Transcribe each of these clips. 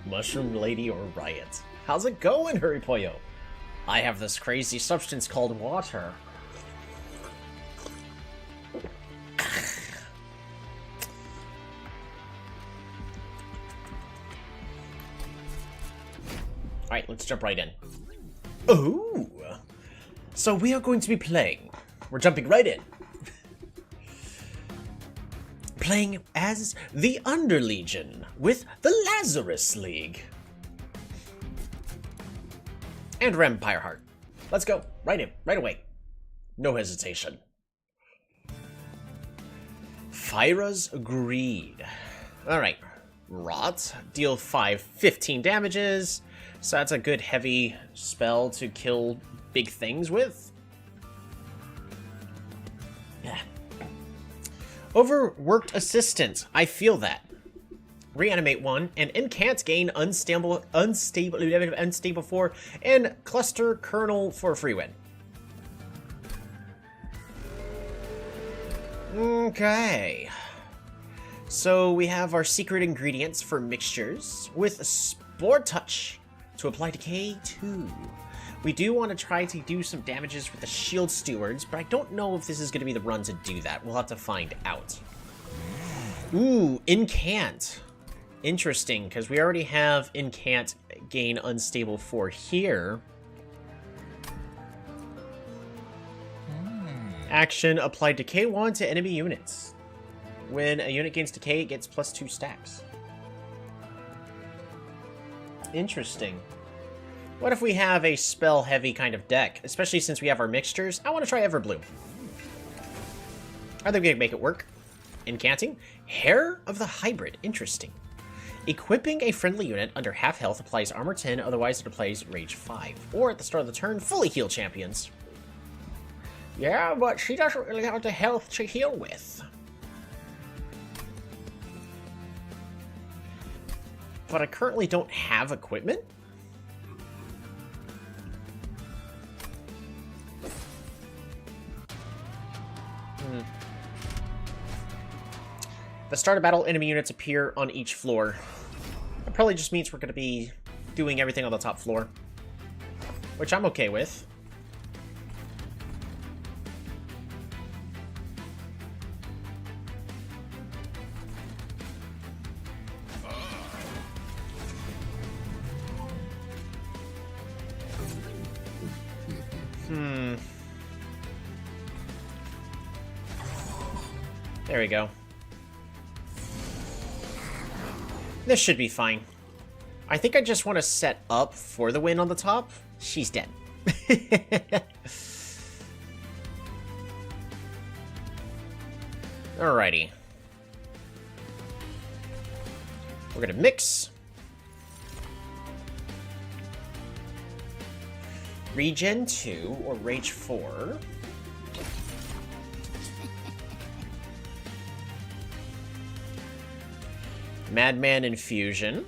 Mushroom Lady or Riot? How's it going, Hurry Pollo? I have this crazy substance called water. Alright, let's jump right in. Ooh! So we are going to be playing. We're jumping right in. Playing as the Underlegion with the Lazarus League. And Vampire Heart. Let's go. Right in. Right away. No hesitation. Fyra's Greed. Alright. Rot. Deal 15 damages. So that's a good heavy spell to kill big things with. Yeah. Overworked Assistant. I feel that. Reanimate 1 and Incant gain unstable 4 and Cluster Kernel for a free win. Okay. So we have our secret ingredients for mixtures with Spore Touch to apply Decay 2. We do want to try to do some damages with the Shield Stewards, but I don't know if this is going to be the run to do that. We'll have to find out. Ooh, Incant. Interesting, because we already have Incant gain unstable 4 here. Action, apply Decay 1 to enemy units. When a unit gains Decay, it gets +2 stacks. Interesting. What if we have a spell-heavy kind of deck? Especially since we have our mixtures. I want to try Everbloom. I think we can make it work. Incanting. Hair of the Hybrid. Interesting. Equipping a friendly unit under half health applies armor 10, otherwise it applies rage 5. Or at the start of the turn, fully heal champions. Yeah, but she doesn't really have the health to heal with. But I currently don't have equipment? The start of battle, enemy units appear on each floor. That probably just means we're going to be doing everything on the top floor. Which I'm okay with. There we go. This should be fine. I think I just want to set up for the win on the top. She's dead. Alrighty. We're gonna mix. Regen 2 or Rage 4. Madman Infusion.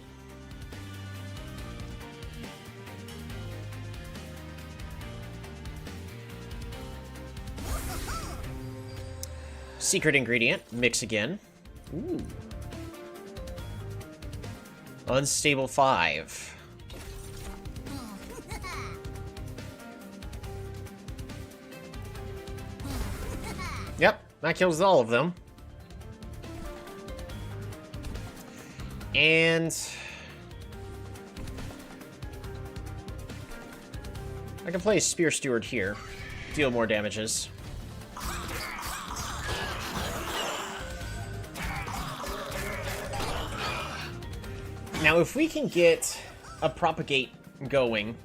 Secret ingredient, mix again. Ooh. Unstable 5. Yep, that kills all of them. And I can play a Spear Steward here, deal more damages. Now, if we can get a Propagate going,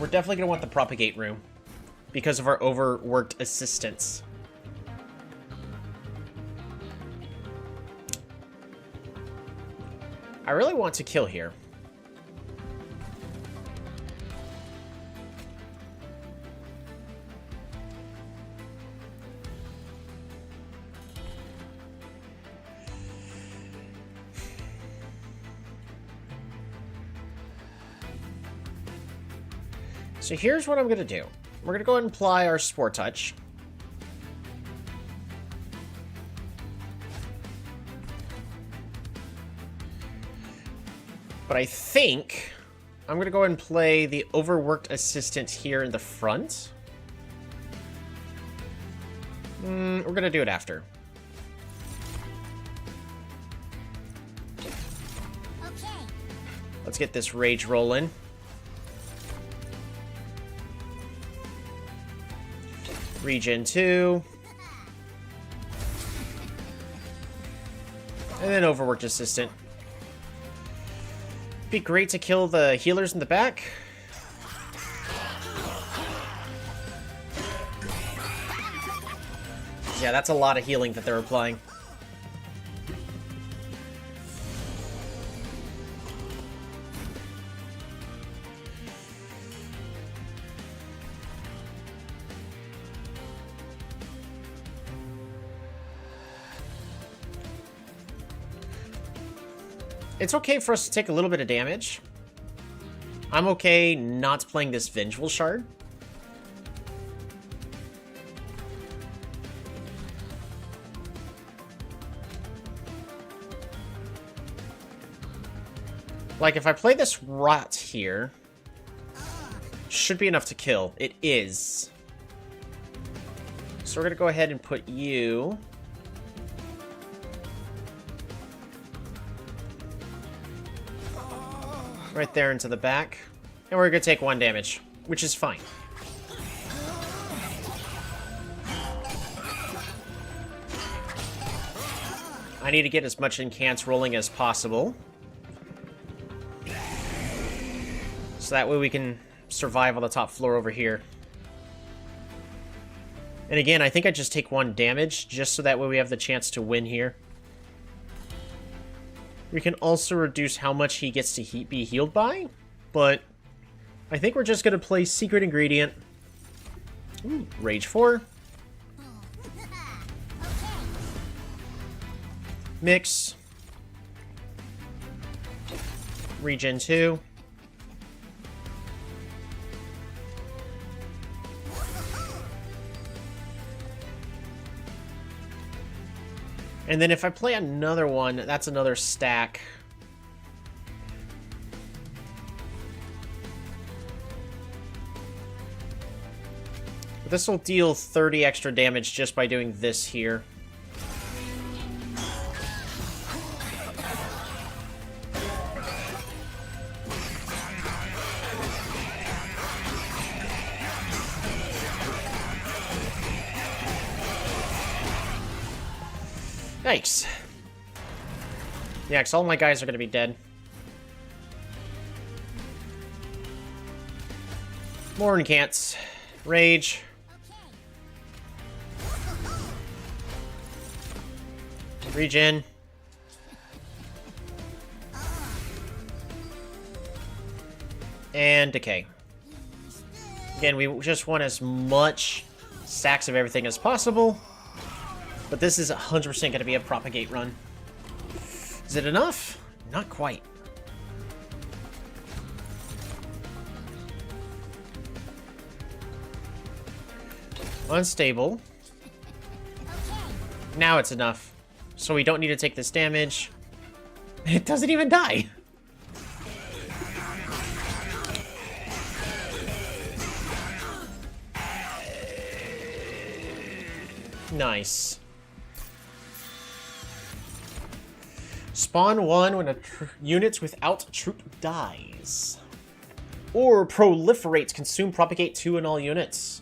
we're definitely going to want the Propagate room because of our overworked assistants. I really want to kill here. So here's what I'm going to do. We're going to go ahead and apply our Spore Touch. But I think I'm going to go ahead and play the overworked assistant here in the front. We're going to do it after. Okay. Let's get this rage rolling. Regen 2. And then overworked assistant. Be great to kill the healers in the back. Yeah, that's a lot of healing that they're applying. It's okay for us to take a little bit of damage. I'm okay not playing this Vengeful Shard. Like, if I play this Rot here, should be enough to kill. It is. So we're gonna go ahead and put you... right there into the back. And we're gonna take 1 damage, which is fine. I need to get as much incants rolling as possible. So that way we can survive on the top floor over here. And again, I think I just take 1 damage, just so that way we have the chance to win here. We can also reduce how much he gets to be healed by, but I think we're just going to play Secret Ingredient. Ooh, Rage 4. Mix. Regen 2. And then if I play another one, that's another stack. But this will deal 30 extra damage just by doing this here. Yikes. Yeah, because all my guys are going to be dead. More incants. Rage. Regen. And decay. Again, we just want as much stacks of everything as possible. But this is 100% going to be a propagate run. Is it enough? Not quite. Unstable. Now it's enough. So we don't need to take this damage. It doesn't even die. Nice. Spawn 1 when units without troop dies. Or proliferates, consume, propagate 2 in all units.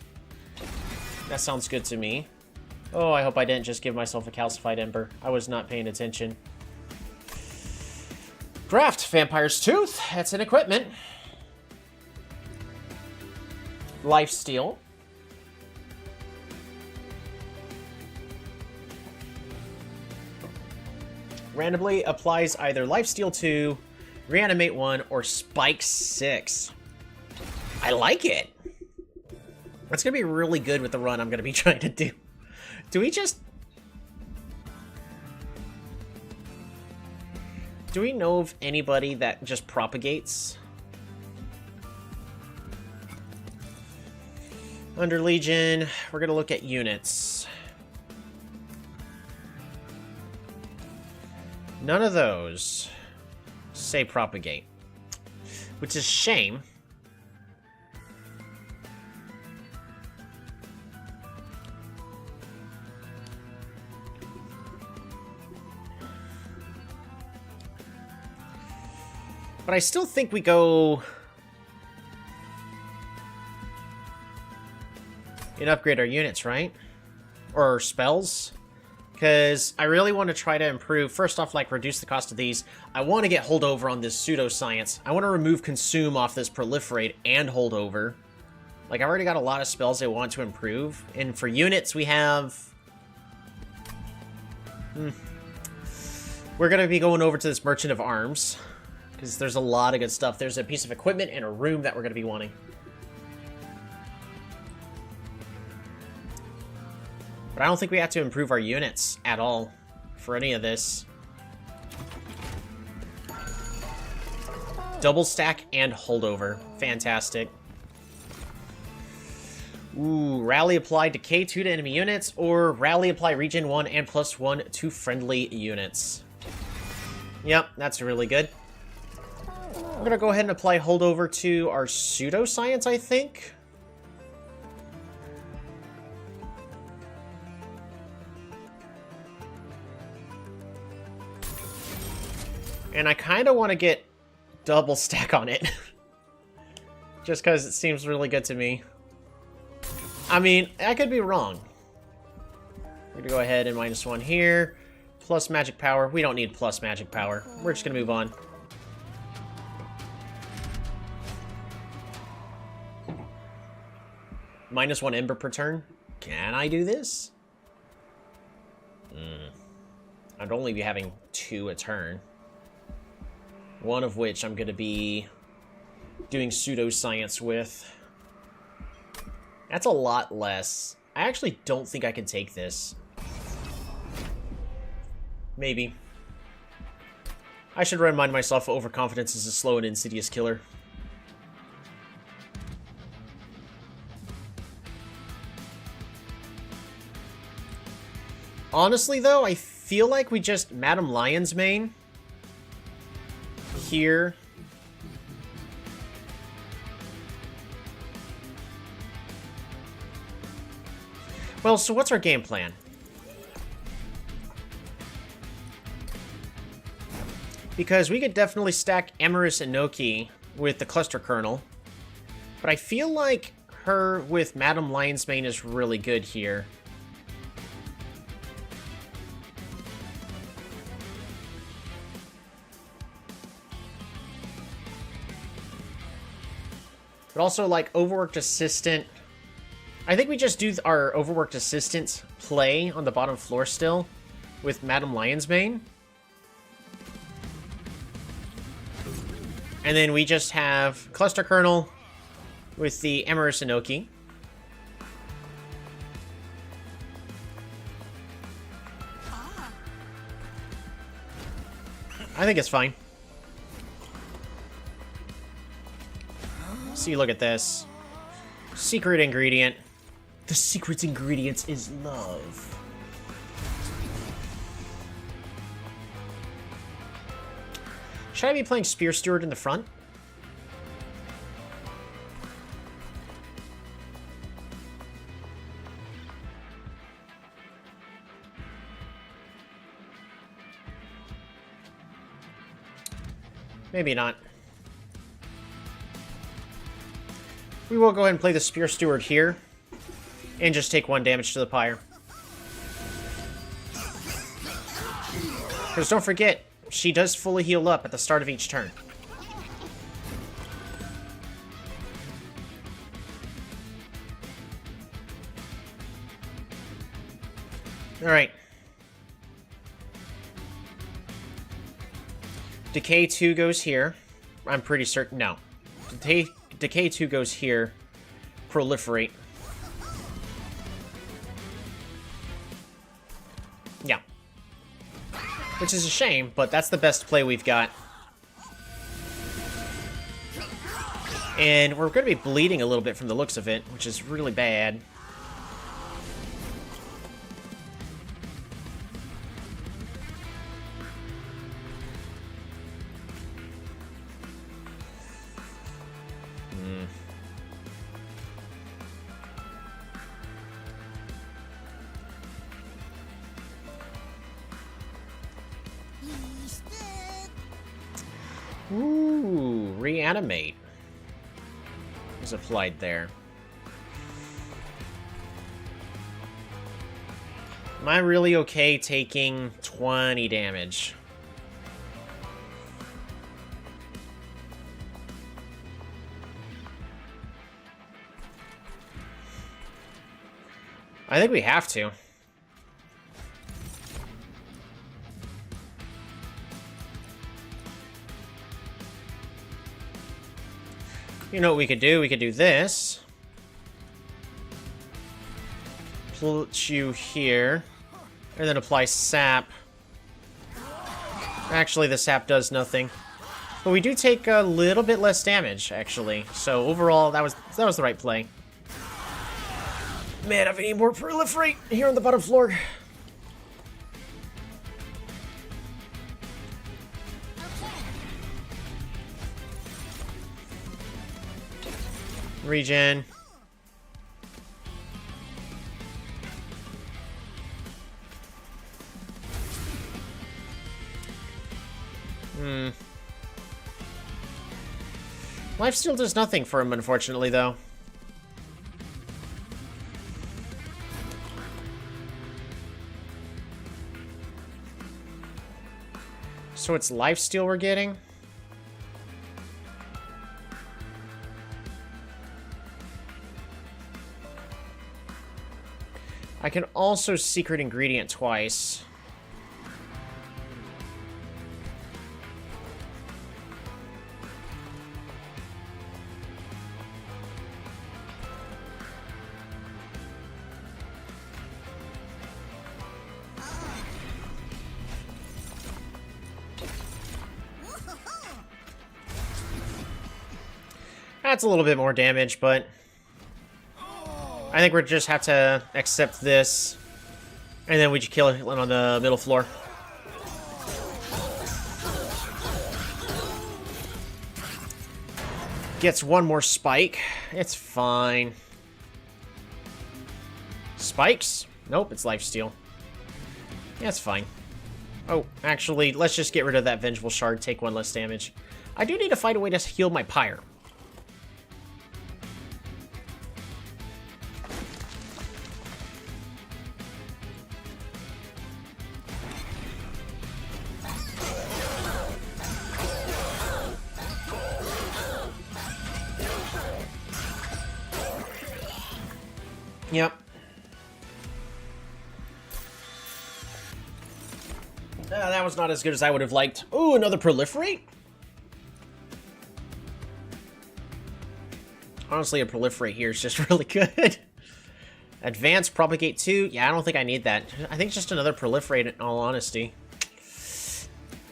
That sounds good to me. Oh, I hope I didn't just give myself a calcified ember. I was not paying attention. Graft, Vampire's Tooth. That's an equipment. Lifesteal. Randomly applies either Lifesteal 2, Reanimate 1, or Spike 6. I like it. That's going to be really good with the run I'm going to be trying to do. Do we just... do we know of anybody that just propagates? Under Legion, we're going to look at units. None of those say propagate. which is a shame. But I still think we go and upgrade our units, right? Or our spells. Because I really want to try to improve, first off, like, reduce the cost of these. I want to get holdover on this pseudoscience. I want to remove consume off this proliferate and holdover. Like, I've already got a lot of spells I want to improve. And for units, we have... We're going to be going over to this Merchant of Arms. Because there's a lot of good stuff. There's a piece of equipment and a room that we're going to be wanting. But I don't think we have to improve our units at all for any of this. Double stack and holdover. Fantastic. Ooh, rally applied Decay 2 to enemy units, or rally apply regen 1 and +1 to friendly units. Yep, that's really good. I'm gonna go ahead and apply holdover to our pseudoscience, I think. And I kind of want to get double stack on it. Just because it seems really good to me. I mean, I could be wrong. We're going to go ahead and -1 here. Plus magic power. We don't need plus magic power. We're just going to move on. -1 ember per turn. Can I do this? I'd only be having 2 a turn. One of which I'm going to be doing pseudoscience with. That's a lot less. I actually don't think I can take this. Maybe. I should remind myself overconfidence is a slow and insidious killer. Honestly, though, I feel like we just Madam Lion's Mane here. Well, so what's our game plan? Because we could definitely stack Emerus and Noki with the Cluster Kernel. But I feel like her with Madam Lion's Mane is really good here. But also, like, Overworked Assistant. I think we just do our Overworked Assistant play on the bottom floor still with Madam Lion's Mane. And then we just have Cluster Kernel with the Emerus Inoki. I think it's fine. See, look at this. Secret ingredient. The secret ingredient is love. Should I be playing Spear Steward in the front? Maybe not. We will go ahead and play the Spear Steward here. And just take 1 damage to the pyre. Because don't forget, she does fully heal up at the start of each turn. Alright. Decay 2 goes here. I'm pretty certain. No. Decay 2 goes here. Proliferate. Yeah. Which is a shame, but that's the best play we've got. And we're going to be bleeding a little bit from the looks of it, which is really bad. Reanimate is applied there. Am I really okay taking 20 damage? I think we have to. You know what we could do? We could do this. Put you here. And then apply sap. Actually, the sap does nothing. But we do take a little bit less damage, actually. So overall, that was the right play. Man, I need more proliferate here on the bottom floor. Regen. Lifesteal does nothing for him, unfortunately, though. So it's lifesteal we're getting? I can also secret ingredient twice. That's a little bit more damage, but I think we just have to accept this, and then we just kill it on the middle floor. Gets one more spike. It's fine. Spikes? Nope, it's lifesteal. Yeah, it's fine. Oh, actually, let's just get rid of that Vengeful Shard, take one less damage. I do need to find a way to heal my Pyre. Yep. That was not as good as I would have liked. Ooh, another proliferate? Honestly, a proliferate here is just really good. Advanced propagate 2? Yeah, I don't think I need that. I think it's just another proliferate in all honesty.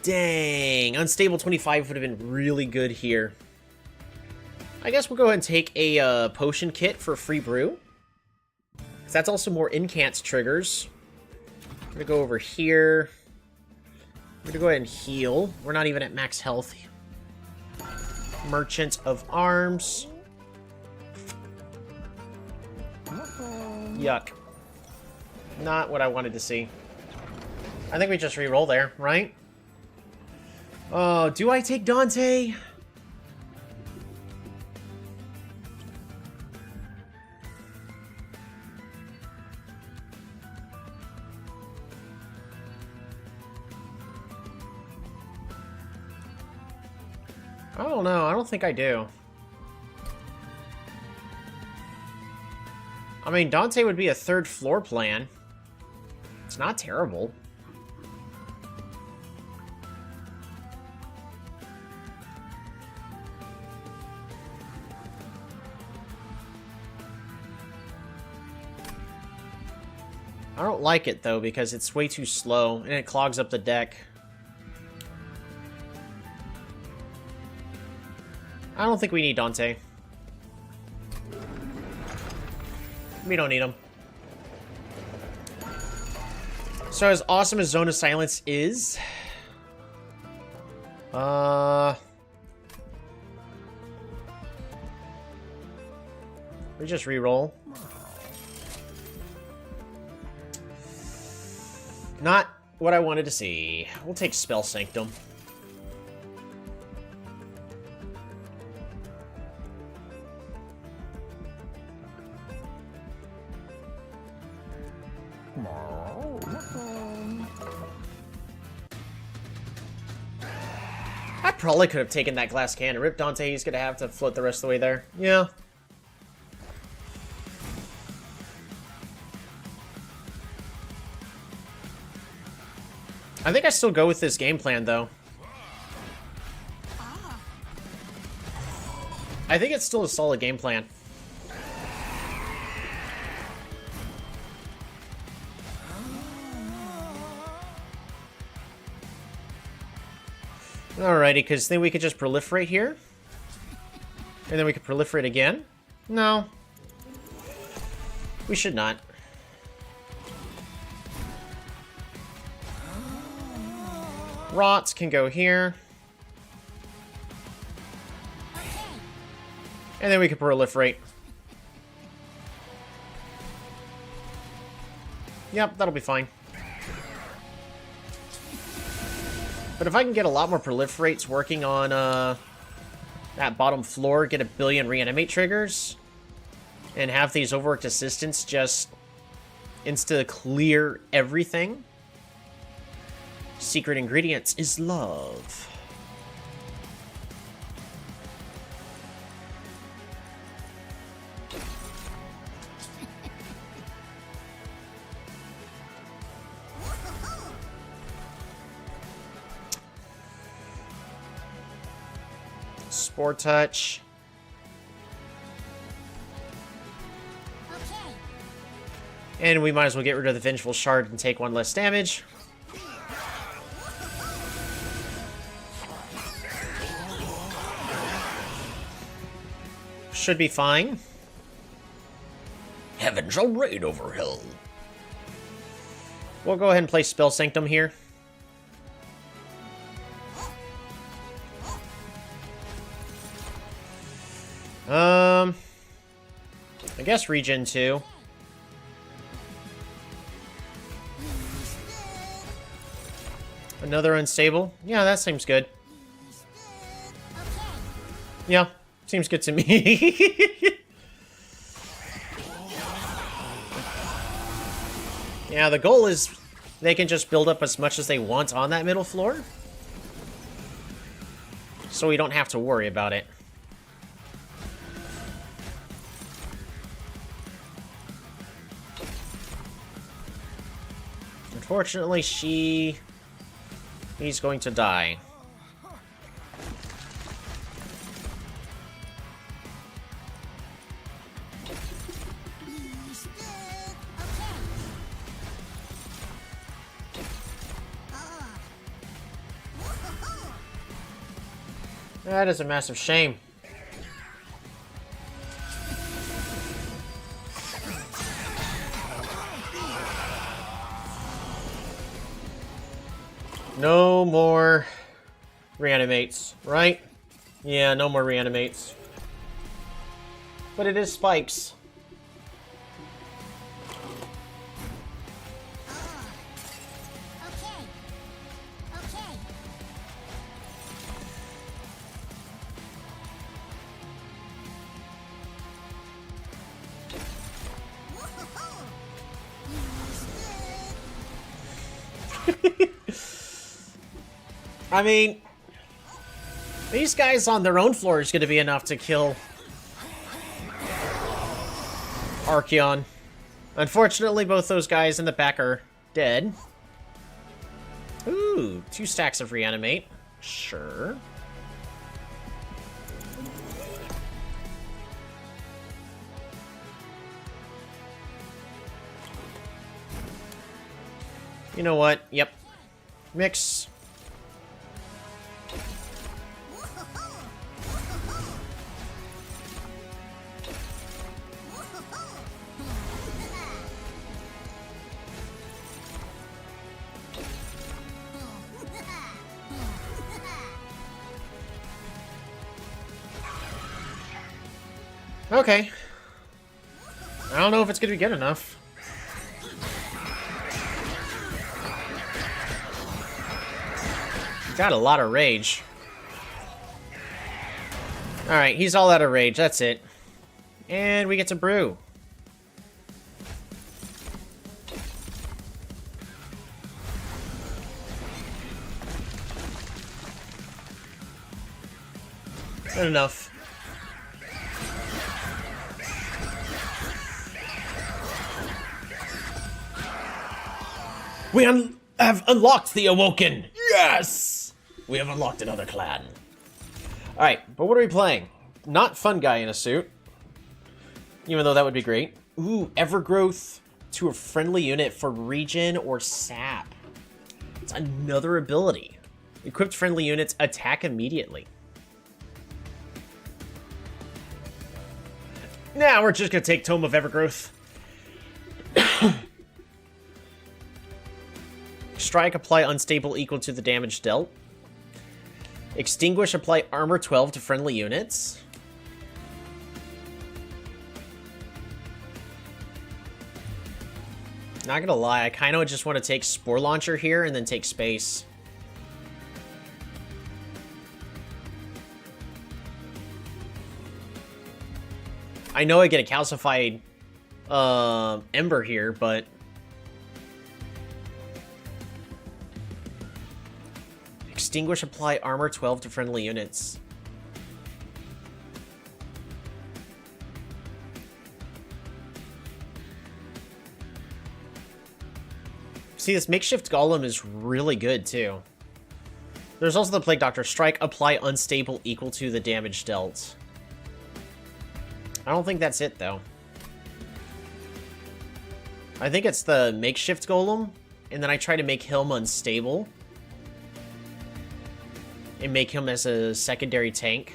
Dang. Unstable 25 would have been really good here. I guess we'll go ahead and take a potion kit for free brew. That's also more incants triggers. I'm gonna go over here. I'm gonna go ahead and heal. We're not even at max health. Merchant of Arms. Yuck. Not what I wanted to see. I think we just re-roll there, right? Oh, do I take Dante? I don't know. I don't think I do. I mean, Dante would be a third floor plan. It's not terrible. I don't like it, though, because it's way too slow, and it clogs up the deck. I don't think we need Dante. We don't need him. So as awesome as Zone of Silence is... we just re-roll. Not what I wanted to see. We'll take Spell Sanctum. I probably could have taken that glass cannon. Rip Dante, he's gonna have to float the rest of the way there. Yeah. I think I still go with this game plan, though. I think it's still a solid game plan. Alrighty, because then we could just proliferate here. And then we could proliferate again. No. We should not. Rots can go here. And then we can proliferate. Yep, that'll be fine. But if I can get a lot more proliferates working on that bottom floor, get 1 billion reanimate triggers, and have these overworked assistants just insta-clear everything. Secret ingredients is love. Spore touch. Okay. And we might as well get rid of the Vengeful Shard and take 1 less damage. Should be fine. Heaven shall reign over hell. We'll go ahead and play Spell Sanctum here. I guess regen 2. Another unstable. Yeah, that seems good. Yeah, seems good to me. Yeah, the goal is they can just build up as much as they want on that middle floor. So we don't have to worry about it. Unfortunately, he's going to die. That is a massive shame. No more reanimates, right? Yeah, no more reanimates. But it is spikes. I mean, these guys on their own floor is going to be enough to kill Archeon. Unfortunately, both those guys in the back are dead. Ooh, 2 stacks of reanimate. Sure. You know what? Yep. Mix. Okay. I don't know if it's gonna be good enough. Got a lot of rage. Alright, he's all out of rage, that's it. And we get to brew. Not enough. We have unlocked the Awoken! Yes! We have unlocked another clan. Alright, but what are we playing? Not Fun Guy in a suit. Even though that would be great. Ooh, Evergrowth to a friendly unit for regen or sap. It's another ability. Equipped friendly units attack immediately. Nah, we're just gonna take Tome of Evergrowth. Strike, apply unstable equal to the damage dealt. Extinguish, apply armor 12 to friendly units. Not gonna lie, I kind of just want to take Spore Launcher here and then take Space. I know I get a calcified Ember here, but... Extinguish, apply armor 12 to friendly units. See, this makeshift golem is really good, too. There's also the Plague Doctor. Strike, apply unstable equal to the damage dealt. I don't think that's it, though. I think it's the makeshift golem, and then I try to make him unstable. And make him as a secondary tank.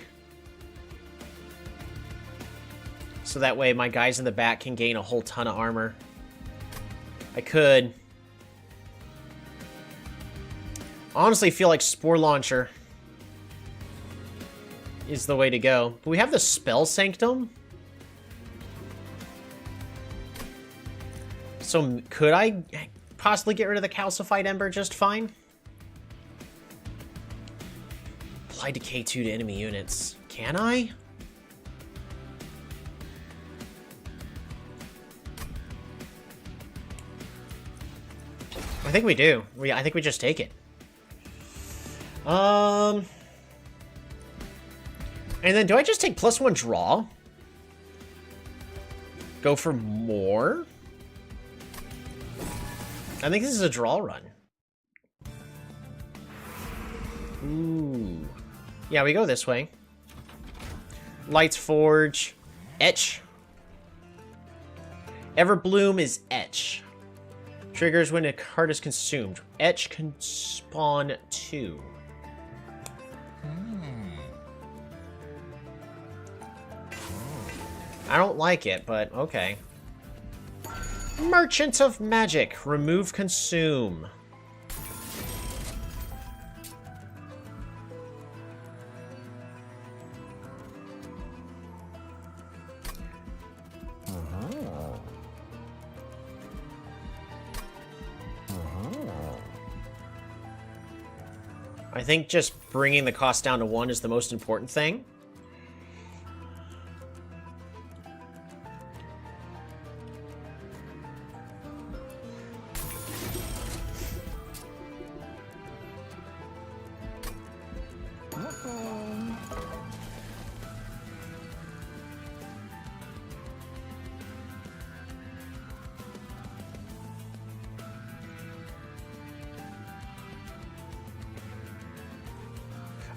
So that way my guys in the back can gain a whole ton of armor. I could... honestly feel like Spore Launcher is the way to go. But we have the Spell Sanctum. So could I possibly get rid of the Calcified Ember just fine? Apply Decay 2 to enemy units. Can I? I think we do. I think we just take it. And then do I just take +1 draw? Go for more? I think this is a draw run. Ooh. Yeah, we go this way. Lights Forge. Etch. Everbloom is Etch. Triggers when a card is consumed. Etch can spawn 2. I don't like it, but okay. Merchant of Magic. Remove consume. I think just bringing the cost down to 1 is the most important thing.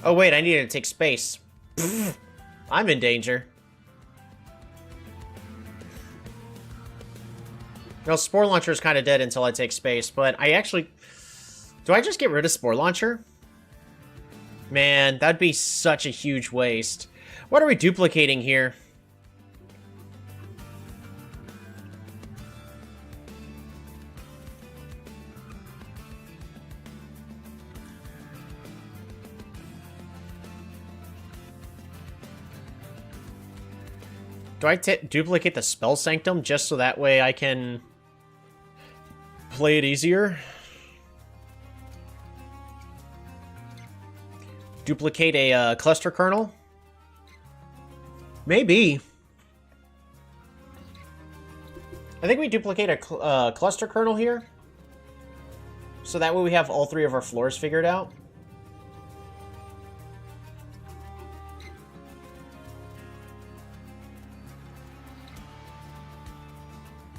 Oh wait, I needed to take space. I'm in danger. Well, Spore Launcher is kind of dead until I take space, but I actually... do I just get rid of Spore Launcher? Man, that'd be such a huge waste. What are we duplicating here? Do I duplicate the Spell Sanctum just so that way I can play it easier? Duplicate a Cluster Kernel? Maybe. I think we duplicate a Cluster Kernel here. So that way we have all 3 of our floors figured out.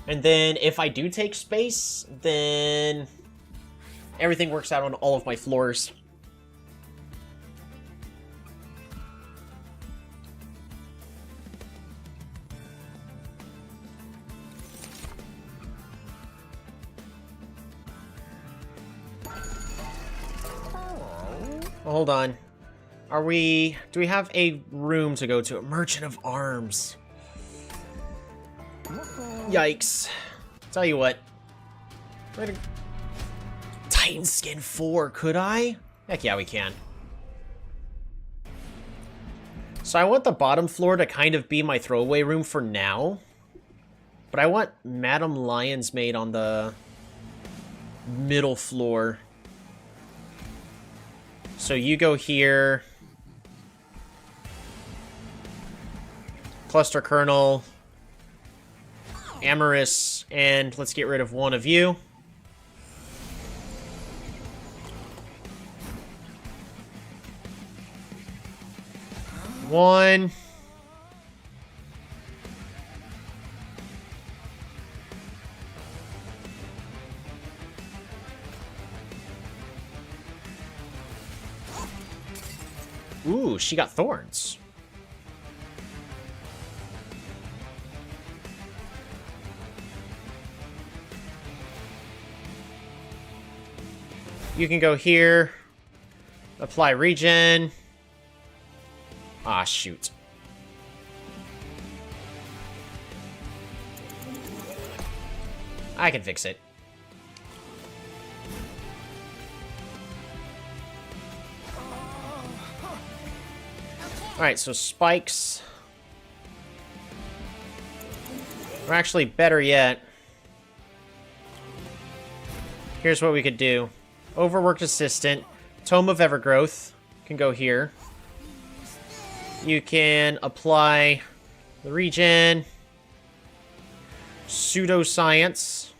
And then if I do take space, then everything works out on all of my floors. Hold on. Do we have a room to go to? A Merchant of Arms. Yikes. Tell you what. Titan Skin 4, could I? Heck yeah, we can. So I want the bottom floor to kind of be my throwaway room for now. But I want Madam Lion's Maid on the middle floor. So you go here. Cluster Colonel. Amorous. And let's get rid of one of you. One. Ooh, she got thorns. You can go here. Apply regen. Ah, shoot. I can fix it. Alright, so spikes. Or actually, better yet. Here's what we could do. Overworked Assistant. Tome of Evergrowth can go here. You can apply the regen. Pseudoscience.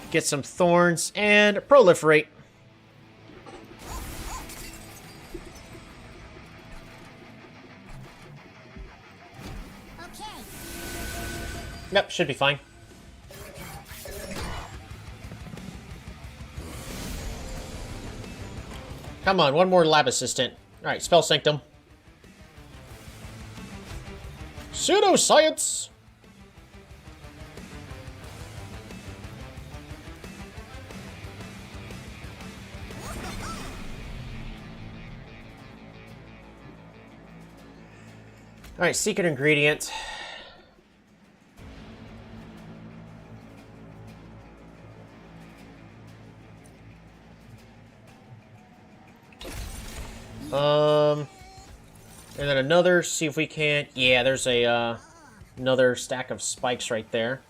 Get some thorns and proliferate. Yep, should be fine. Come on, one more lab assistant. Alright, Spell Sanctum. Pseudoscience! Alright, secret ingredient. And then another, see if we can... Yeah, there's a, another stack of spikes right there.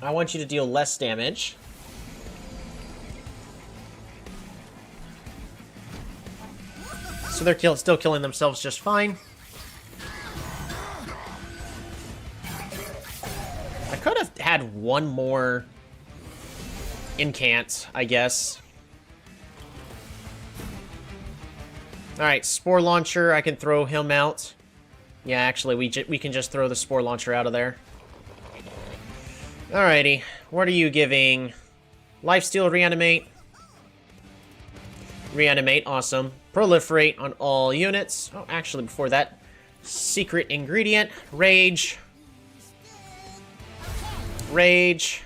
I want you to deal less damage. So they're still killing themselves just fine. I could have had one more incant, I guess. Alright, Spore Launcher, I can throw him out. Yeah, actually, we can just throw the Spore Launcher out of there. Alrighty, what are you giving? Lifesteal, Reanimate. Reanimate, awesome. Proliferate on all units. Oh, actually, before that, secret ingredient, Rage. Rage.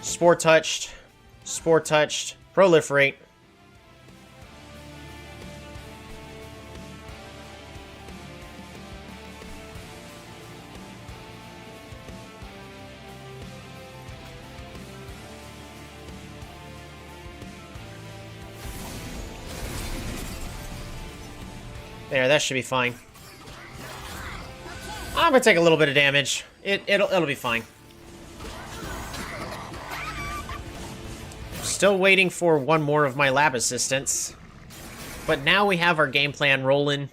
Spore Touched. Spore Touched. Proliferate. There, that should be fine. I'm gonna take a little bit of damage. It'll be fine. Still waiting for one more of my lab assistants. But now we have our game plan rolling.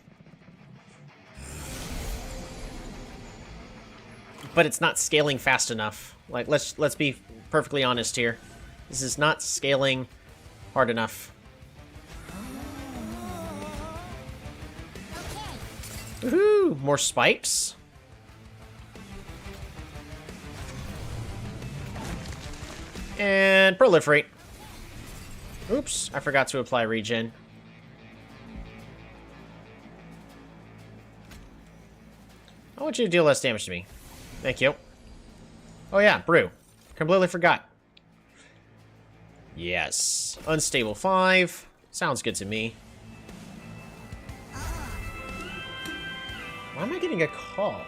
But it's not scaling fast enough. Like, let's be perfectly honest here. This is not scaling hard enough. Woohoo! More spikes. And proliferate. Oops, I forgot to apply regen. I want you to deal less damage to me. Thank you. Oh yeah, brew. Completely forgot. Yes. Unstable 5. Sounds good to me. Why am I getting a call?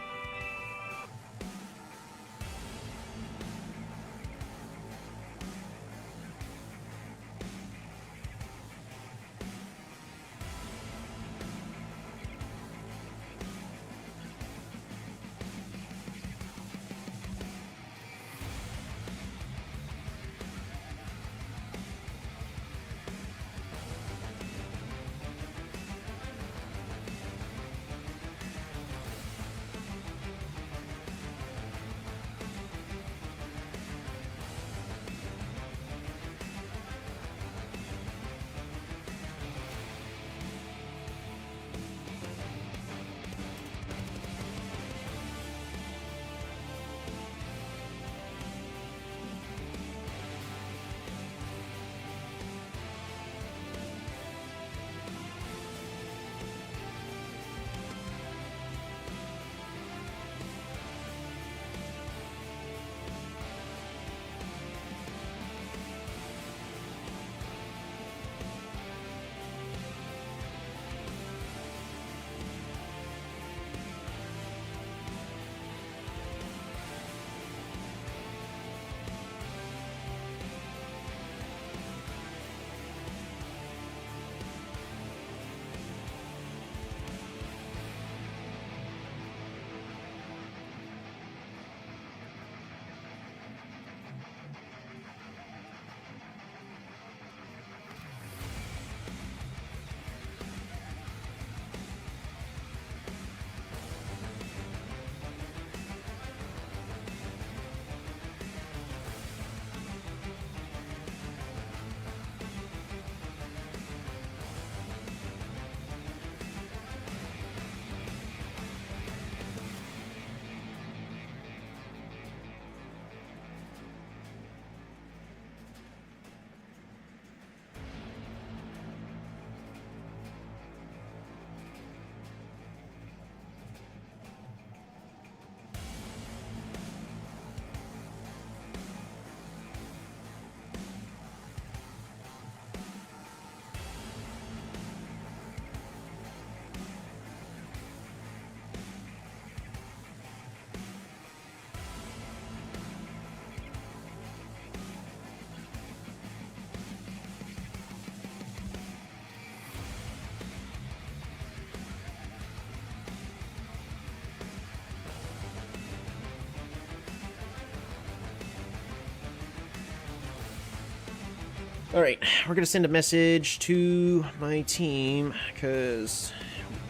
Alright, we're gonna send a message to my team, because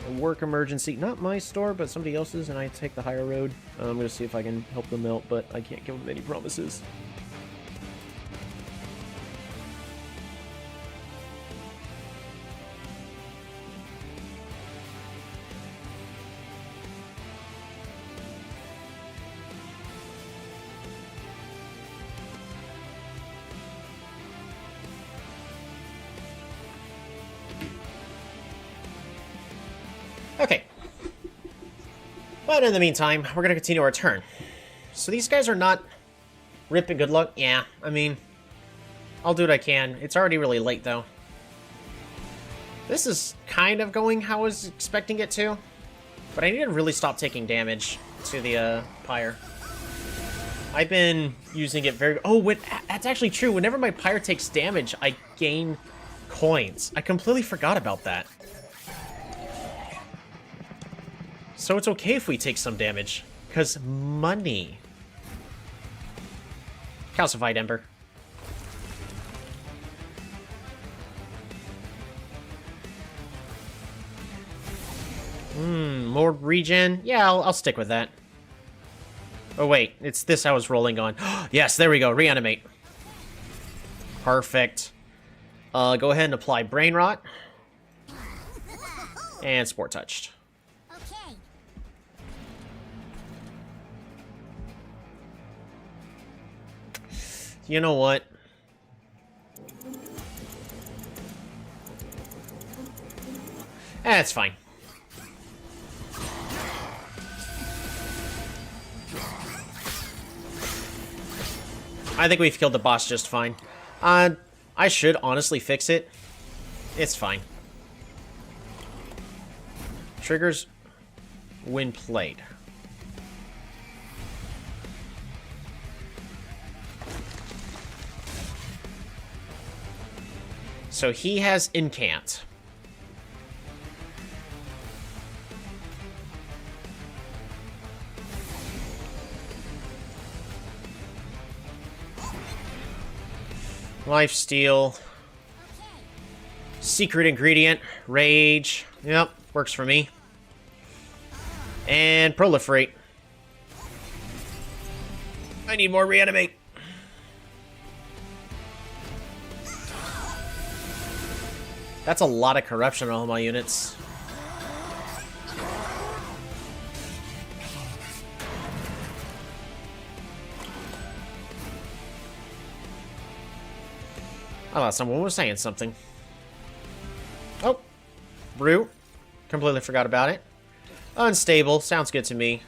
a work emergency, not my store, but somebody else's, and I take the higher road. I'm gonna see if I can help them out, but I can't give them any promises. Okay. But in the meantime, we're going to continue our turn. So these guys are not ripping good luck. Yeah, I mean, I'll do what I can. It's already really late, though. This is kind of going how I was expecting it to. But I need to really stop taking damage to the pyre. I've been using it very... Oh, that's actually true. Whenever my pyre takes damage, I gain coins. I completely forgot about that. So it's okay if we take some damage, because money. Calcified Ember. More regen? Yeah, I'll stick with that. Oh wait, it's this I was rolling on. Yes, there we go, reanimate. Perfect. Go ahead and apply Brain Rot. And Sport Touched. Okay. You know what? That's fine. I think we've killed the boss just fine. I should honestly fix it. It's fine. Triggers when played. So he has incant. Lifesteal. Secret ingredient. Rage. Yep, works for me. And proliferate. I need more reanimate. That's a lot of corruption on all my units. I thought someone was saying something. Oh. Brew. Completely forgot about it. Unstable. Sounds good to me.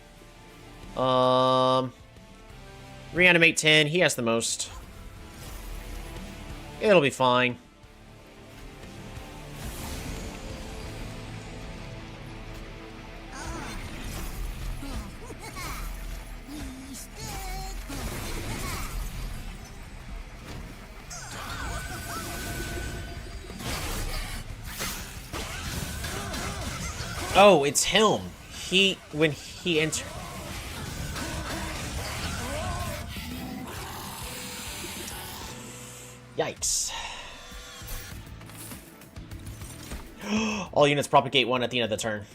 Reanimate 10. He has the most. It'll be fine. Oh, it's him. When he entered. Yikes. All units propagate 1 at the end of the turn.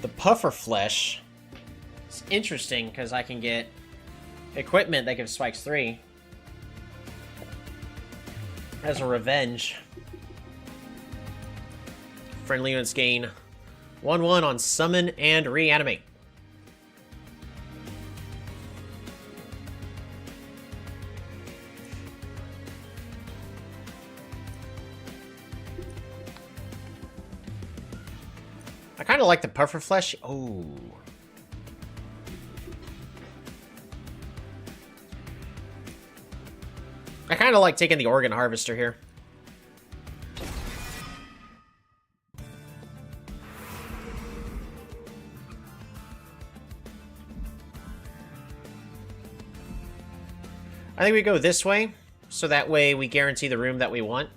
The puffer flesh. It's interesting because I can get equipment that gives spikes 3 as a revenge. Friendly units gain 1/1 on summon and reanimate. I kind of like the puffer flesh. Oh. I kind of like taking the organ harvester here. I think we go this way, so that way we guarantee the room that we want.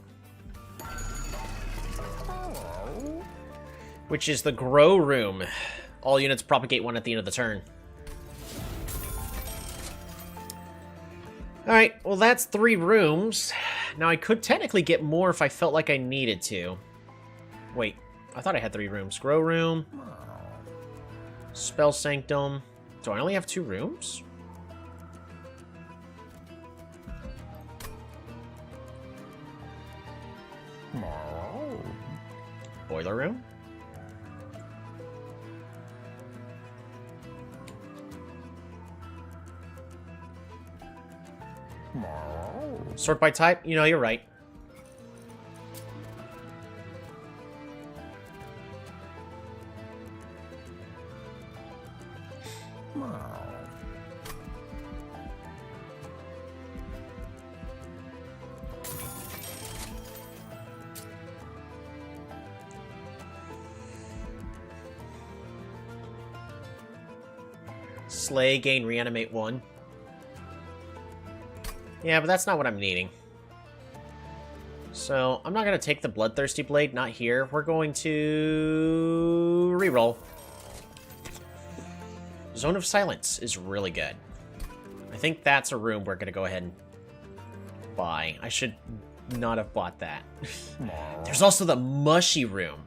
Which is the grow room. All units propagate 1 at the end of the turn. Alright, well that's 3 rooms. Now I could technically get more if I felt like I needed to. Wait, I thought I had 3 rooms. Grow room. Spell sanctum. Do I only have 2 rooms? Boiler room? Sort by type? You know, you're right. Slay, gain, reanimate 1. Yeah, but that's not what I'm needing. So, I'm not going to take the Bloodthirsty Blade, not here. We're going to reroll. Zone of Silence is really good. I think that's a room we're going to go ahead and buy. I should not have bought that. There's also the Mushy Room.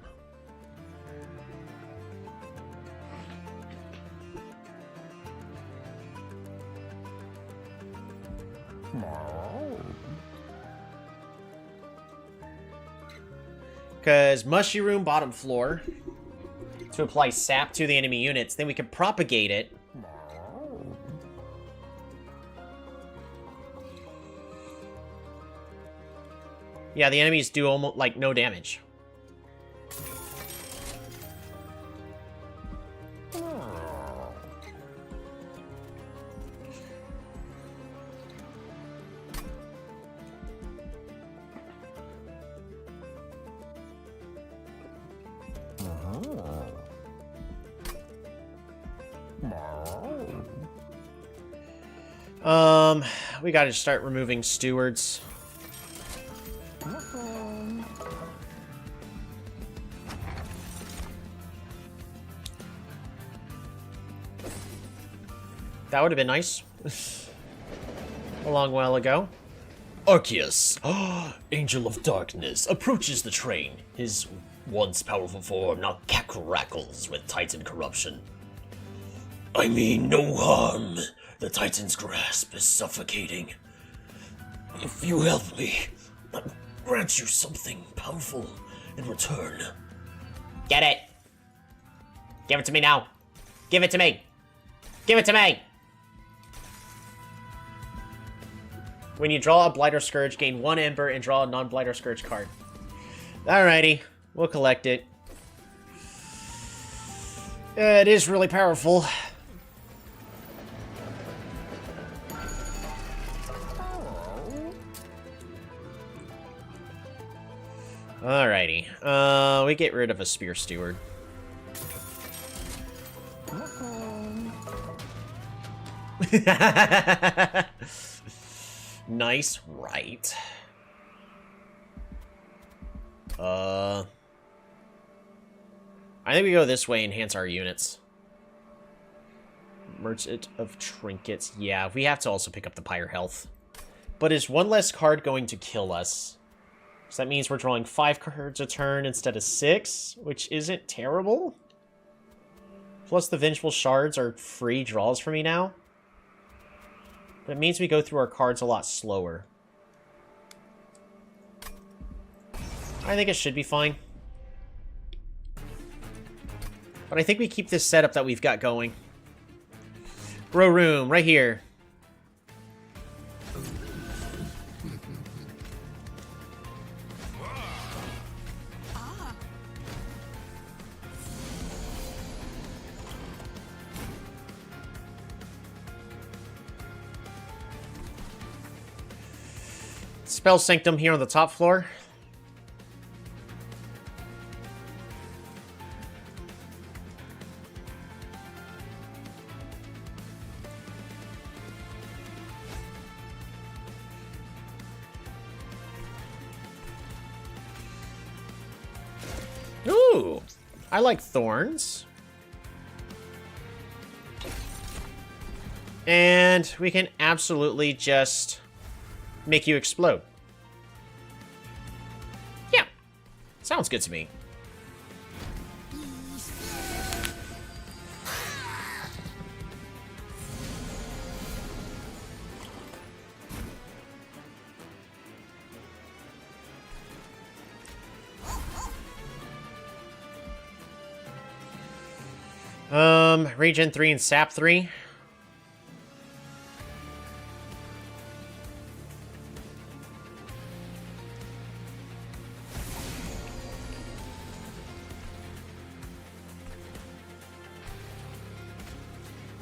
Because Mushy Room bottom floor to apply sap to the enemy units. Then we can propagate it. Yeah, the enemies do almost like no damage. We gotta start removing stewards. That would have been nice. A long while ago. Arceus, Angel of Darkness, approaches the train. His once powerful form now crackles with Titan corruption. I mean no harm. The Titan's grasp is suffocating. If you help me, I'll grant you something powerful in return. Get it! Give it to me now! Give it to me! Give it to me! When you draw a Blighter Scourge, gain 1 Ember and draw a non-Blighter Scourge card. Alrighty, we'll collect it. It is really powerful. Alrighty, we get rid of a Spear Steward. Nice, right. I think we go this way, enhance our units. Merchant of Trinkets. Yeah, we have to also pick up the Pyre Health. But is one less card going to kill us? So that means we're drawing 5 cards a turn instead of 6, which isn't terrible. Plus the Vengeful Shards are free draws for me now. But it means we go through our cards a lot slower. I think it should be fine. But I think we keep this setup that we've got going. Grow room, right here. Spell Sanctum here on the top floor. Ooh, I like thorns. And we can absolutely just make you explode. Yeah, sounds good to me. Regen 3 and Sap 3.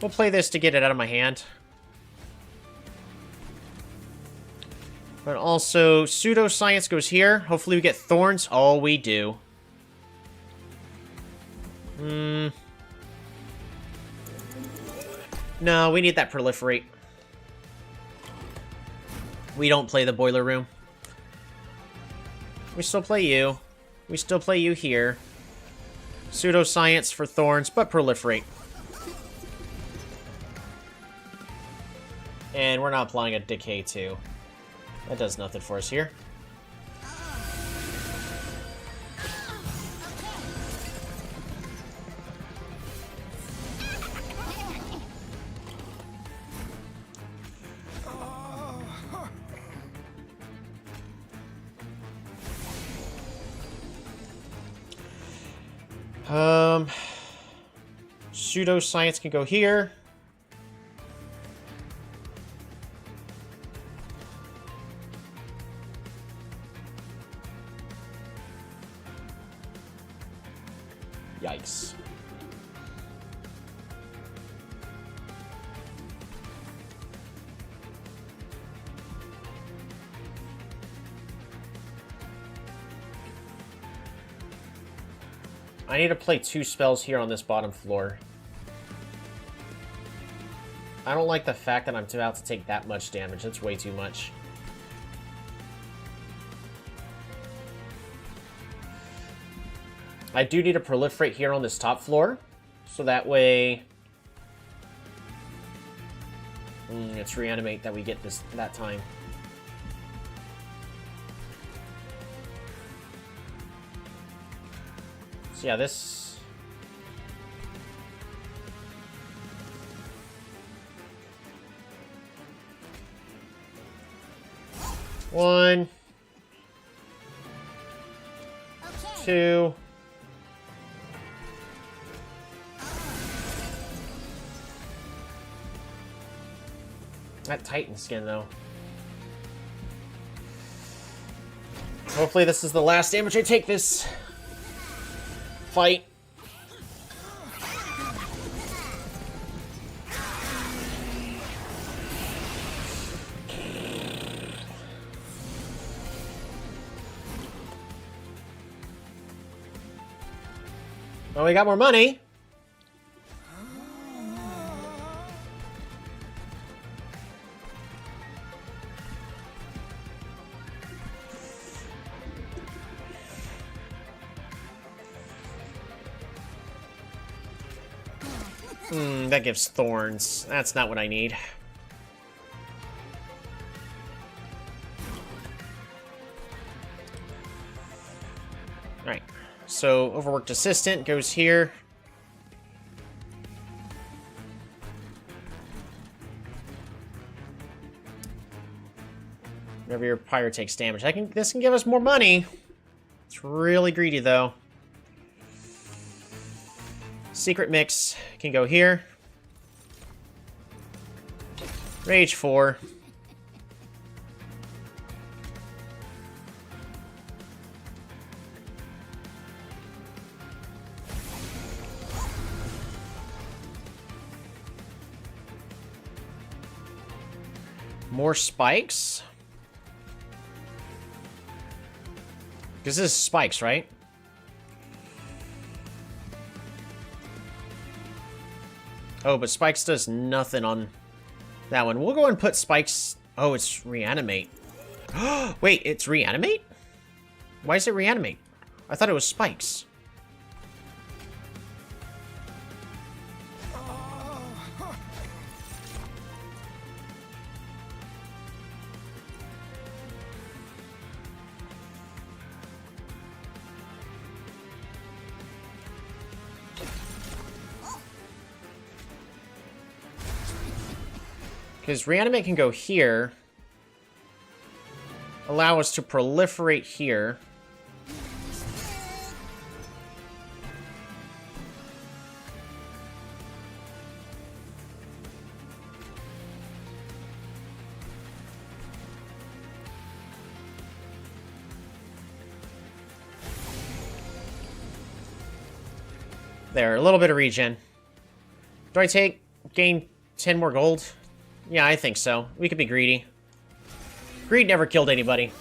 We'll play this to get it out of my hand. But also, Pseudoscience goes here. Hopefully we get Thorns. Oh, we do. No, we need that Proliferate. We don't play the Boiler Room. We still play you. We still play you here. Pseudoscience for Thorns, but Proliferate. And we're not applying a Decay too. That does nothing for us here. Pseudoscience can go here. Yikes. I need to play 2 spells here on this bottom floor. I don't like the fact that I'm about to take that much damage. That's way too much. I do need to proliferate here on this top floor. So that way... it's reanimate that we get that time. So yeah, this... One. Okay. 2. That Titan skin, though. Hopefully this is the last damage I take this fight. Oh, we got more money. That gives thorns. That's not what I need. Alright. So, overworked assistant goes here. Whenever your pyre takes damage. This can give us more money. It's really greedy, though. Secret Mix can go here. Rage 4. More spikes. Because this is spikes, right? Oh, but spikes does nothing on that one. We'll go and put spikes... Oh, it's reanimate. Wait, it's reanimate? Why is it reanimate? I thought it was spikes. Because reanimate can go here. Allow us to proliferate here. There, a little bit of regen. Do I gain 10 more gold? Yeah, I think so. We could be greedy. Greed never killed anybody.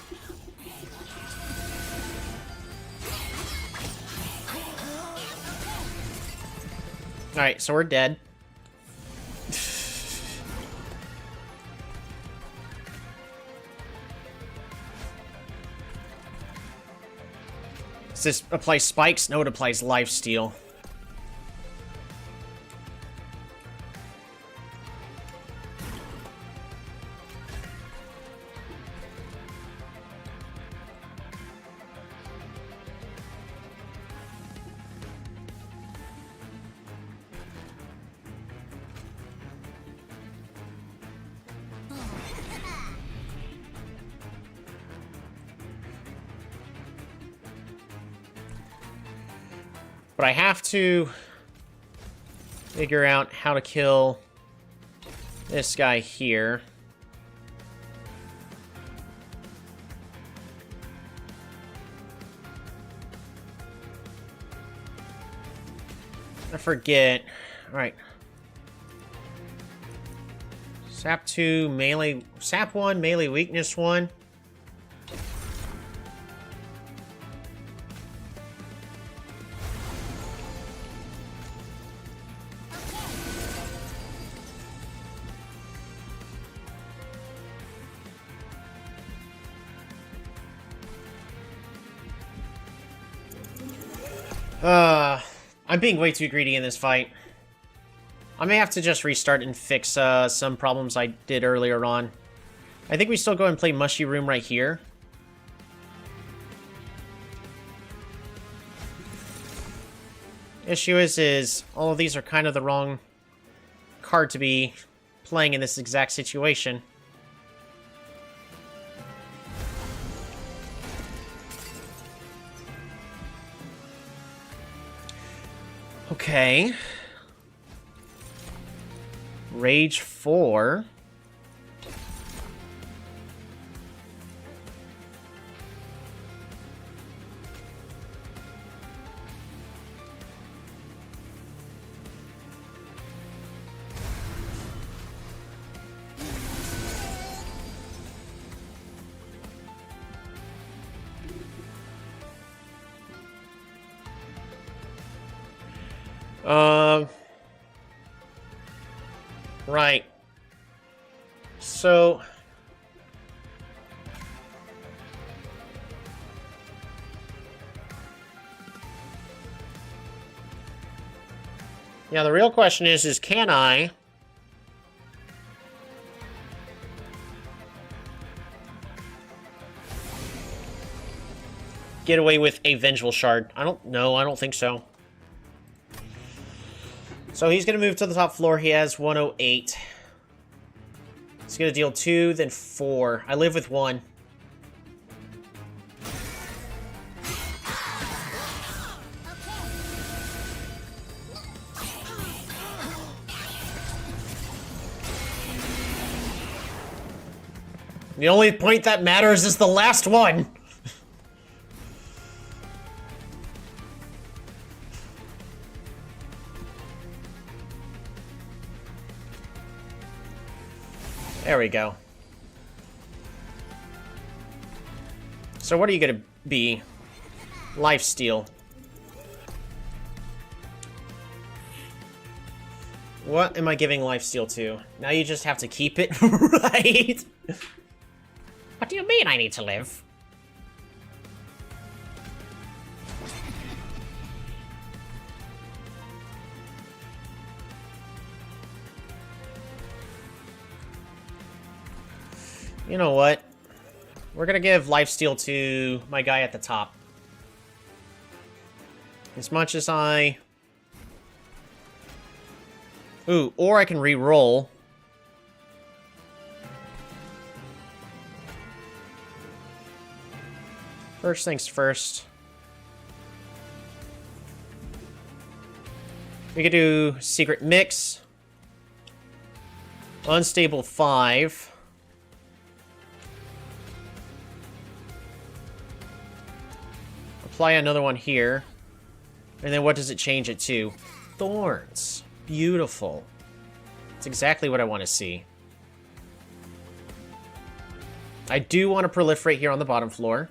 Alright, so we're dead. Does this apply spikes? No, it applies lifesteal. But I have to figure out how to kill this guy here. I forget. Alright. Sap 2, melee... Sap 1, melee weakness 1. I'm being way too greedy in this fight. I may have to just restart and fix some problems I did earlier on. I think we still go and play Mushy Room right here. Issue is all of these are kind of the wrong card to be playing in this exact situation. Okay. Rage 4. Right. So... yeah, the real question is can I... get away with a Vengeful Shard? I don't know, I don't think so. So he's going to move to the top floor. He has 108. He's going to deal 2, then 4. I live with 1. The only point that matters is the last one. There we go. So what are you gonna be? Lifesteal. What am I giving lifesteal to? Now you just have to keep it, right? What do you mean I need to live? You know what? We're gonna give lifesteal to my guy at the top. As much as I... ooh, or I can re-roll. First things first. We could do Secret Mix. Unstable 5. Apply another one here. And then what does it change it to? Thorns. Beautiful. It's exactly what I want to see. I do want to proliferate here on the bottom floor.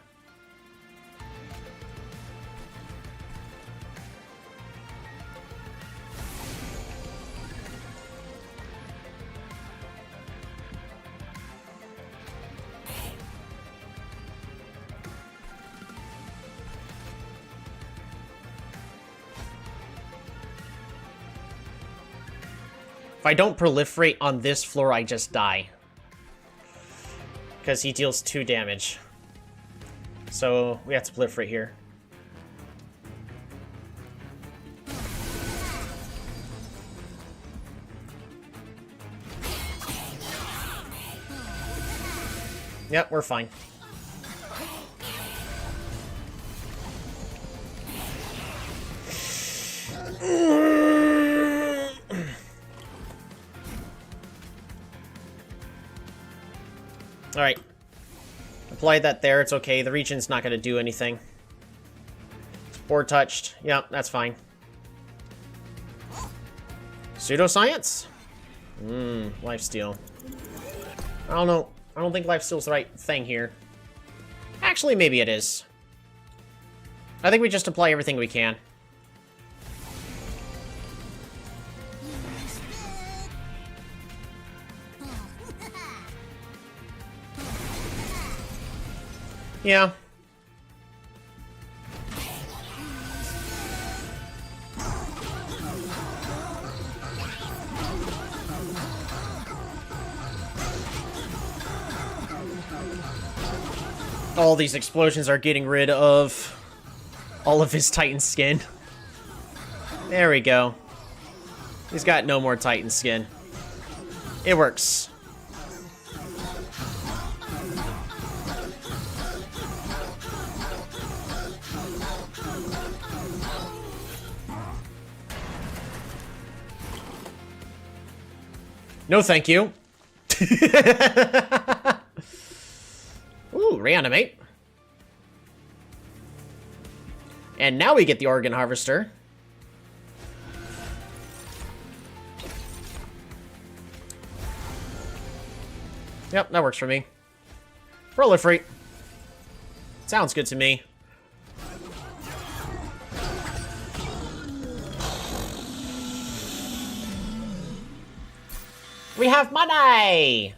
If I don't proliferate on this floor, I just die. Because he deals 2 damage. So we have to proliferate here. Yep, we're fine. Alright. Applied that there, it's okay. The region's not going to do anything. Spore touched. Yeah, that's fine. Pseudoscience? Lifesteal. I don't know. I don't think lifesteal's the right thing here. Actually, maybe it is. I think we just apply everything we can. Yeah. All these explosions are getting rid of all of his Titan skin. There we go. He's got no more Titan skin. It works. No, thank you. Ooh, reanimate. And now we get the organ harvester. Yep, that works for me. Proliferate. Sounds good to me. We have money!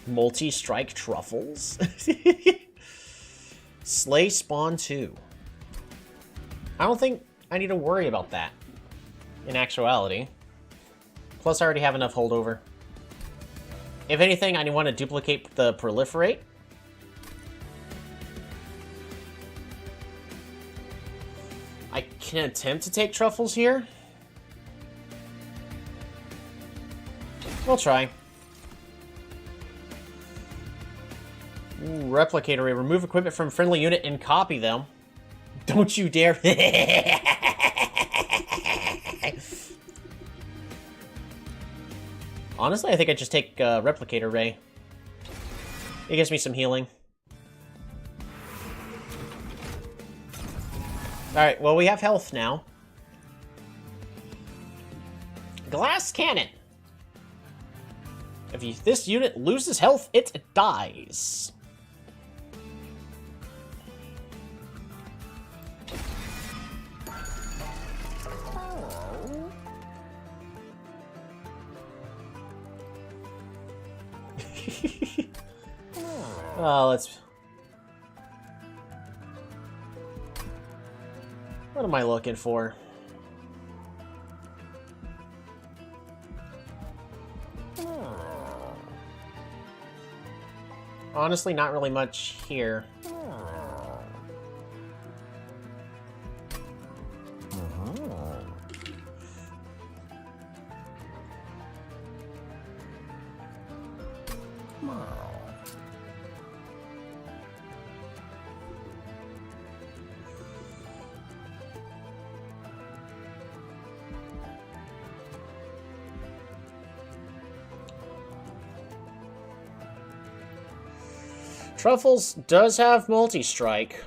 Multi-strike truffles? Slay spawn 2. I don't think I need to worry about that, in actuality. Plus, I already have enough holdover. If anything, I want to duplicate the proliferate. I can attempt to take truffles here. We'll try. Ooh, replicator ray. Remove equipment from friendly unit and copy them. Don't you dare. Honestly, I think I just take replicator ray. It gives me some healing. Alright, well, we have health now. Glass cannon. If this unit loses health, it dies. Oh, let's... What am I looking for? Honestly, not really much here. Truffles does have multi-strike.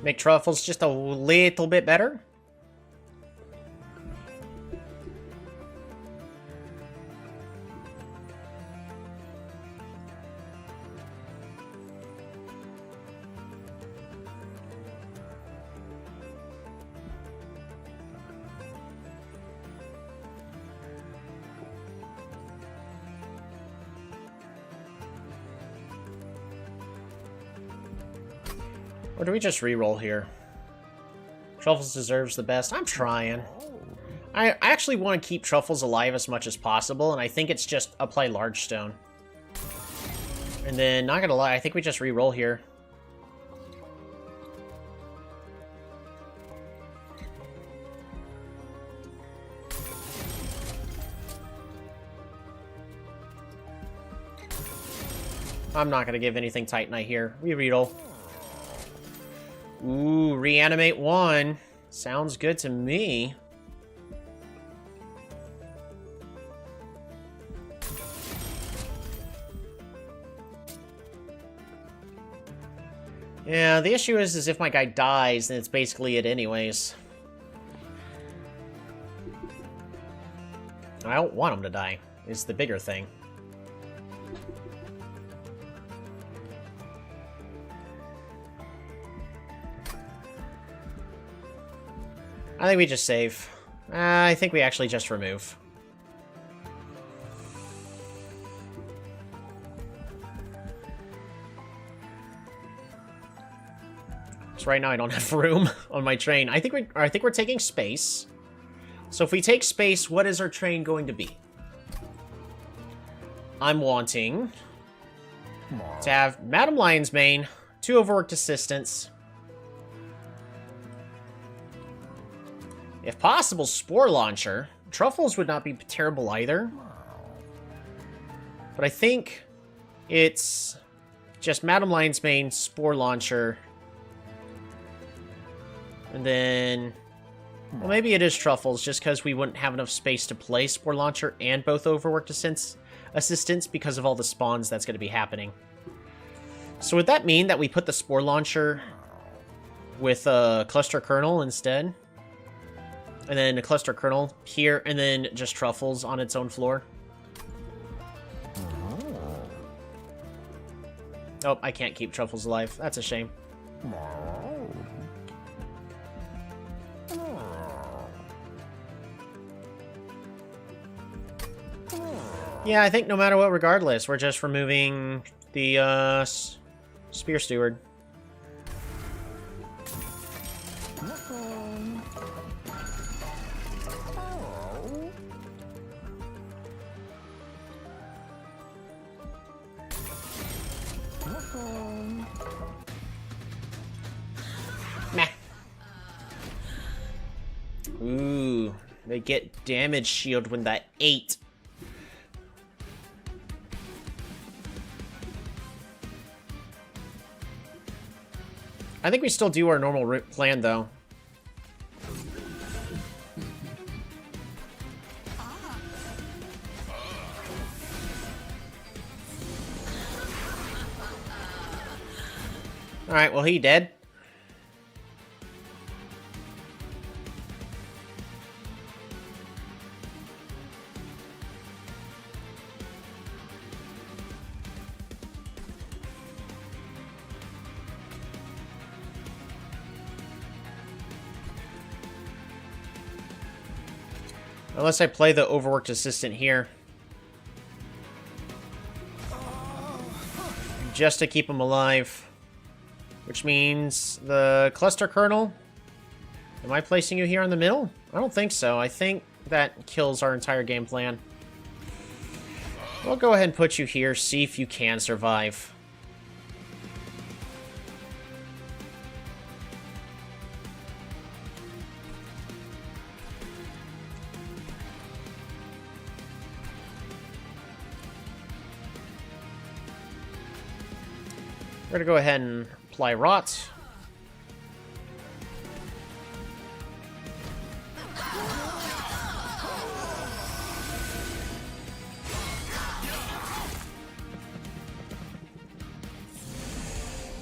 Make Truffles just a little bit better. Or do we just reroll here? Truffles deserves the best. I'm trying. I actually want to keep Truffles alive as much as possible, and I think it's just apply Large Stone. And then, not gonna lie, I think we just reroll here. I'm not gonna give anything Titanite here. We reroll. Ooh, reanimate 1. Sounds good to me. Yeah, the issue is if my guy dies, then it's basically it anyways. I don't want him to die, is the bigger thing. I think we just save. I think we actually just remove. So right now I don't have room on my train. I think we're taking space. So if we take space, what is our train going to be? I'm wanting to have Madam Lion's Mane, 2 overworked assistants. If possible, Spore Launcher. Truffles would not be terrible either. But I think it's just Madam Lion's Mane, Spore Launcher. And then... well, maybe it is Truffles, just because we wouldn't have enough space to play Spore Launcher and both overworked assistants because of all the spawns that's going to be happening. So would that mean that we put the Spore Launcher with a Cluster Kernel instead? And then a Cluster Kernel here, and then just Truffles on its own floor? Oh, I can't keep Truffles alive. That's a shame. Yeah, I think no matter what, regardless, we're just removing the Spear Steward. Meh. Ooh, they get damage shield when that 8. I think we still do our normal plan, though. Alright, well, he dead. Unless I play the overworked assistant here. Just to keep him alive. Which means the Cluster Kernel. Am I placing you here in the middle? I don't think so. I think that kills our entire game plan. We'll go ahead and put you here, see if you can survive. We're gonna go ahead and apply Rot.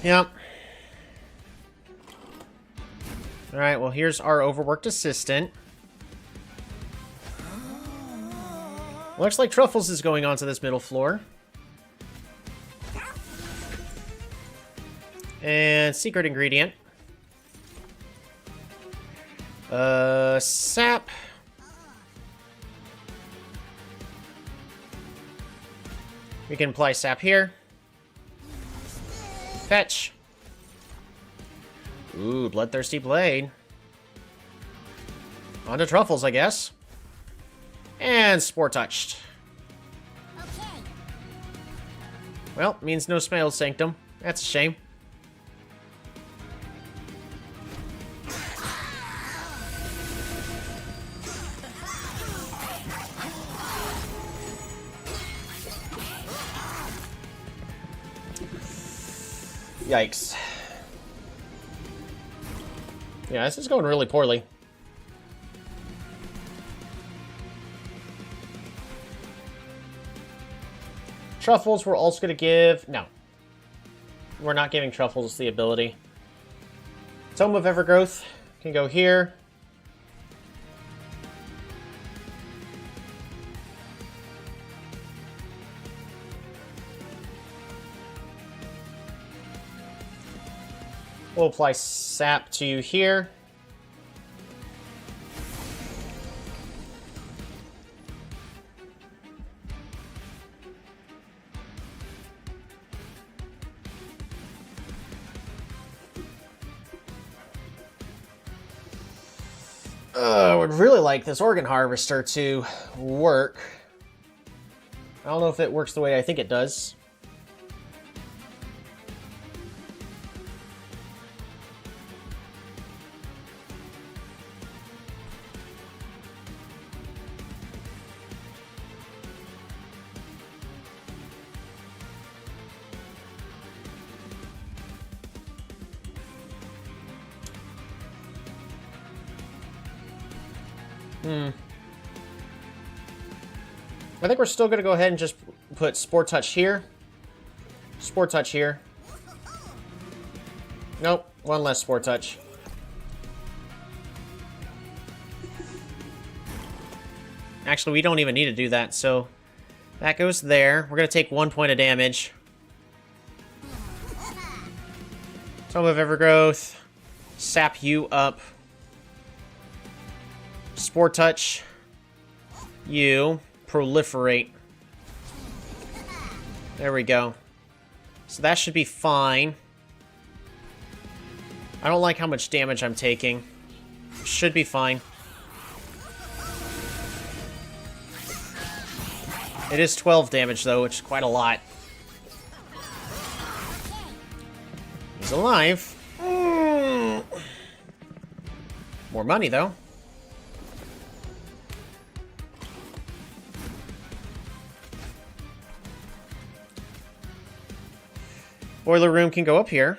Yep. Alright, well here's our overworked assistant. Looks like Truffles is going onto this middle floor. And secret ingredient. Sap. We can apply sap here. Fetch. Ooh, Bloodthirsty Blade. Onto Truffles, I guess. And Spore Touched. Okay. Well, means no Spell Sanctum. That's a shame. Yikes. Yeah, this is going really poorly. Truffles we're also going to give... No. We're not giving Truffles the ability. Tome of Evergrowth can go here. We'll apply sap to you here. I would really like this Organ Harvester to work. I don't know if it works the way I think it does. I think we're still going to go ahead and just put Spore Touch here. Spore Touch here. Nope, one less Spore Touch. Actually, we don't even need to do that, so that goes there. We're going to take 1 point of damage. Tome of Evergrowth. Sap you up. Spore Touch. You. Proliferate. There we go. So that should be fine. I don't like how much damage I'm taking. Should be fine. It is 12 damage, though, which is quite a lot. He's alive. More money, though. Boiler room can go up here.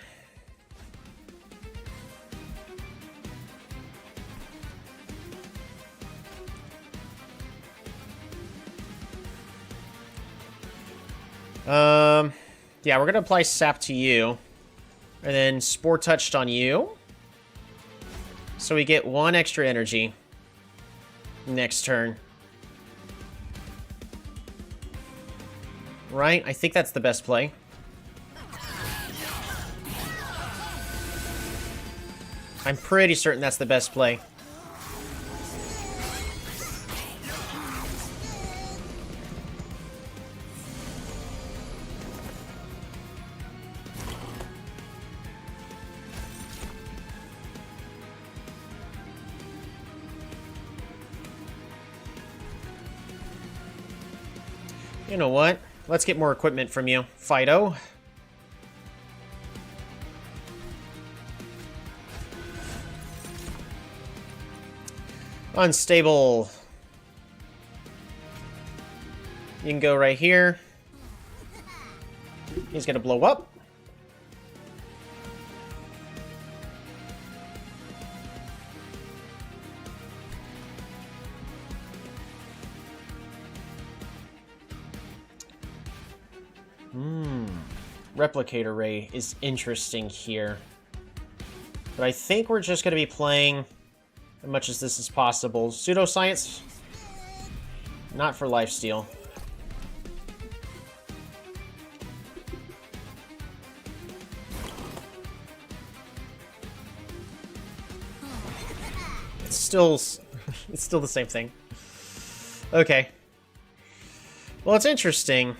Yeah, we're gonna apply sap to you. And then Spore Touched on you. So we get 1 extra energy. Next turn. Right? I think that's the best play. I'm pretty certain that's the best play. You know what? Let's get more equipment from you, Fido. Unstable. You can go right here. He's gonna blow up. Replicator Ray is interesting here. But I think we're just gonna be playing as much as this is possible. Pseudoscience, not for lifesteal. It's still the same thing. Okay. Well, it's interesting.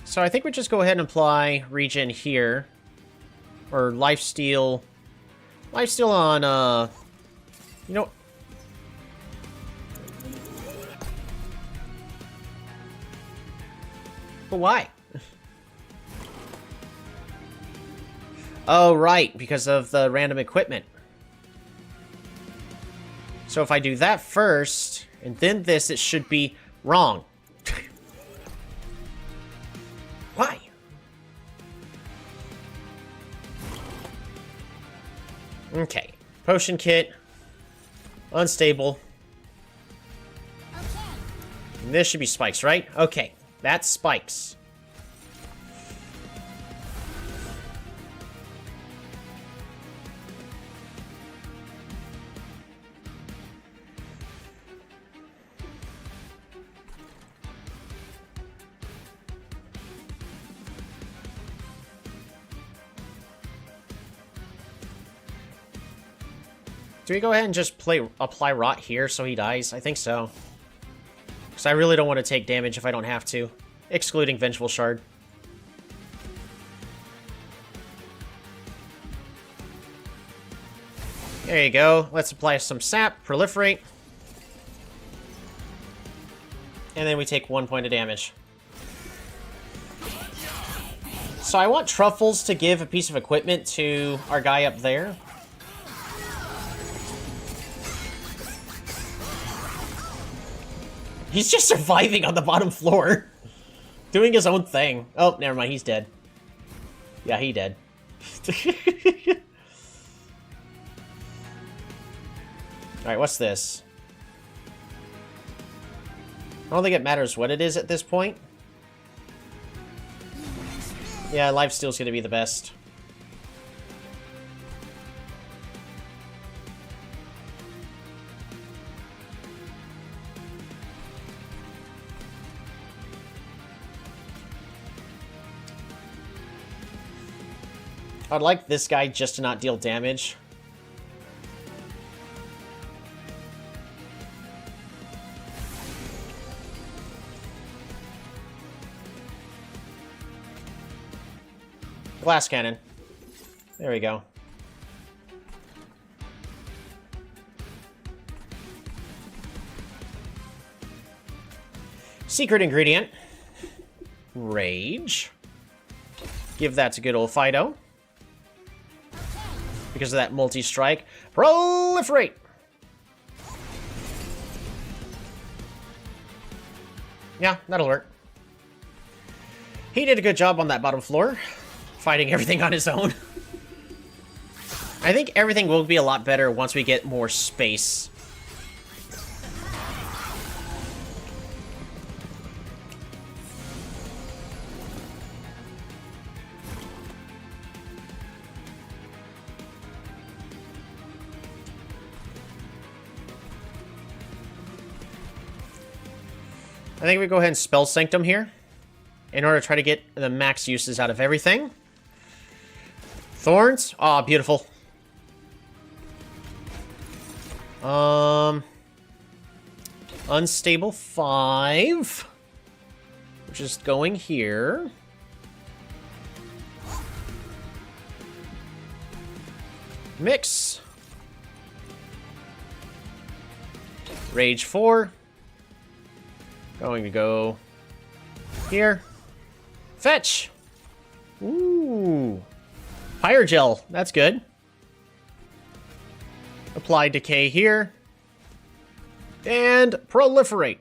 So I think we just go ahead and apply regen here. Or lifesteal. Lifesteal on, you know... But why? Oh, right, because of the random equipment. So if I do that first, and then this, it should be wrong. Why? Okay. Potion kit. Unstable. And this should be spikes, right? Okay. That's spikes. Do we go ahead and just apply Rot here so he dies? I think so. Because I really don't want to take damage if I don't have to. Excluding Vengeful Shard. There you go. Let's apply some sap, proliferate. And then we take 1 point of damage. So I want Truffles to give a piece of equipment to our guy up there. He's just surviving on the bottom floor. Doing his own thing. Oh, never mind. He's dead. Yeah, he dead. Alright, what's this? I don't think it matters what it is at this point. Yeah, lifesteal's gonna be the best. I'd like this guy just to not deal damage. Glass cannon. There we go. Secret ingredient. Rage. Give that to good old Fido. Because of that multi-strike. Proliferate! Yeah, that'll work. He did a good job on that bottom floor. Fighting everything on his own. I think everything will be a lot better once we get more space. I think we go ahead and Spell Sanctum here in order to try to get the max uses out of everything. Thorns? Aw, beautiful. Unstable 5. Which is going here. Mix. Rage 4. Going to go here. Fetch! Ooh. Pyrogel. That's good. Apply Decay here. And Proliferate.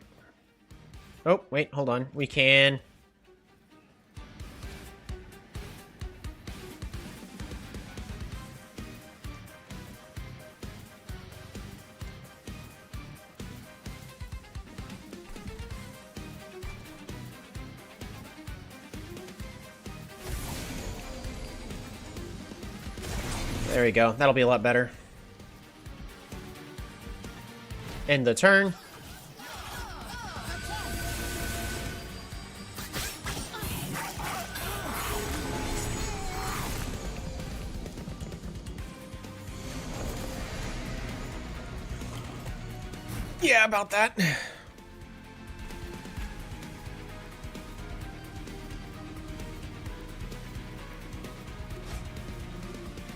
Oh, wait, hold on. We can... There we go. That'll be a lot better. End the turn. Yeah, about that.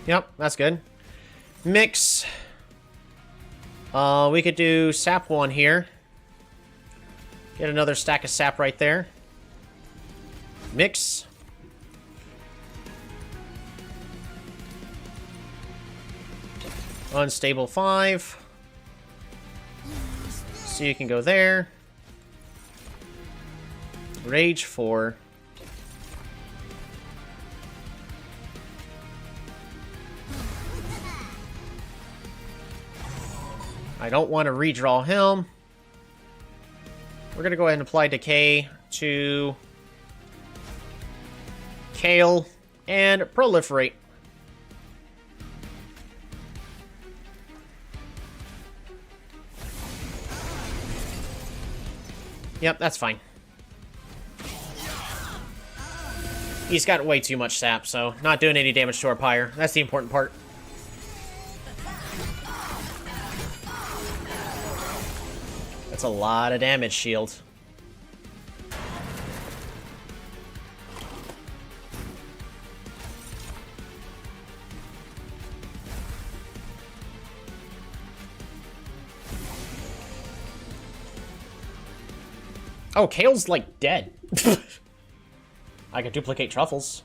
Yep, that's good. Mix. We could do sap 1 here. Get another stack of sap right there. Mix. Unstable 5. So you can go there. Rage 4. I don't want to redraw him. We're going to go ahead and apply Decay to Kale and Proliferate. Yep, that's fine. He's got way too much sap, so not doing any damage to our pyre. That's the important part. That's a lot of damage, shield. Oh, Kale's, like, dead. I can duplicate truffles.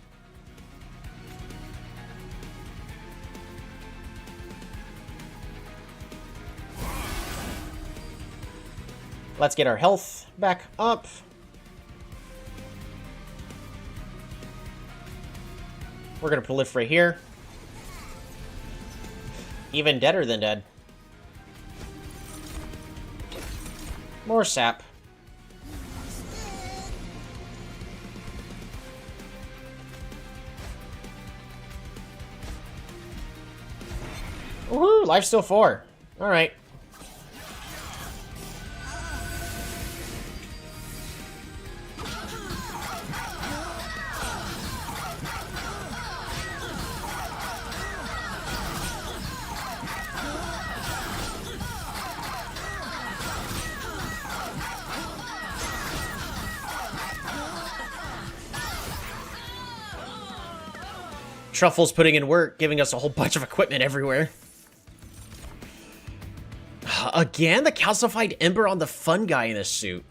Let's get our health back up. We're gonna proliferate here. Even deader than dead. More sap. Woohoo! Life's still 4. Alright. Truffle's putting in work, giving us a whole bunch of equipment everywhere. Again, the calcified ember on the fun guy in this suit.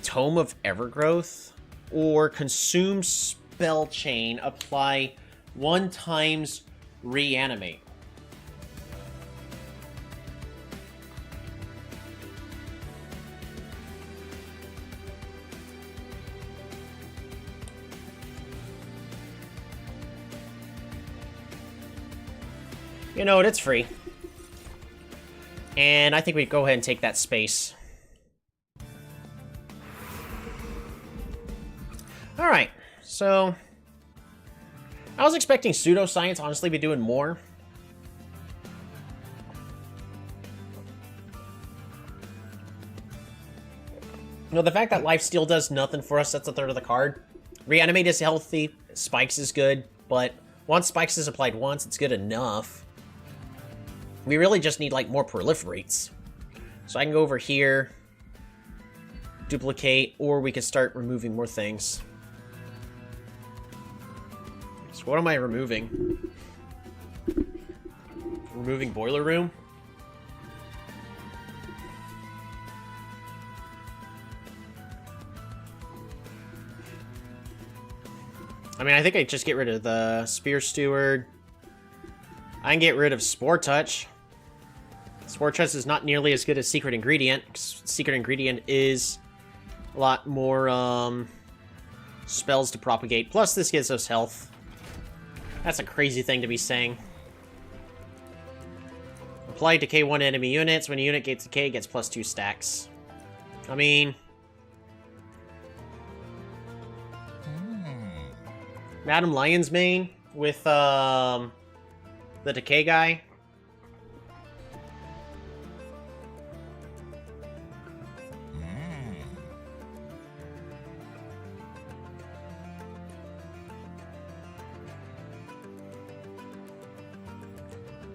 Tome of Evergrowth or consume spell chain, apply 1 times reanimate. You know what, it's free. And I think we go ahead and take that space. Alright, so... I was expecting pseudoscience honestly be doing more. You know, the fact that lifesteal does nothing for us, that's a third of the card. Reanimate is healthy, Spikes is good, but once Spikes is applied once, it's good enough. We really just need, like, more proliferates. So I can go over here, duplicate, or we can start removing more things. So what am I removing? Removing Boiler Room? I mean, I think I just get rid of the Spear Steward. I can get rid of Spore Touch. Spore Touch is not nearly as good as Secret Ingredient. Secret Ingredient is a lot more spells to propagate. Plus, this gives us health. That's a crazy thing to be saying. Apply Decay 1 enemy units. When a unit gets Decay, it gets +2 stacks. I mean... Madam Lion's Mane with the Decay guy.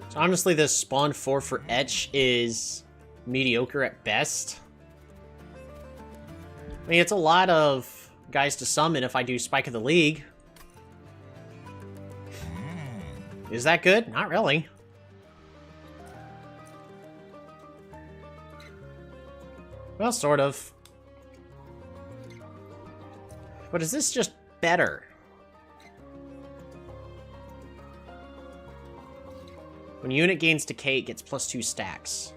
So honestly, this spawn 4 for Etch is mediocre at best. I mean, it's a lot of guys to summon if I do Spike of the League. Is that good? Not really. Well, sort of. But is this just better? When a unit gains decay, it gets +2 stacks.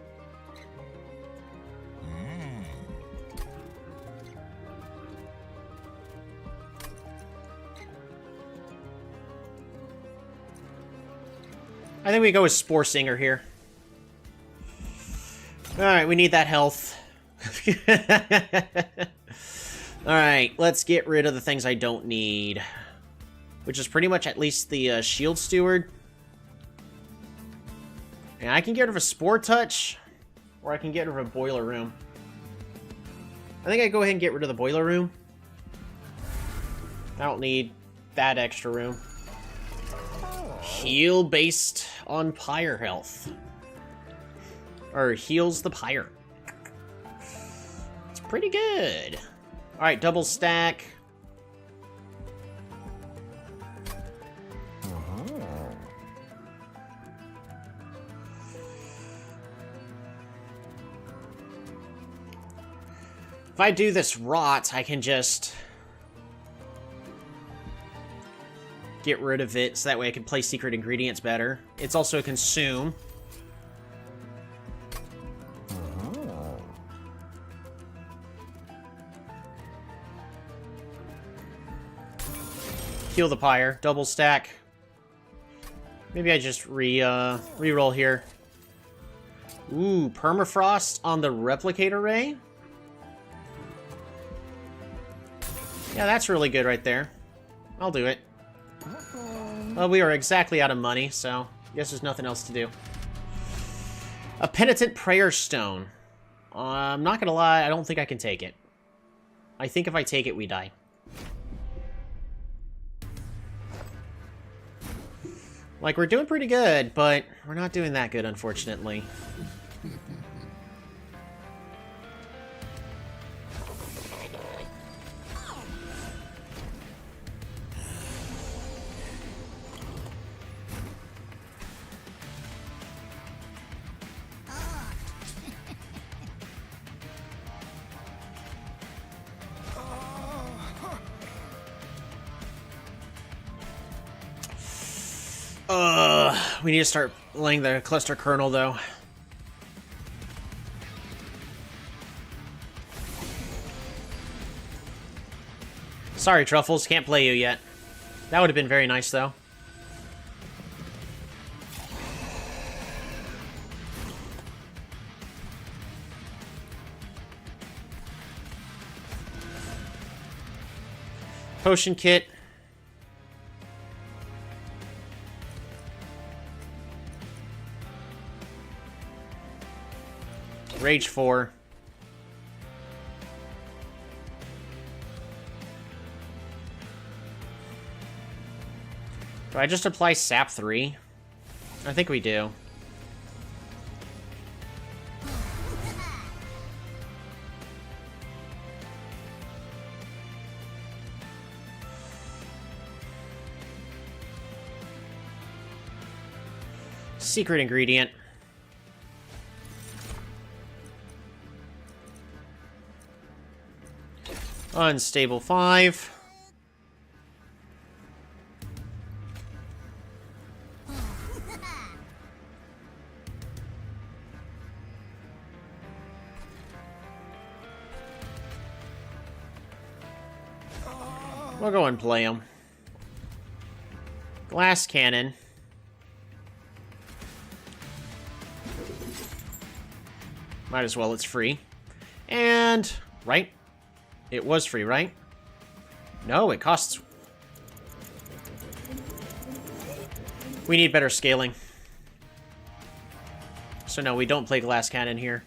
I think we go with Spore Singer here. Alright, we need that health. Alright, let's get rid of the things I don't need. Which is pretty much at least the Shield Steward. And I can get rid of a Spore Touch, or I can get rid of a Boiler Room. I think I go ahead and get rid of the Boiler Room. I don't need that extra room. Heal based on Pyre health. Or heals the Pyre. It's pretty good. Alright, double stack. If I do this rot, I can just get rid of it, so that way I can play secret ingredients better. It's also a consume. Heal the Pyre, double stack. Maybe I just re-roll here. Ooh, Permafrost on the Replicator Ray? Yeah, that's really good right there. I'll do it. Well, we are exactly out of money, so I guess there's nothing else to do. A Penitent Prayer Stone. I'm not gonna lie, I don't think I can take it. I think if I take it, we die. Like, we're doing pretty good, but we're not doing that good, unfortunately. We need to start laying the cluster kernel, though. Sorry, Truffles, can't play you yet. That would have been very nice, though. Potion kit. Rage 4. Do I just apply Sap 3? I think we do. Secret ingredient. Unstable 5. We'll go and play them. Glass cannon. Might as well, it's free. And, right? It was free, right? No, it costs... We need better scaling. So no, we don't play Glass Cannon here.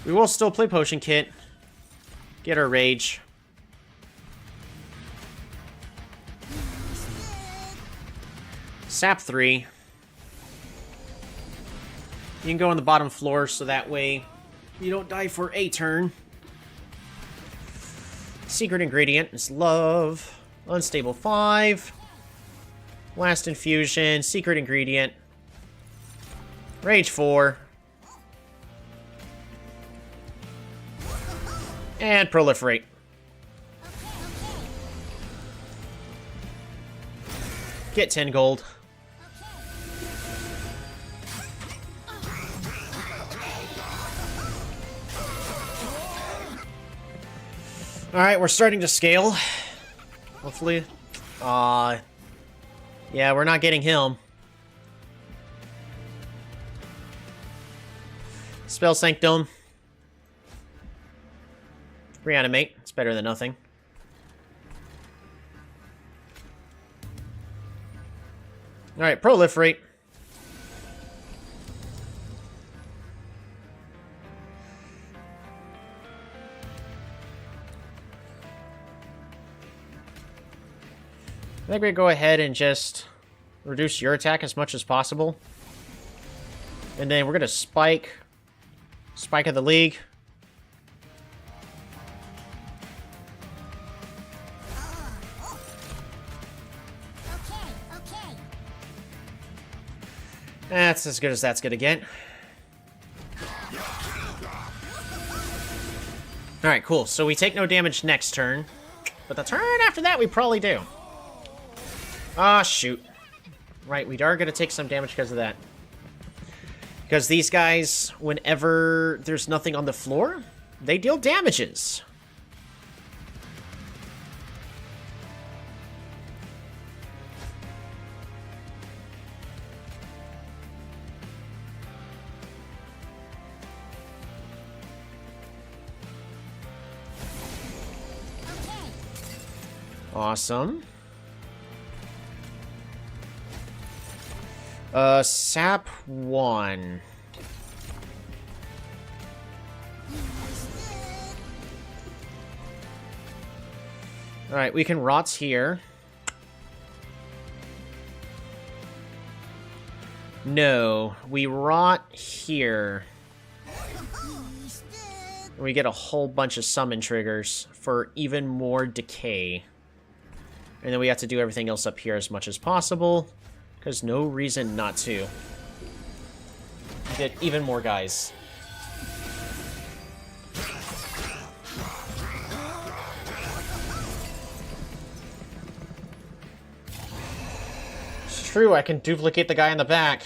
We will still play Potion Kit. Get our Rage. Sap 3. You can go on the bottom floor so that way you don't die for a turn. Secret ingredient is love. Unstable 5. Last infusion. Secret ingredient. Rage 4. And proliferate. Get 10 gold. Alright, we're starting to scale. Hopefully. Yeah, we're not getting him. Spell Sanctum. Reanimate. It's better than nothing. Alright, proliferate. I think we go ahead and just reduce your attack as much as possible. And then we're going to spike. Spike of the league. Okay. That's as good as that's going to get. Alright, cool. So we take no damage next turn. But the turn after that, we probably do. Ah, shoot. Right, we are going to take some damage because of that. Because these guys, whenever there's nothing on the floor, they deal damages. Awesome. Sap 1. Alright, we can rot here. No, we rot here. And we get a whole bunch of summon triggers for even more decay. And then we have to do everything else up here as much as possible. Because no reason not to. Get even more guys. It's true, I can duplicate the guy in the back.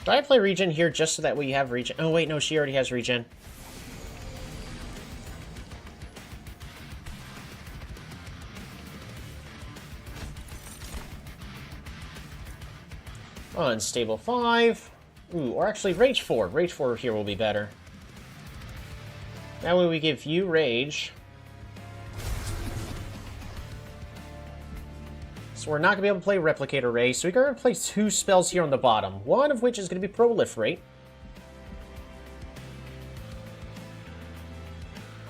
Do I play regen here just so that we have regen? Oh, wait, no, she already has regen. Unstable 5. Ooh, or actually Rage 4. Rage 4 here will be better. That way we give you Rage. So we're not going to be able to play Replicator Ray, so we're going to play 2 spells here on the bottom. One of which is going to be Proliferate.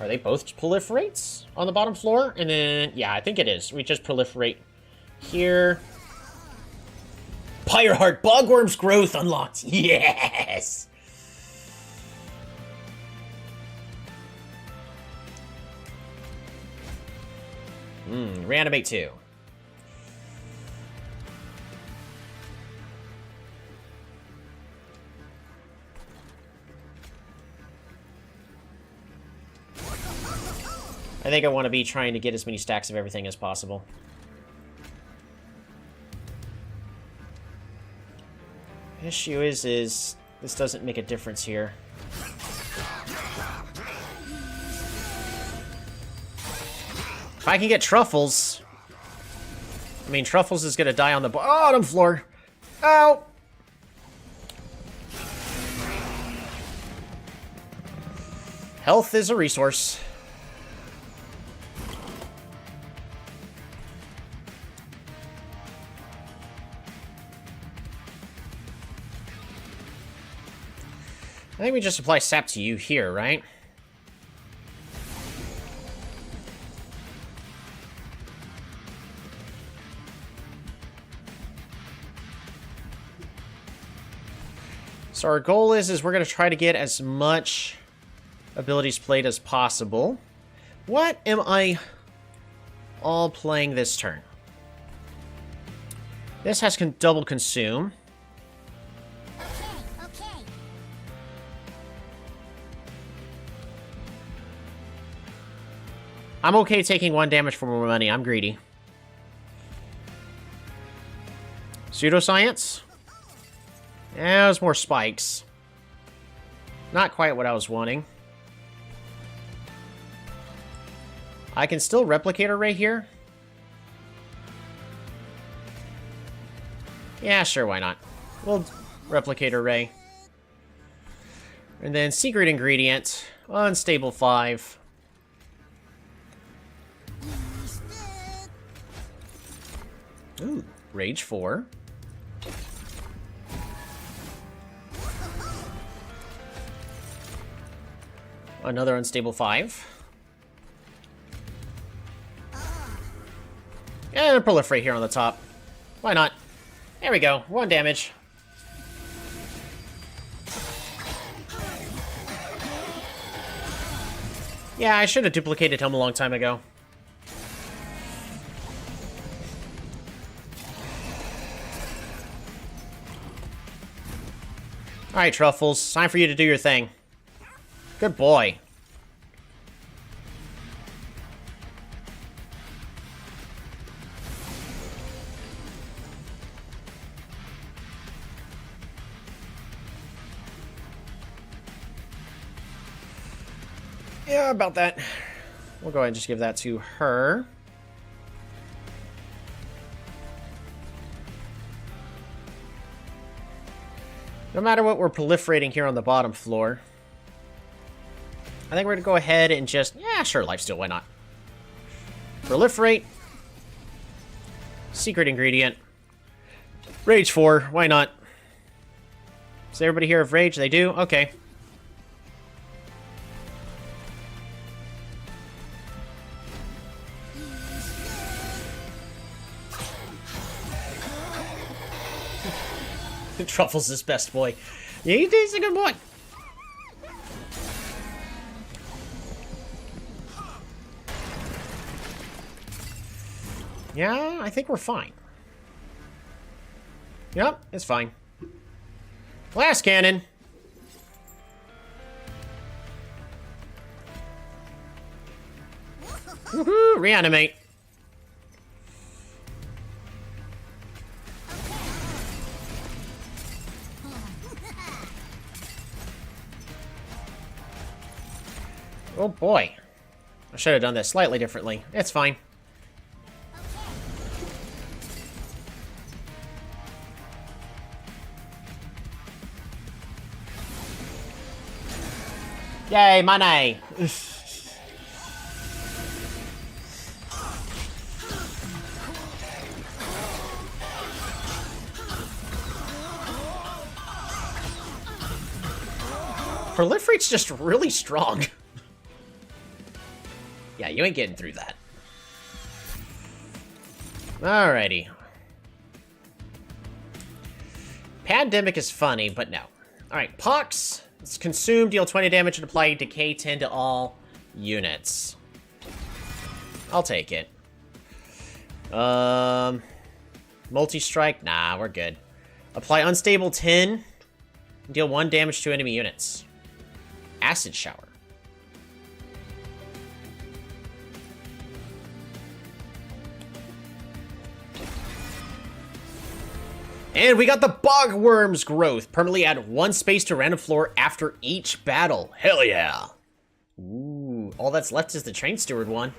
Are they both Proliferates on the bottom floor? And then, yeah, I think it is. We just Proliferate here. Pyreheart Bogworm's Growth unlocked. Yes! Reanimate 2. I think I want to be trying to get as many stacks of everything as possible. The issue is this doesn't make a difference here. If I can get Truffles... I mean, Truffles is going to die on the bottom floor. Ow! Health is a resource. I think we just apply sap to you here, right? So our goal is we're going to try to get as much abilities played as possible. What am I all playing this turn? This has double consume. I'm okay taking 1 damage for more money. I'm greedy. Pseudoscience? Yeah, it was more spikes. Not quite what I was wanting. I can still replicate array here. Yeah, sure, why not? We'll replicate array. And then secret ingredient, unstable 5. Ooh, rage 4. Another unstable 5. And a proliferate here on the top. Why not? There we go. 1 damage. Yeah, I should have duplicated him a long time ago. Alright, Truffles. Time for you to do your thing. Good boy. Yeah, about that. We'll go ahead and just give that to her. No matter what we're proliferating here on the bottom floor, I think we're going to go ahead and just... Yeah, sure, lifesteal, why not? Proliferate. Secret ingredient. Rage 4, why not? Does everybody here have rage? They do? Okay. Truffles is best boy. He's a good boy. Yeah, I think we're fine. Yep, it's fine. Blast cannon. Woohoo! Reanimate. Oh boy. I should have done this slightly differently. It's fine. Yay, money! Proliferate's just really strong. Yeah, you ain't getting through that. Alrighty. Pandemic is funny, but no. Alright, Pox. It's consumed, deal 20 damage, and apply Decay 10 to all units. I'll take it. Multi-strike? Nah, we're good. Apply Unstable 10. Deal 1 damage to enemy units. Acid Shower. And we got the Bogworm's Growth. Permanently add 1 space to random floor after each battle. Hell yeah. Ooh, all that's left is the Train Steward one.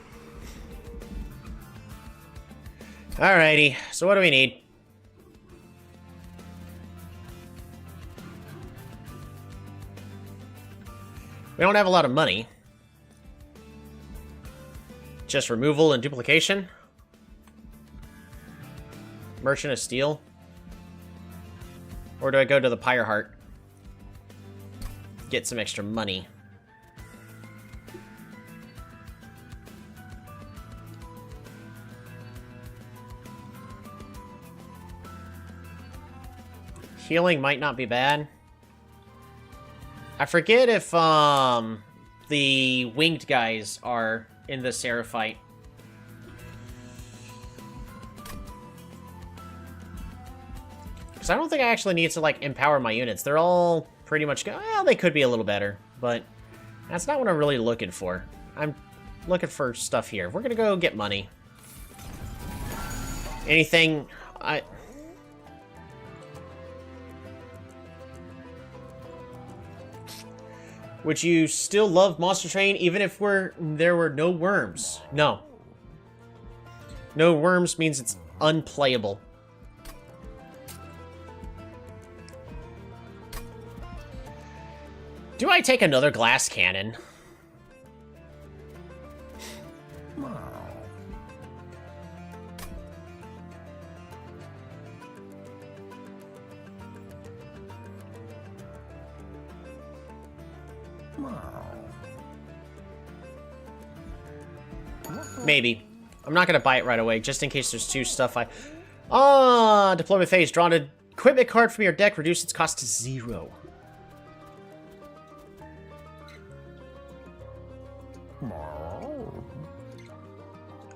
Alrighty, so what do we need? We don't have a lot of money. Just removal and duplication. Merchant of Steel. Or do I go to the Pyre Heart? Get some extra money. Healing might not be bad. I forget if the winged guys are in the Seraphite. Because I don't think I actually need to, like, empower my units. They're all pretty much... Well, they could be a little better, but that's not what I'm really looking for. I'm looking for stuff here. We're gonna go get money. Anything... Would you still love Monster Train even if there were no worms? No. No worms means it's unplayable. Do I take another glass cannon? Maybe. I'm not going to buy it right away, just in case there's two stuff I... Ah, deployment phase. Draw an equipment card from your deck. Reduce its cost to 0.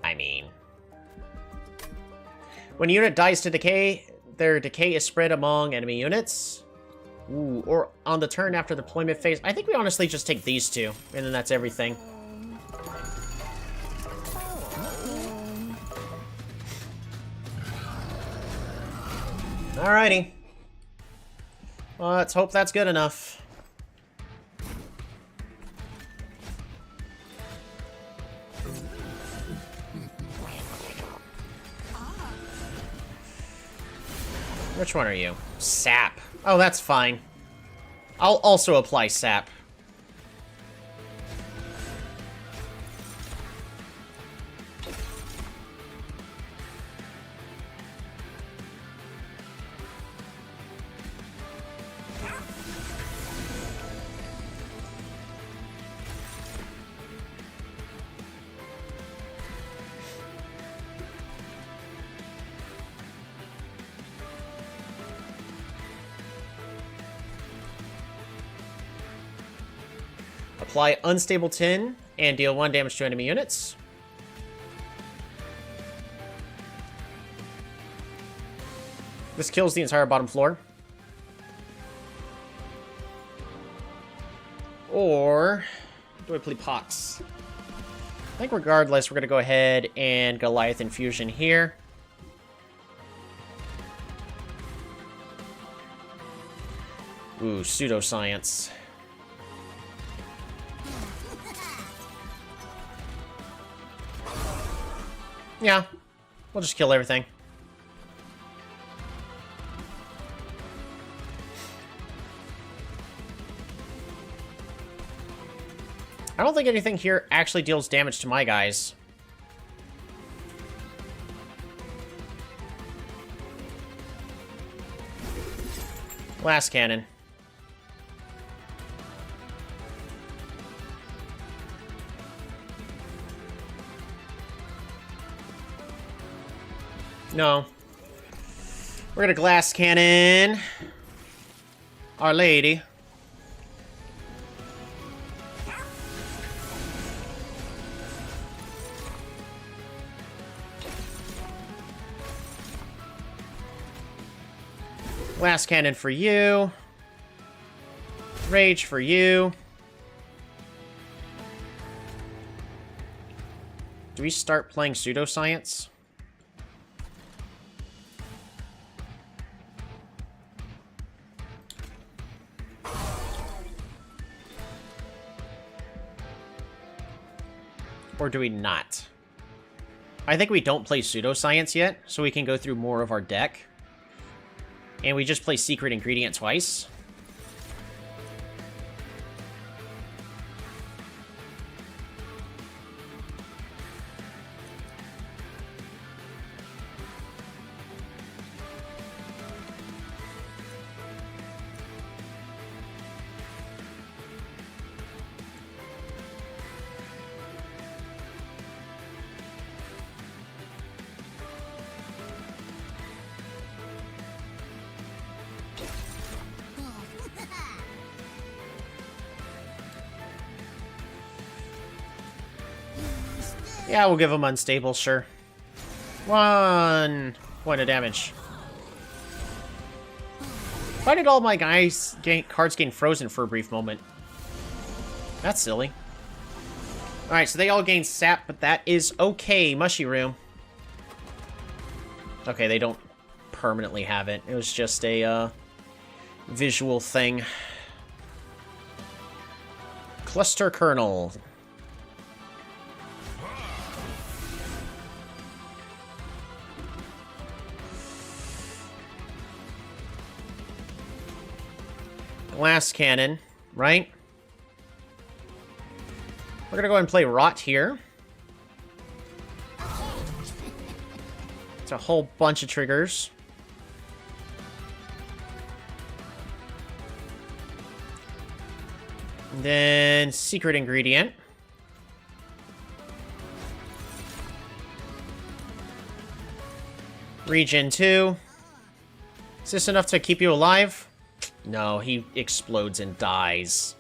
I mean... When a unit dies to decay, their decay is spread among enemy units. Ooh, or on the turn after the deployment phase. I think we honestly just take these two, and then that's everything. Alrighty. Well, let's hope that's good enough. Which one are you? Sap. Oh, that's fine. I'll also apply sap. Apply Unstable Tin and deal 1 damage to enemy units. This kills the entire bottom floor. Or do I play Pox? I think regardless, we're going to go ahead and Goliath Infusion here. Ooh, Pseudoscience. Yeah, we'll just kill everything. I don't think anything here actually deals damage to my guys. Glass cannon. No. We're gonna glass cannon Our Lady. Glass cannon for you. Rage for you. Do we start playing Pseudoscience? Or do we not? I think we don't play Pseudoscience yet, so we can go through more of our deck. And we just play Secret Ingredient twice. Yeah, we'll give him unstable, sure. 1 point of damage. Why did all my cards gain frozen for a brief moment? That's silly. Alright, so they all gain sap, but that is okay, Mushy Room. Okay, they don't permanently have it. It was just a, visual thing. Cluster Kernel. Glass Cannon, right? We're gonna go ahead and play Rot here. It's a whole bunch of triggers. And then Secret Ingredient. Regen 2. Is this enough to keep you alive? No, he explodes and dies.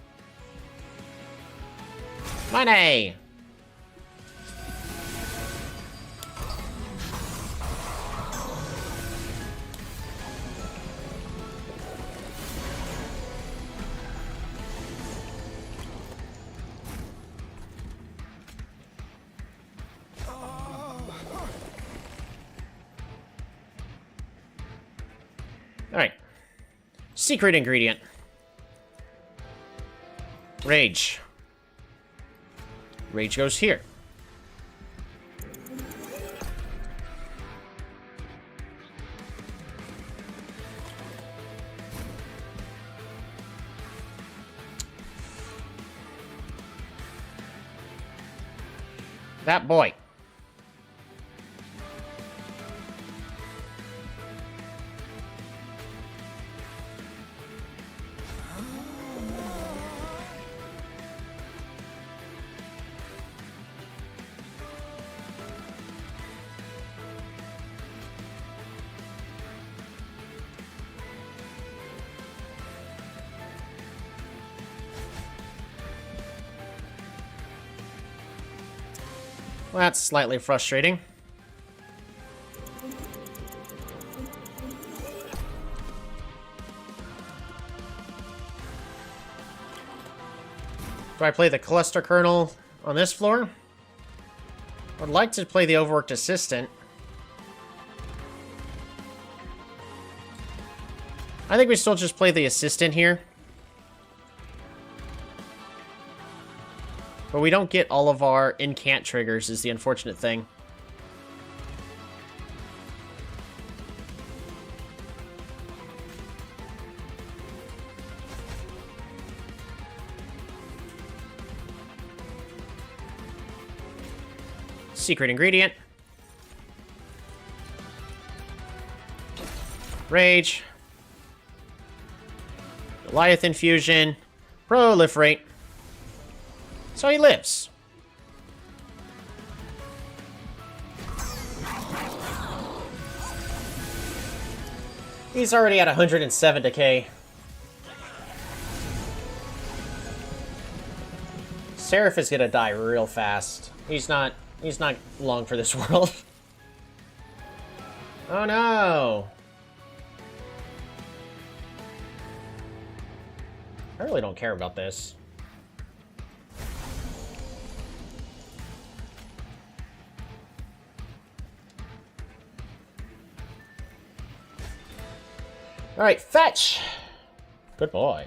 Money! Alright. Secret Ingredient. Rage. Rage goes here. That boy. Well, that's slightly frustrating. Do I play the Cluster Kernel on this floor? I'd like to play the Overworked Assistant. I think we still just play the Assistant here. But we don't get all of our incant triggers is the unfortunate thing. Secret Ingredient. Rage. Goliath Infusion. Proliferate. So he lives. He's already at 107 decay. Seraph is gonna die real fast. He's not long for this world. Oh no. I really don't care about this. Alright, fetch! Good boy.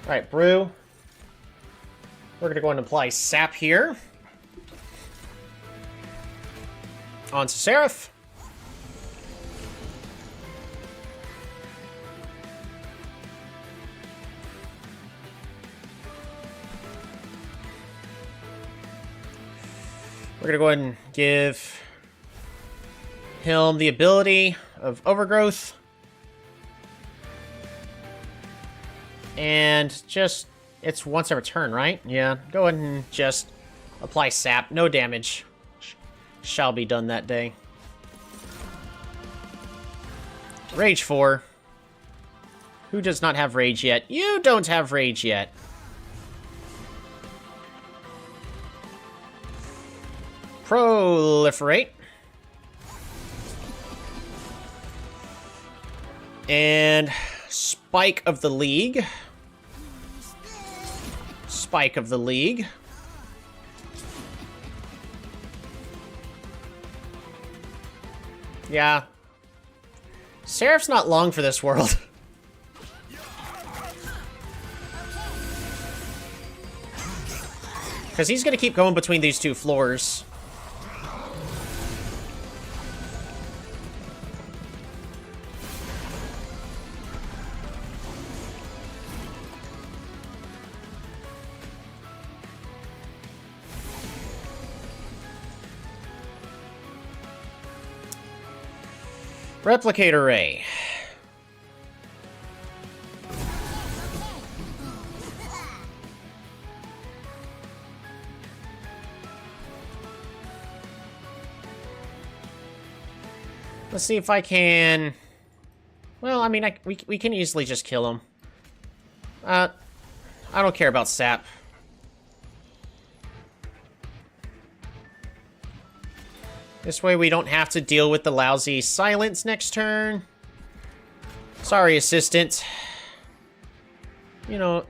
Alright, Brew. We're gonna go and apply Sap here. On to Seraph. We're gonna go ahead and give him the ability of Overgrowth. And just, it's once every turn, right? Yeah, go ahead and just apply Sap. No damage shall be done that day. Rage 4. Who does not have Rage yet? You don't have Rage yet. Proliferate. And Spike of the League. Spike of the League. Yeah. Seraph's not long for this world. Because he's going to keep going between these two floors. Replicator Ray. Let's see if I can... Well, I mean, we can easily just kill him. I don't care about sap. This way we don't have to deal with the lousy silence next turn. Sorry, assistant. You know...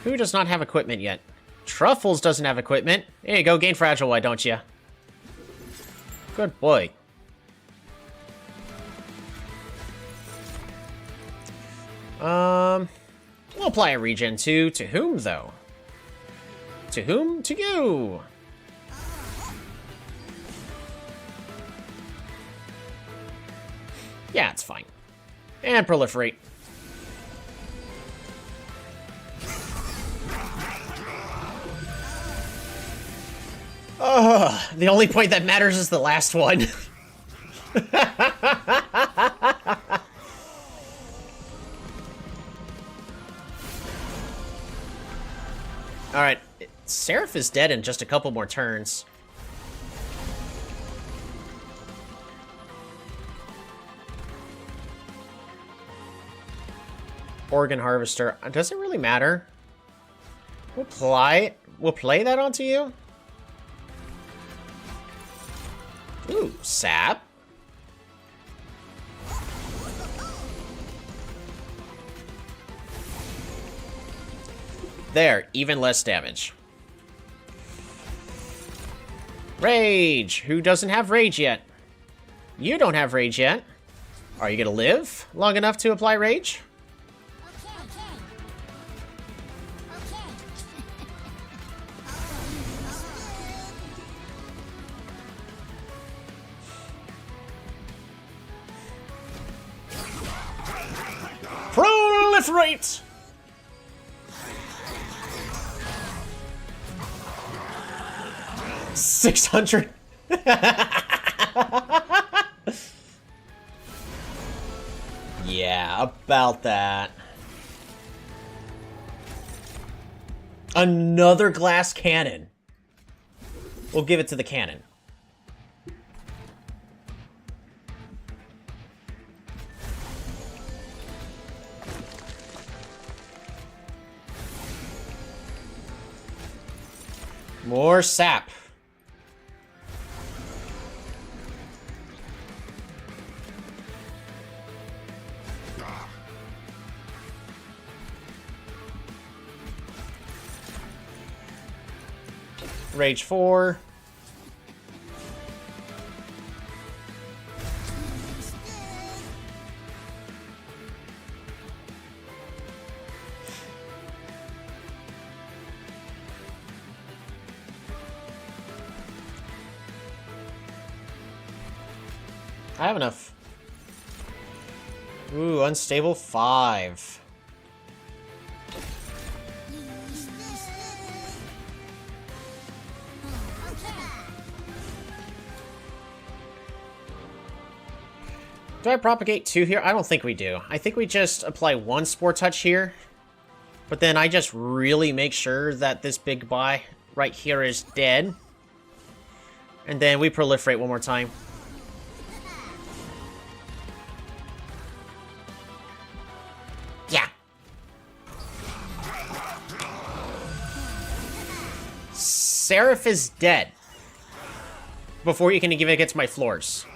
Who does not have equipment yet? Truffles doesn't have equipment. There you go, gain fragile, why don't you? Good boy. We'll apply a regen to whom, though? To whom? To you! Yeah, it's fine. And proliferate. The only point that matters is the last one. Alright, Seraph is dead in just a couple more turns. Organ Harvester. Does it really matter? We'll play that onto you? Ooh, sap. There, even less damage. Rage! Who doesn't have rage yet? You don't have rage yet. Are you gonna live long enough to apply rage? Proliferate! $600. Yeah, about that. Another glass cannon. We'll give it to the cannon. More sap. Rage 4. I have enough. Ooh, unstable 5. Do I propagate 2 here? I don't think we do. I think we just apply 1 Spore Touch here. But then I just really make sure that this big guy right here is dead. And then we proliferate one more time. Seraph is dead. Before you can even get to my floors.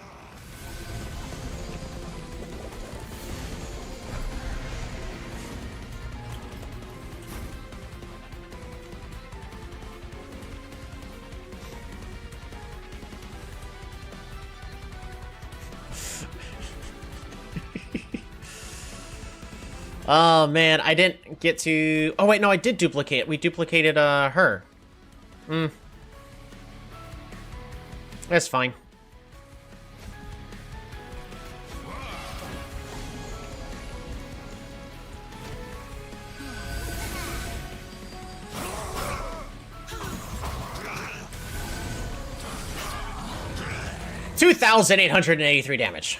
Oh man, I didn't get to... Oh wait, no, I did duplicate. We duplicated her. That's fine. $2,883 damage.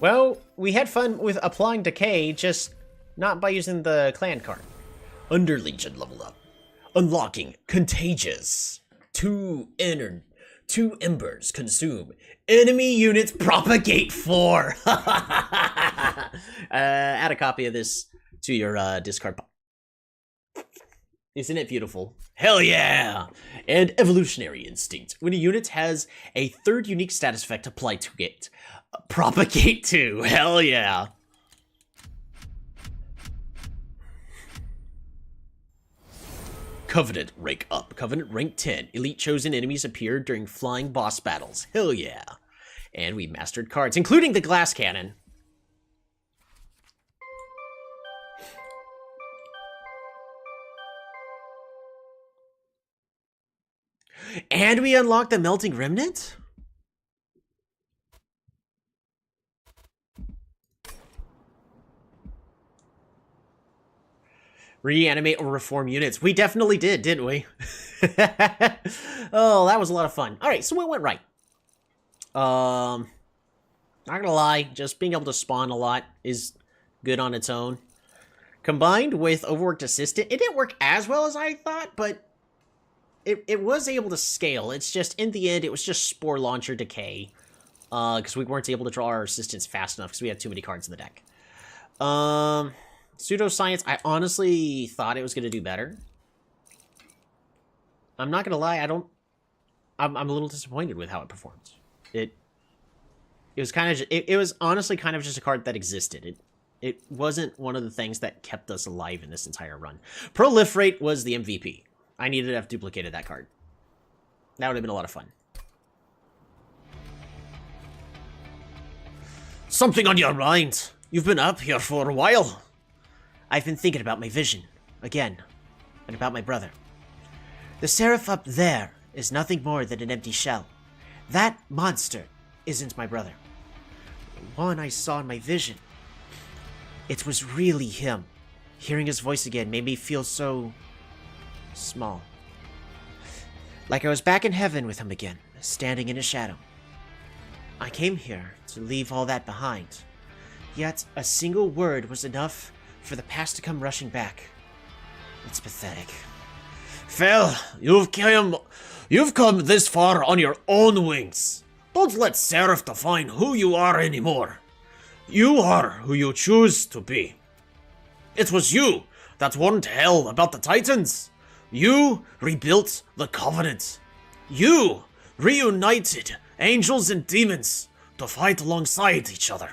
Well, we had fun with applying decay, just not by using the clan card. Under Legion level up. Unlocking Contagious. Two embers consume. Enemy units propagate 4. Add a copy of this to your discard pile. Isn't it beautiful? Hell yeah! And Evolutionary Instinct. When a unit has a third unique status effect applied to it. Propagate 2. Hell yeah. Covenant rank up. Covenant rank 10. Elite chosen enemies appear during flying boss battles. Hell yeah. And we mastered cards, including the glass cannon. And we unlocked the Melting Remnant? Reanimate or reform units. We definitely did, didn't we? Oh, that was a lot of fun. Alright, so what went right? Not gonna lie, just being able to spawn a lot is good on its own. Combined with Overworked Assistant, it didn't work as well as I thought, but it was able to scale. It's just, in the end, it was just Spore Launcher Decay. Because we weren't able to draw our assistants fast enough because we had too many cards in the deck. Pseudoscience, I honestly thought it was going to do better. I'm not going to lie, I'm a little disappointed with how it performed. It was kind of, it was honestly kind of just a card that existed. It wasn't one of the things that kept us alive in this entire run. Proliferate was the MVP. I needed to have duplicated that card. That would have been a lot of fun. Something on your mind. You've been up here for a while. I've been thinking about my vision, again, and about my brother. The Seraph up there is nothing more than an empty shell. That monster isn't my brother. The one I saw in my vision. It was really him. Hearing his voice again made me feel so small. Like I was back in heaven with him again, standing in his shadow. I came here to leave all that behind. Yet a single word was enough for the past to come rushing back. It's pathetic. Phil, you've come this far on your own wings. Don't let Seraph define who you are anymore. You are who you choose to be. It was you that warned hell about the Titans. You rebuilt the Covenant. You reunited angels and demons to fight alongside each other.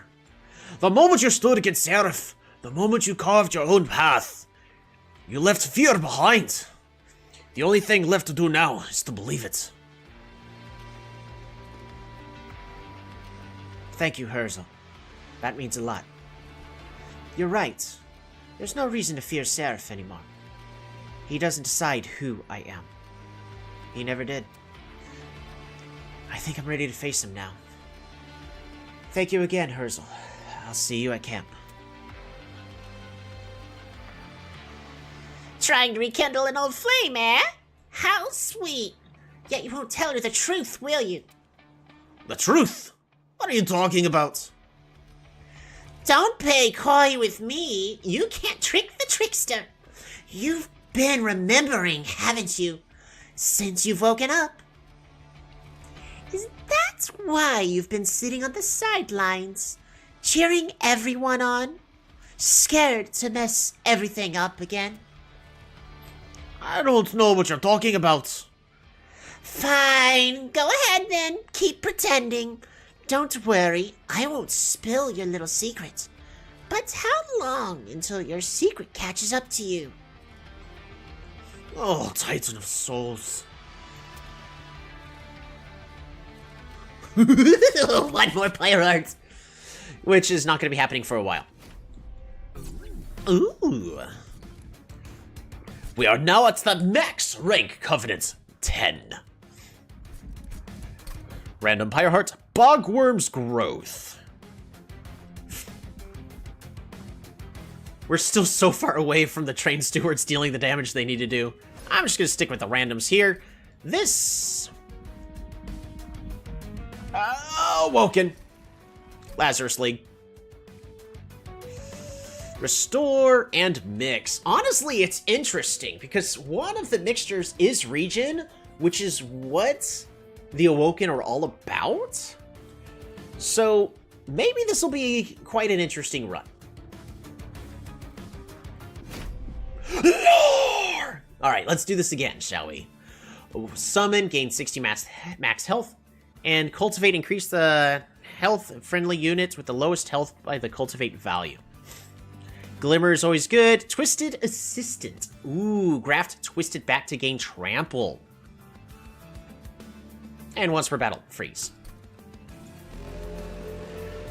The moment you stood against Seraph, the moment you carved your own path, you left fear behind. The only thing left to do now is to believe it. Thank you, Herzl. That means a lot. You're right. There's no reason to fear Seraph anymore. He doesn't decide who I am. He never did. I think I'm ready to face him now. Thank you again, Herzl. I'll see you at camp. Trying to rekindle an old flame, eh? How sweet. Yet you won't tell her the truth, will you? The truth? What are you talking about? Don't play coy with me. You can't trick the trickster. You've been remembering, haven't you? Since you've woken up. Is that why you've been sitting on the sidelines, cheering everyone on? Scared to mess everything up again? I don't know what you're talking about. Fine, go ahead then. Keep pretending. Don't worry, I won't spill your little secret. But how long until your secret catches up to you? Oh, Titan of Souls. One more player art. Which is not going to be happening for a while. Ooh. We are now at the max rank Covenant 10. Random Pyre Heart, Bogworm's Growth. We're still so far away from the train stewards dealing the damage they need to do. I'm just going to stick with the randoms here. This... Awoken. Lazarus League. Restore and mix. Honestly, it's interesting because one of the mixtures is regen, which is what the Awoken are all about. So maybe this will be quite an interesting run. Lore! Alright, let's do this again, shall we? Summon, gain 60 max health, and cultivate, increase the health of friendly units with the lowest health by the cultivate value. Glimmer is always good. Twisted Assistant. Ooh, graft Twisted back to gain trample. And once per battle, freeze.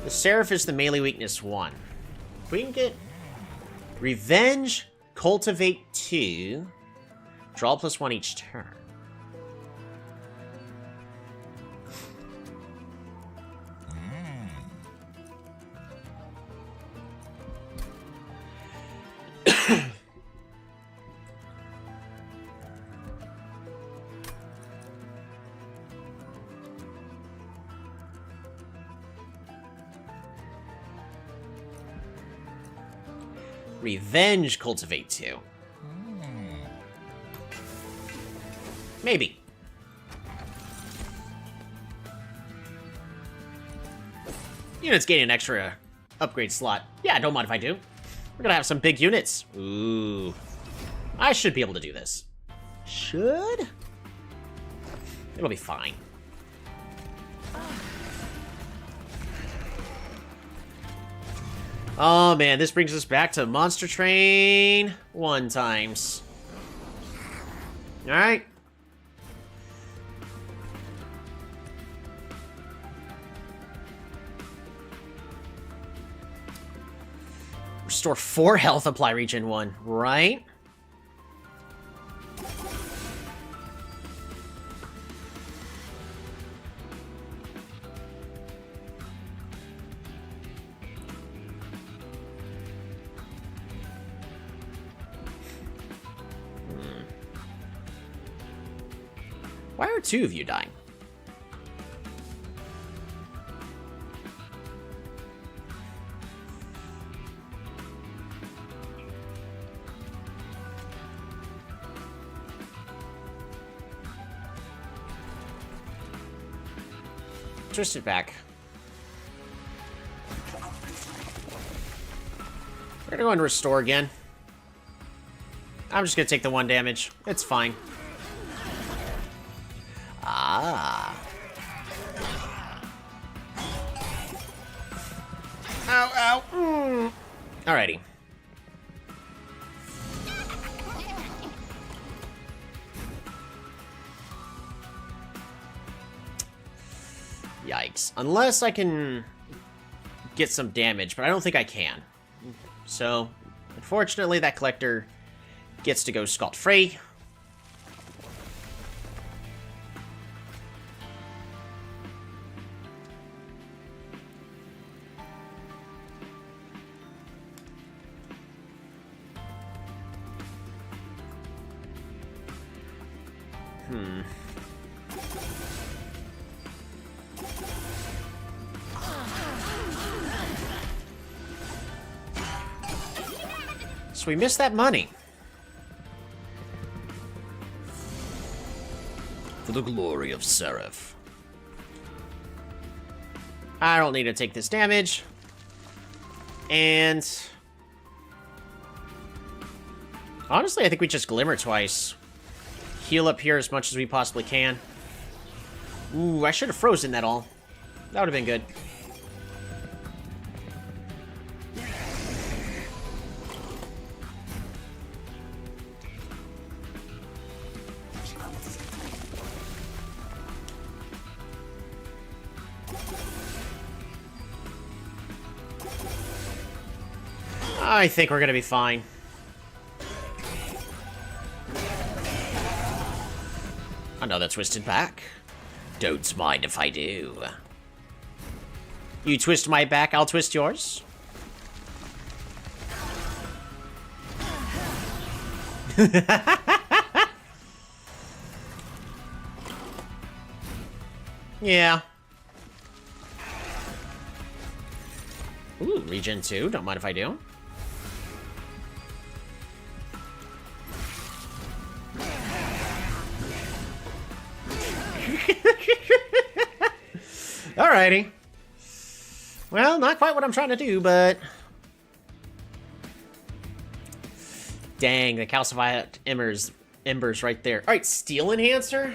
The Seraph is the melee weakness 1. We can get Revenge, Cultivate 2, draw +1 each turn. Revenge Cultivate 2. Maybe. Units gain an extra upgrade slot. Yeah, don't mind if I do. We're gonna have some big units. Ooh. I should be able to do this. Should? It'll be fine. Oh man, this brings us back to Monster Train 1 times. Alright. Restore 4 health, apply regen 1, right? Why are 2 of you dying? Twist it back. We're gonna go and restore again. I'm just gonna take the 1 damage. It's fine. Ah. Ow, ow. Alrighty. Yikes. Unless I can get some damage, but I don't think I can. So, unfortunately, that collector gets to go scot-free. So we missed that money. the glory of Seraph. I don't need to take this damage. And... honestly, I think we just Glimmer twice. Heal up here as much as we possibly can. Ooh, I should have frozen that all. That would have been good. I think we're gonna be fine. Another twisted back. Don't mind if I do. You twist my back, I'll twist yours. Yeah. Ooh, regen 2. Don't mind if I do. Alrighty. Well, not quite what I'm trying to do, but... dang, the calcified embers right there. Alright, Steel Enhancer.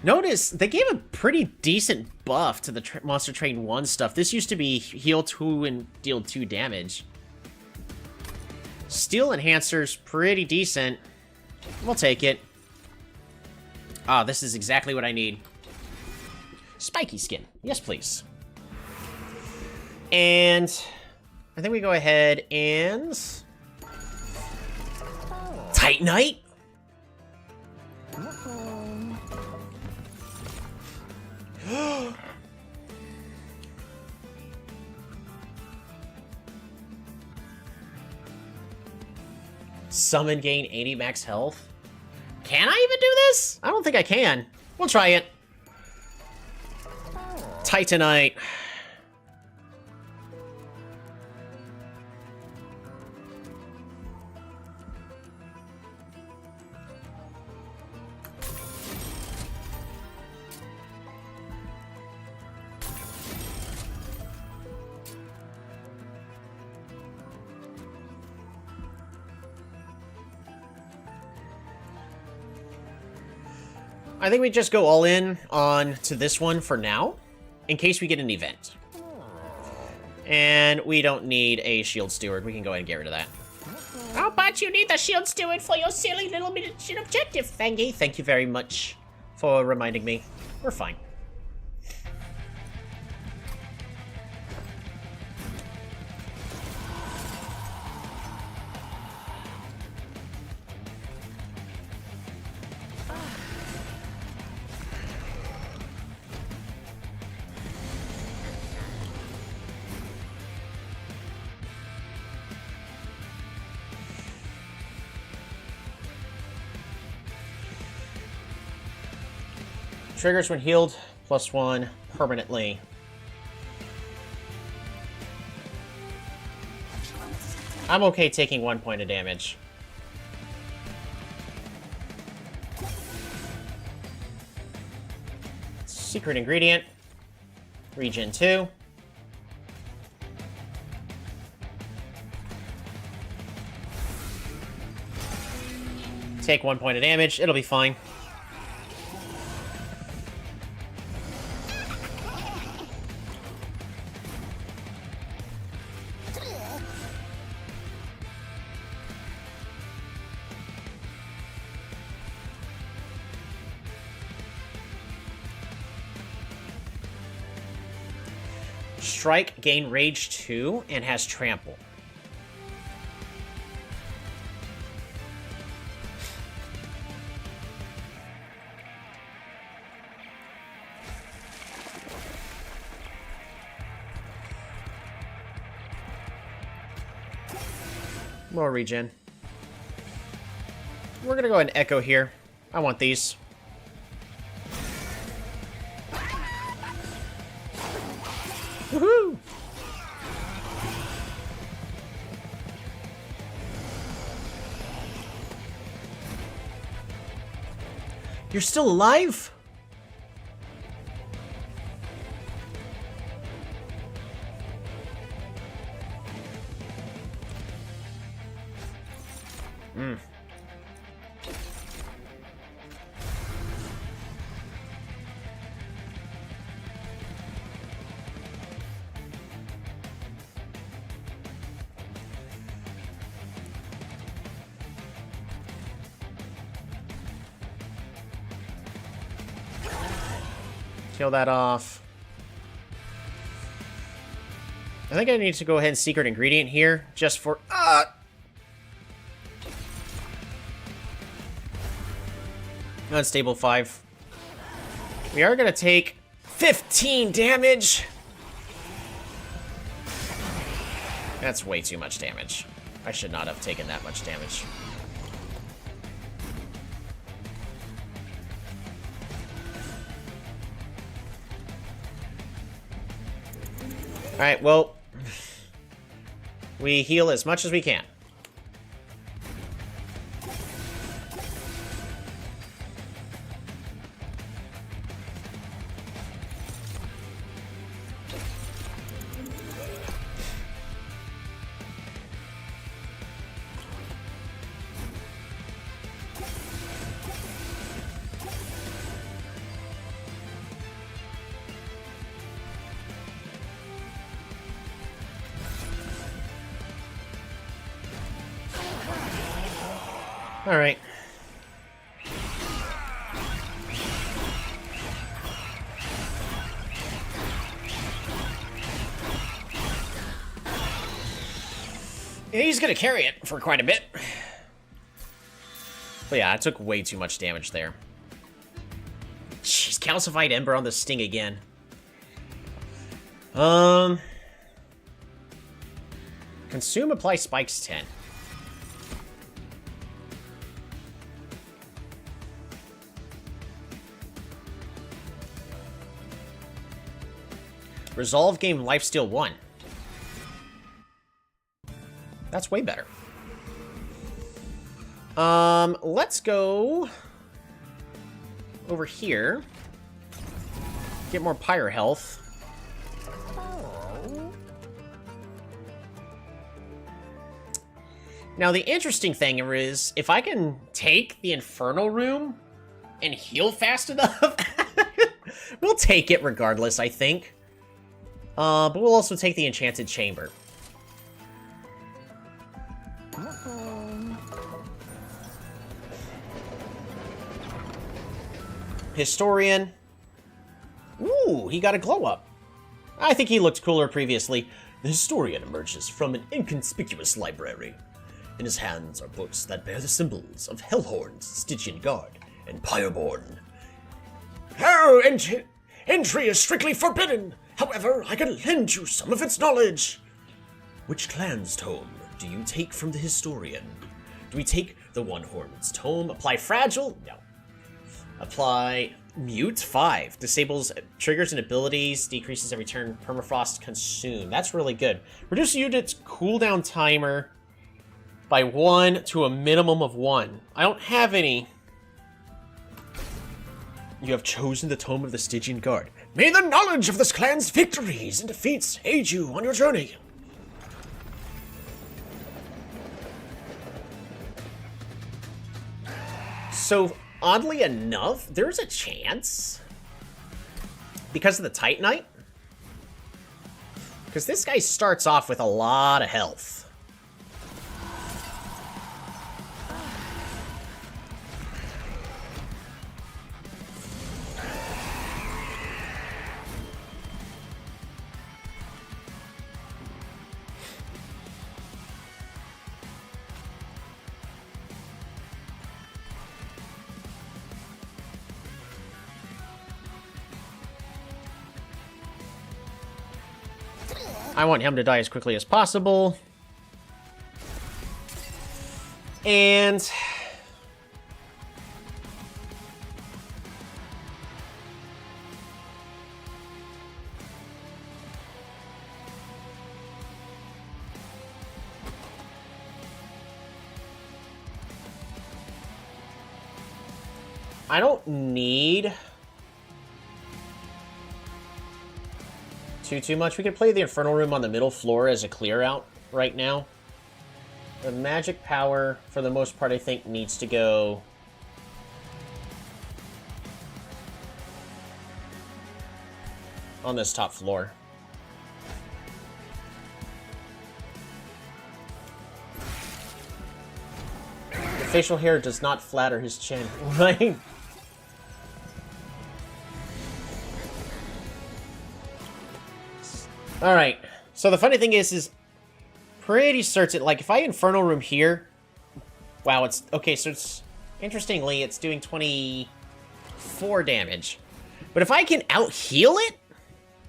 Notice, they gave a pretty decent buff to the Monster Train 1 stuff. This used to be heal 2 and deal 2 damage. Steel Enhancer's pretty decent. We'll take it. Ah, this is exactly what I need. Spiky skin. Yes, please. And I think we go ahead and... Titanite? Summon, gain 80 max health. Can I even do this? I don't think I can. We'll try it. Titanite. I think we just go all in on to this one for now, in case we get an event. And we don't need a Shield Steward. We can go ahead and get rid of that. Oh, but you need the Shield Steward for your silly little mission objective, Fangy. Thank you very much for reminding me. We're fine. Triggers when healed, +1 permanently. I'm okay taking 1 point of damage. Secret ingredient. Regen 2. Take 1 point of damage, it'll be fine. Strike, gain Rage 2, and has Trample. More regen. We're gonna go ahead and Echo here. I want these. Woohoo! You're still alive? Hmm. Kill that off. I think I need to go ahead and secret ingredient here, just for... Unstable 5. We are going to take 15 damage. That's way too much damage. I should not have taken that much damage. Alright, well, we heal as much as we can. All right. Yeah, he's gonna carry it for quite a bit. But yeah, I took way too much damage there. Jeez, calcified ember on the sting again. Consume, apply spikes 10. Resolve game lifesteal 1. That's way better. Let's go over here. Get more pyre health. Now, the interesting thing is, if I can take the Infernal Room and heal fast enough, we'll take it regardless, I think. But we'll also take the Enchanted Chamber. Historian. Ooh, he got a glow up. I think he looked cooler previously. The Historian emerges from an inconspicuous library. In his hands are books that bear the symbols of Hellhorns, Stygian Guard, and Pyreborn. Oh, entry is strictly forbidden! However, I can lend you some of its knowledge. Which clan's tome do you take from the Historian? Do we take the One-Horned's tome? Apply Fragile? No. Apply Mute 5. Disables triggers and abilities. Decreases every turn. Permafrost Consume. That's really good. Reduce the unit's cooldown timer by 1 to a minimum of 1. I don't have any. You have chosen the Tome of the Stygian Guard. May the knowledge of this clan's victories and defeats aid you on your journey. So, oddly enough, there's a chance, because of the Titanite, because this guy starts off with a lot of health. I want him to die as quickly as possible. And I don't need too much. We could play the Infernal Room on the middle floor as a clear out right now. The magic power, for the most part, I think needs to go on this top floor. The facial hair does not flatter his chin, right? Alright, so the funny thing is pretty certain, like, if I Infernal Room here, wow, it's, okay, so it's, interestingly, it's doing 24 damage. But if I can out-heal it,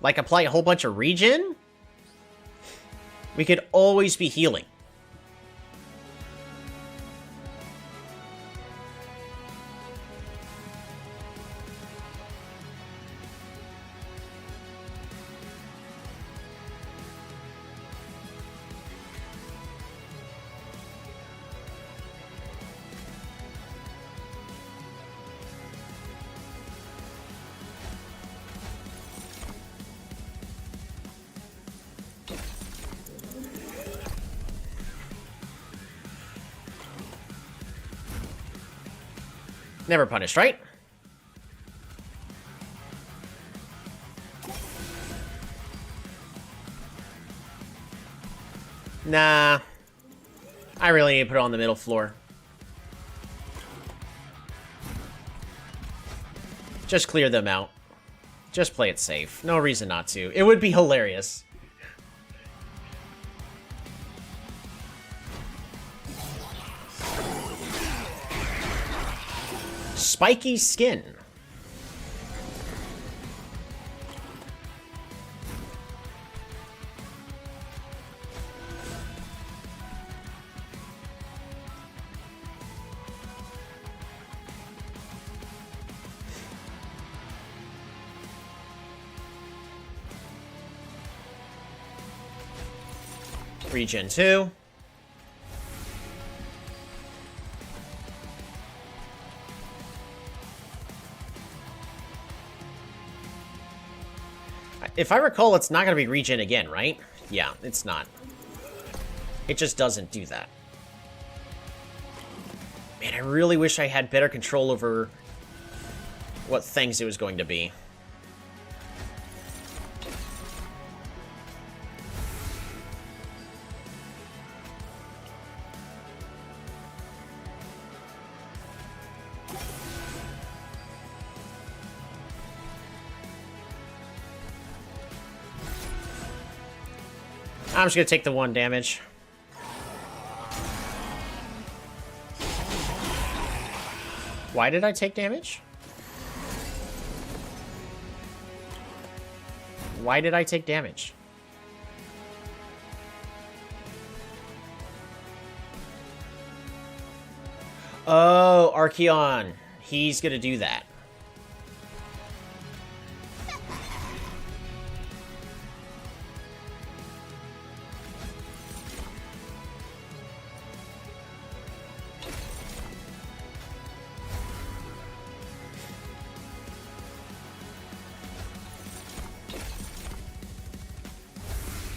like apply a whole bunch of regen, we could always be healing. Never punished, right? Nah. I really need to put it on the middle floor. Just clear them out. Just play it safe. No reason not to. It would be hilarious. Spiky skin. Regen 2. If I recall, it's not going to be regen again, right? Yeah, it's not. It just doesn't do that. Man, I really wish I had better control over what things it was going to be. I'm just gonna take the 1 damage. Why did I take damage? Why did I take damage? Oh, Archeon. He's gonna do that.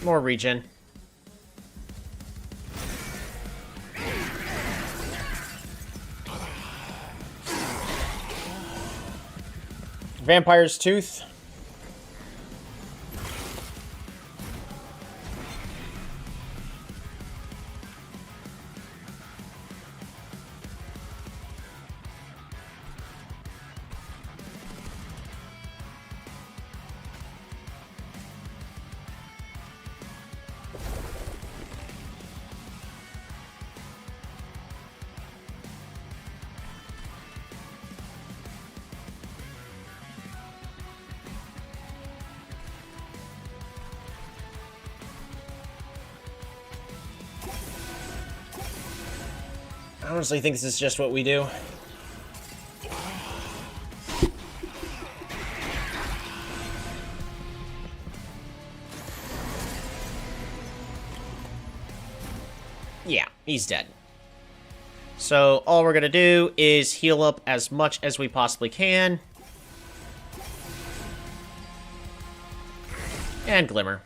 More regen. Vampire's Tooth. I honestly think this is just what we do. Yeah, he's dead. So all we're going to do is heal up as much as we possibly can. And Glimmer.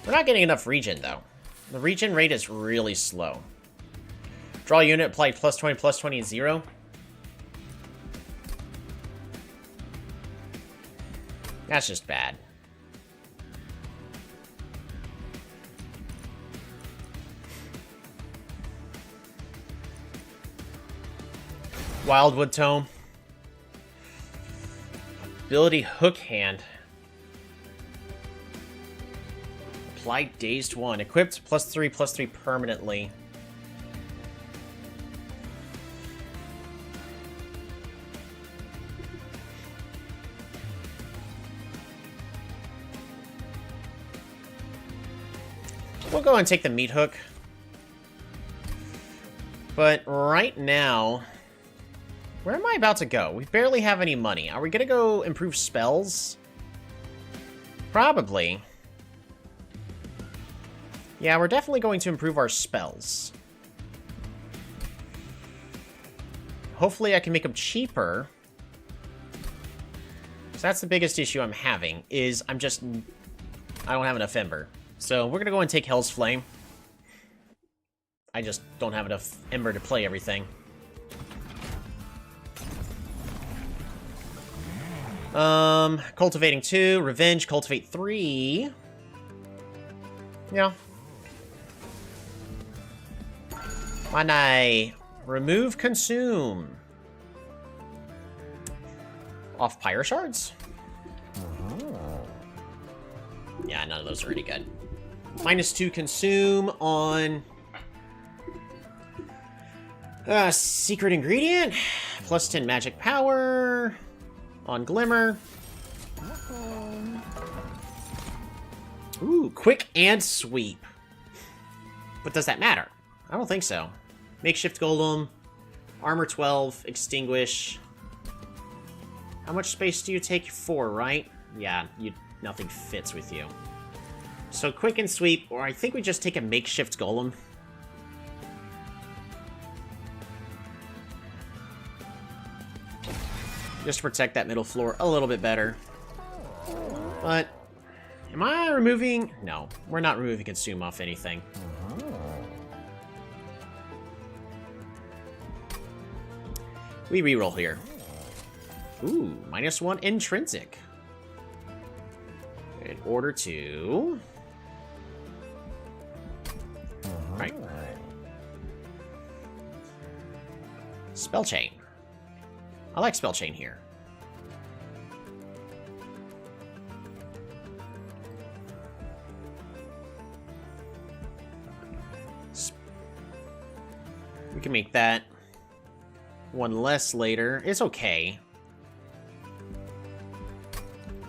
We're not getting enough regen, though. The regen rate is really slow. Draw unit, apply +20, and 0. That's just bad. Wildwood Tome. Ability Hook Hand. Apply Dazed 1. Equipped +3/+3 permanently. We'll go and take the Meat Hook. But right now, where am I about to go? We barely have any money. Are we gonna go improve spells? Probably. Yeah, we're definitely going to improve our spells. Hopefully I can make them cheaper. So that's the biggest issue I'm having, is I don't have enough Ember. So we're gonna go and take Hell's Flame. I just don't have enough Ember to play everything. Cultivating 2, Revenge, Cultivate 3. Yeah. When I remove Consume. Off Pyro Shards? Yeah, none of those are really good. -2 Consume on... Secret Ingredient. +10 Magic Power. On Glimmer. Ooh, Quick and Sweep. But does that matter? I don't think so. Makeshift Golem. Armor 12. Extinguish. How much space do you take? 4, right? Yeah, nothing fits with you. So Quick and Sweep, or I think we just take a Makeshift Golem. Just to protect that middle floor a little bit better. But, am I removing... No, we're not removing Consume off anything. We reroll here. Ooh, -1 Intrinsic. In order to... Right. Spell Chain. I like Spell Chain here. We can make that one less later. It's okay.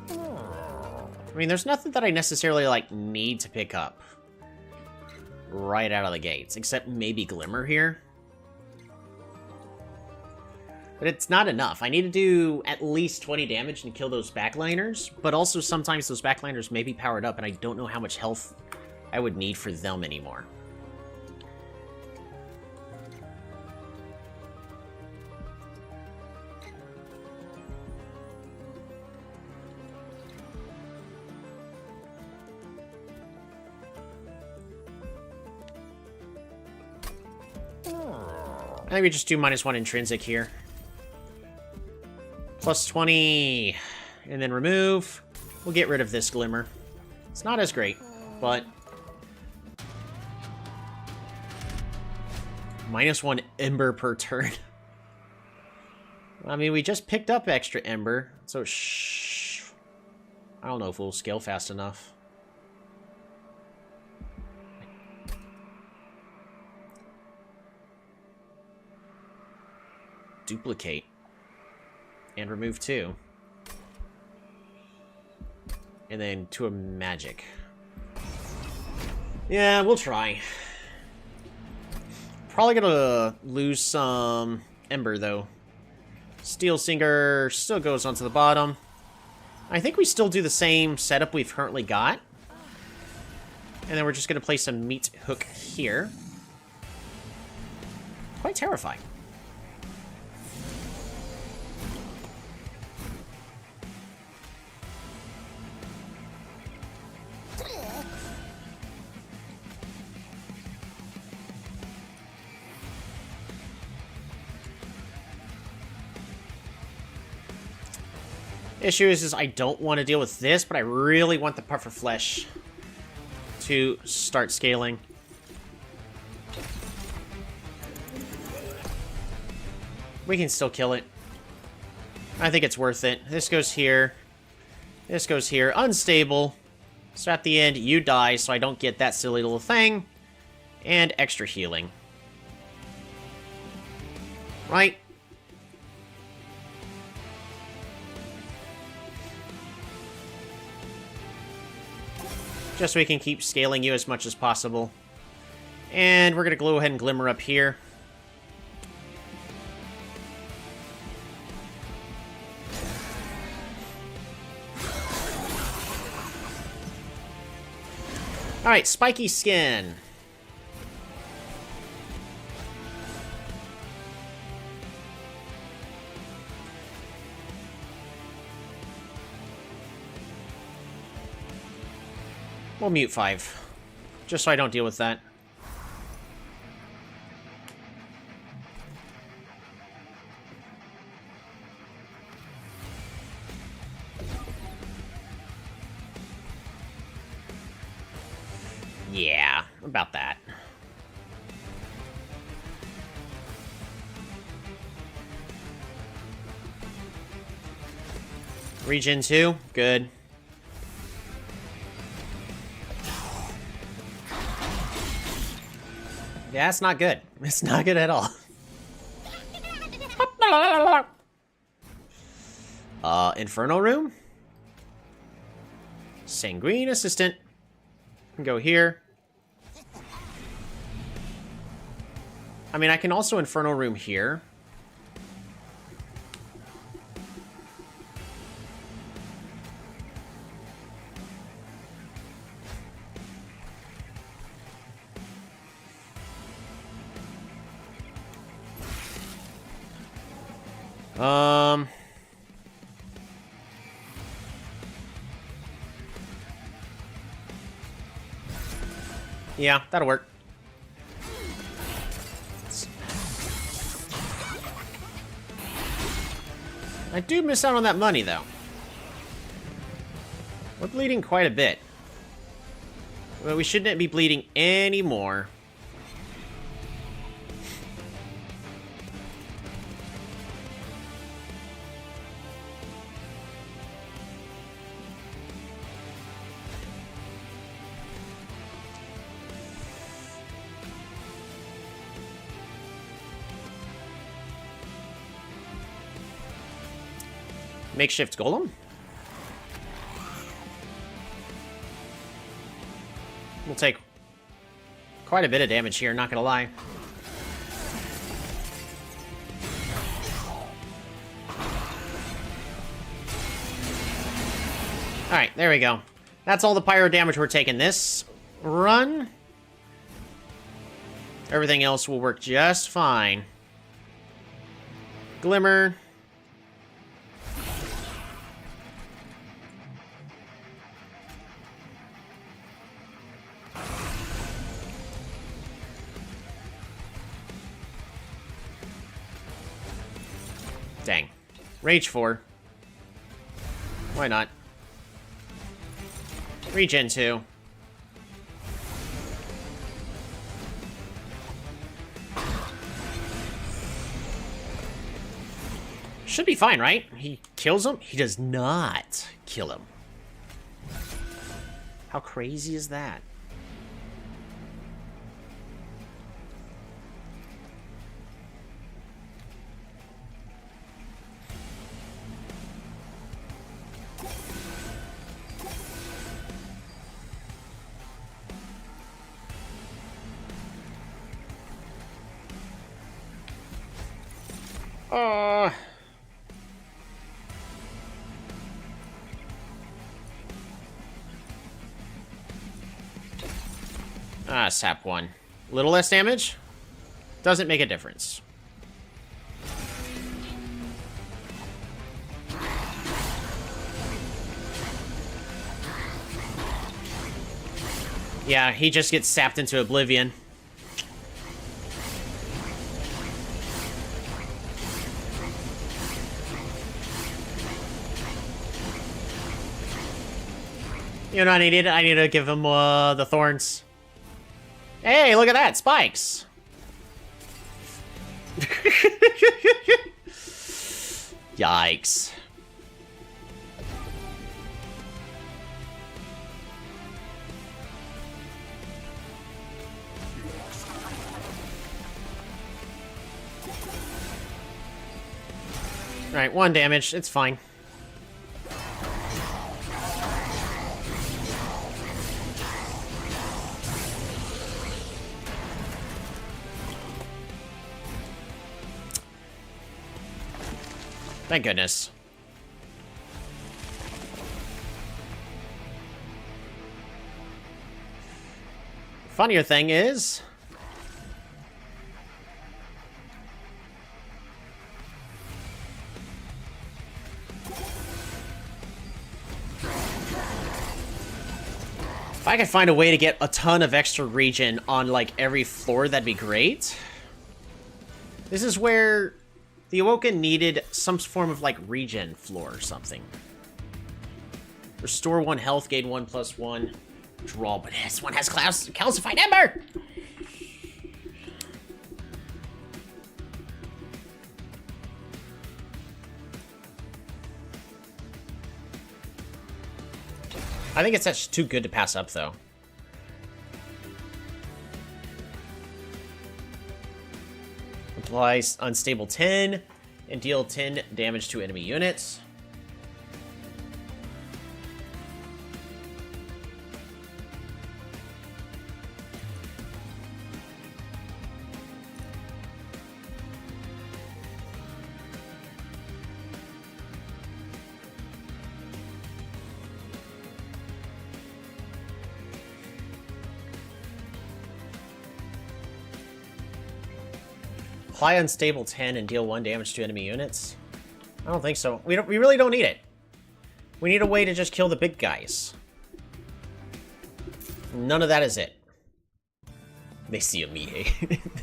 I mean, there's nothing that I necessarily, like, need to pick up right out of the gates, except maybe Glimmer here. But it's not enough. I need to do at least 20 damage and kill those backliners, but also sometimes those backliners may be powered up, and I don't know how much health I would need for them anymore. I think we just do -1 Intrinsic here. +20, and then remove. We'll get rid of this Glimmer. It's not as great, but... -1 Ember per turn. I mean, we just picked up extra Ember, so I don't know if we'll scale fast enough. Duplicate. And remove 2. And then to a magic. Yeah, we'll try. probably gonna lose some Ember, though. Steel Singer still goes onto the bottom. I think we still do the same setup we've currently got. And then we're just gonna place a Meat Hook here. Quite terrifying. Issue is I don't want to deal with this, but I really want the Puffer Flesh to start scaling. We can still kill it. I think it's worth it. This goes here. This goes here. Unstable. So at the end, you die, so I don't get that silly little thing. And extra healing. Right? Just so we can keep scaling you as much as possible. And we're going to go ahead and Glimmer up here. Alright, Spiky Skin. We'll mute 5. Just so I don't deal with that. Yeah, about that. Regen 2, good. Yeah, it's not good. It's not good at all. Inferno Room? Sanguine Assistant. Can go here. I mean, I can also Inferno Room here. Yeah, that'll work. I do miss out on that money, though. We're bleeding quite a bit. But we shouldn't be bleeding anymore. Makeshift Golem. We'll take quite a bit of damage here, not gonna lie. Alright, there we go. That's all the pyro damage we're taking this run. Everything else will work just fine. Glimmer. Dang. Rage 4. Why not? Regen 2. Should be fine, right? He kills him? He does not kill him. How crazy is that? Sap 1. Little less damage? Doesn't make a difference. Yeah, he just gets sapped into oblivion. You know what I need? I need to give him the thorns. Hey, look at that! Spikes! Yikes. Alright, 1 damage. It's fine. Thank goodness. Funnier thing is... if I could find a way to get a ton of extra regen on, like, every floor, that'd be great. This is where the Awoken needed some form of, like, regen floor or something. Restore 1 health, gain 1+1. Draw, but this one has calcified ember! I think it's just too good to pass up, though. Apply unstable 10 and deal 10 damage to enemy units. Apply unstable 10 and deal 1 damage to enemy units? I don't think so. We really don't need it. We need a way to just kill the big guys. None of that is it. They see me.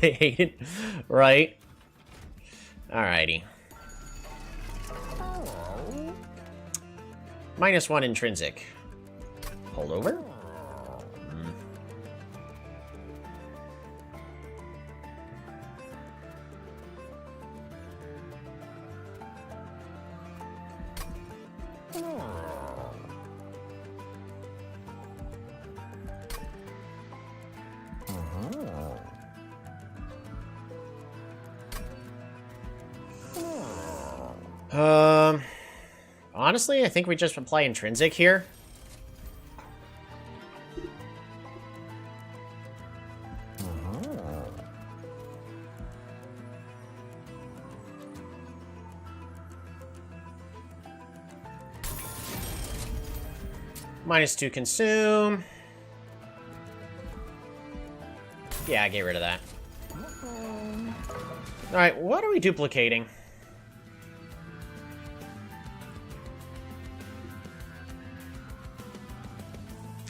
They hate it, right? Alrighty. -1 intrinsic. Hold over. Honestly, I think we just apply intrinsic here. -2 consume. Yeah, get rid of that. Alright, what are we duplicating?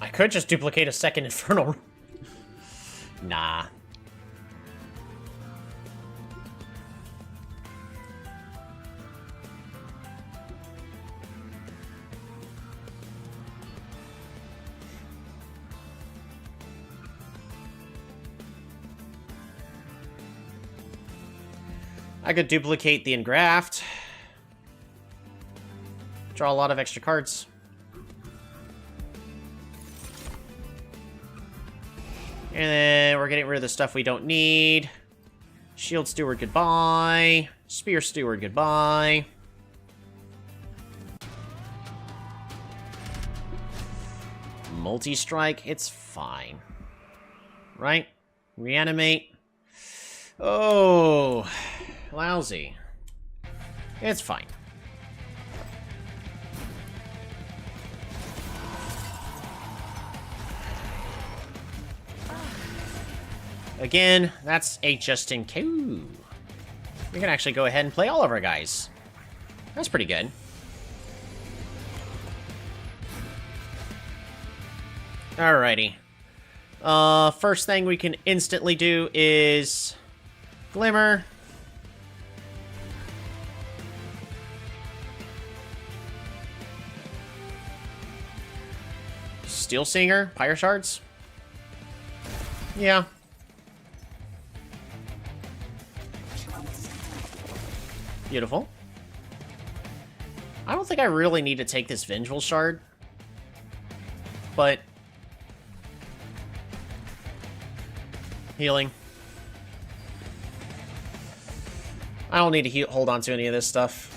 I could just duplicate a second Infernal. Nah. I could duplicate the engraft. Draw a lot of extra cards. And then we're getting rid of the stuff we don't need. Shield Steward, goodbye. Spear Steward, goodbye. Multi-strike, it's fine. Right? Reanimate. Oh, lousy. It's fine. Again, that's a just in case. Ooh. We can actually go ahead and play all of our guys. That's pretty good. Alrighty. First thing we can instantly do is Glimmer. Steel Singer, Pyre Shards. Yeah. Beautiful. I don't think I really need to take this Vengeful Shard. But... healing. I don't need to hold on to any of this stuff.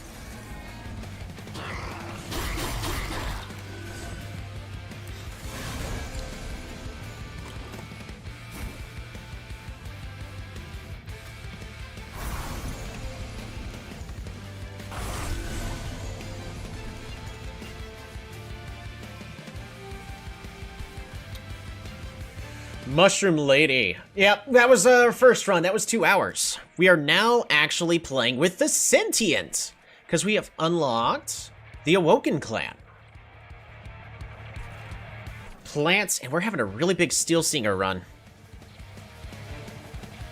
Mushroom Lady. Yep, that was our first run. That was 2 hours. We are now actually playing with the Sentient, because we have unlocked the Awoken clan. Plants, and we're having a really big Steel Singer run.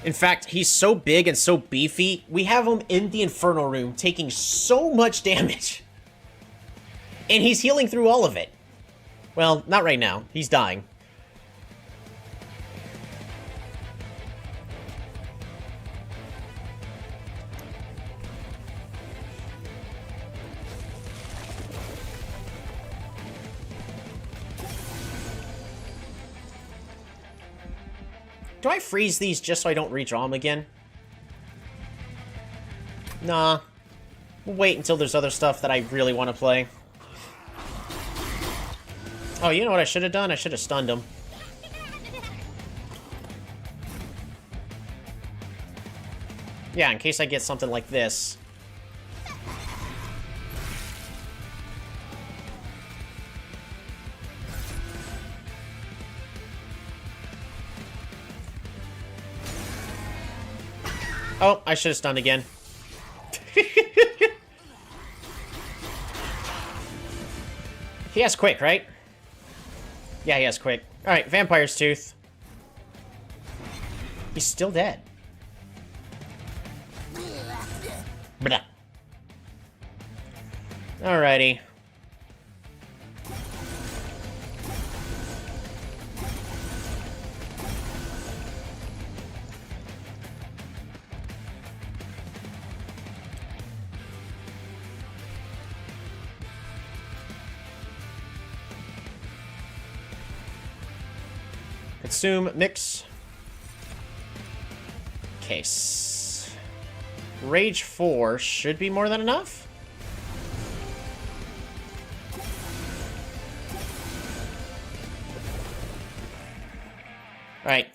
In fact, he's so big and so beefy, we have him in the Inferno Room taking so much damage. And he's healing through all of it. Well, not right now. He's dying. Do I freeze these just so I don't redraw them again? Nah. We'll wait until there's other stuff that I really want to play. Oh, you know what I should have done? I should have stunned him. Yeah, in case I get something like this. Oh, I should have stunned again. He has quick, right? Yeah, he has quick. Alright, Vampire's Tooth. He's still dead. Blah. Alrighty. Consume, mix. Case. Rage 4 should be more than enough. Alright.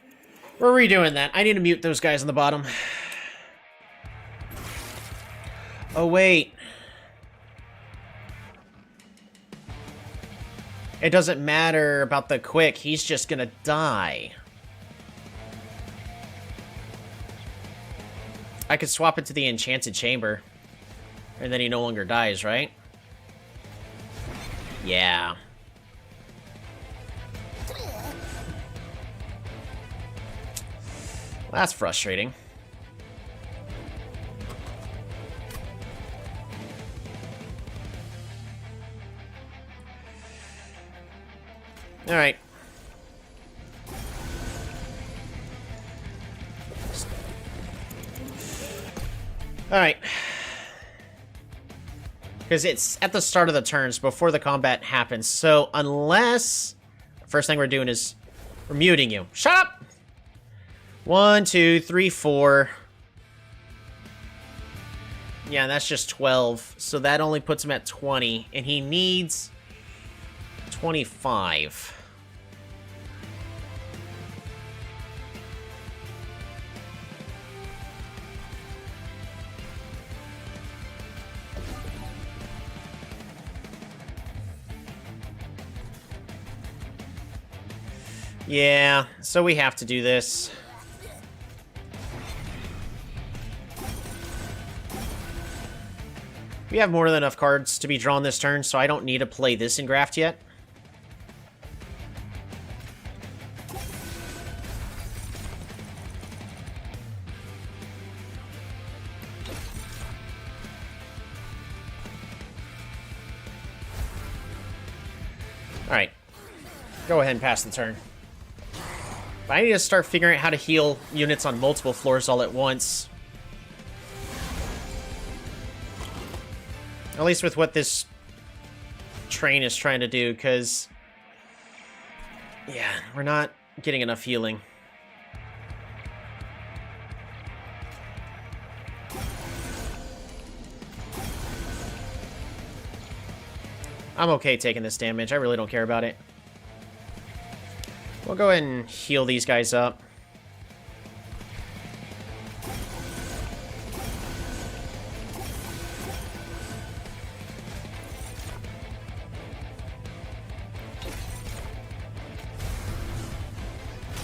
We're redoing that. I need to mute those guys on the bottom. Oh, wait. It doesn't matter about the quick, he's just gonna die. I could swap it to the Enchanted Chamber. And then he no longer dies, right? Yeah. Well, that's frustrating. Alright. Alright. Because it's at the start of the turns, before the combat happens. So, unless... First thing we're doing is... We're muting you. Shut up! 1, 2, 3, 4. Yeah, that's just 12. So that only puts him at 20. And he needs... 25. Yeah, so we have to do this. We have more than enough cards to be drawn this turn, so I don't need to play this in Graft yet. Alright. Go ahead and pass the turn. But I need to start figuring out how to heal units on multiple floors all at once. At least with what this train is trying to do, because... yeah, we're not getting enough healing. I'm okay taking this damage. I really don't care about it. We'll go ahead and heal these guys up.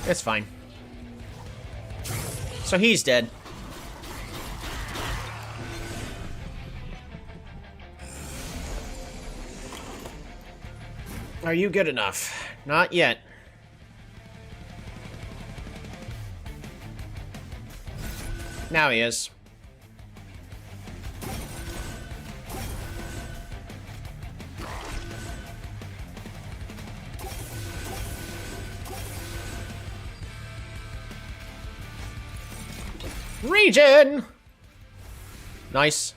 It's fine. So he's dead. Are you good enough? Not yet. Now he is. Regen! Nice.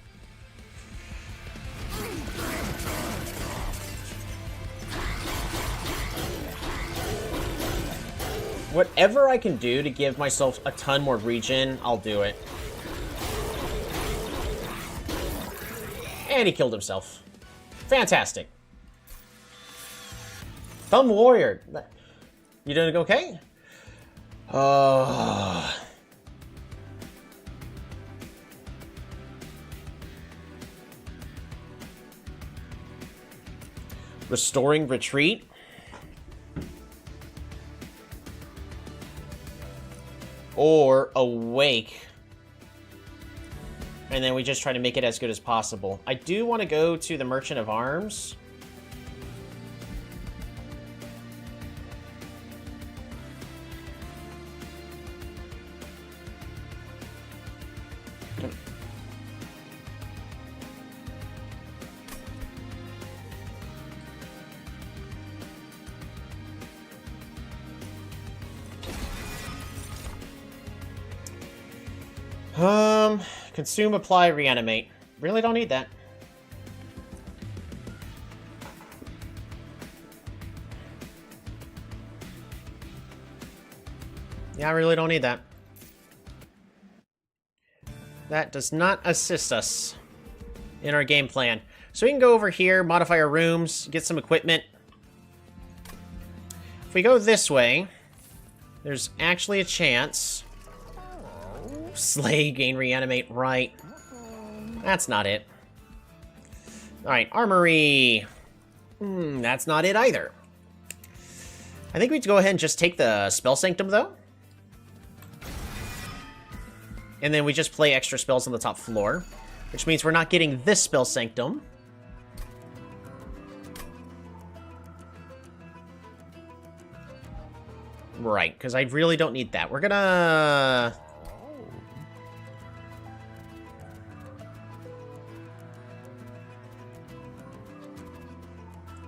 Whatever I can do to give myself a ton more regen, I'll do it. And he killed himself. Fantastic. Thumb Warrior. You doing okay? Restoring Retreat. Or Awake. And then we just try to make it as good as possible. I do want to go to the Merchant of Arms. Consume, apply, reanimate. Really don't need that. Yeah, I really don't need that. That does not assist us in our game plan. So we can go over here, modify our rooms, get some equipment. If we go this way, there's actually a chance. Slay, gain, reanimate, right. That's not it. Alright, armory. That's not it either. I think we need to go ahead and just take the Spell Sanctum, though. And then we just play extra spells on the top floor. Which means we're not getting this Spell Sanctum. Right, because I really don't need that. We're gonna...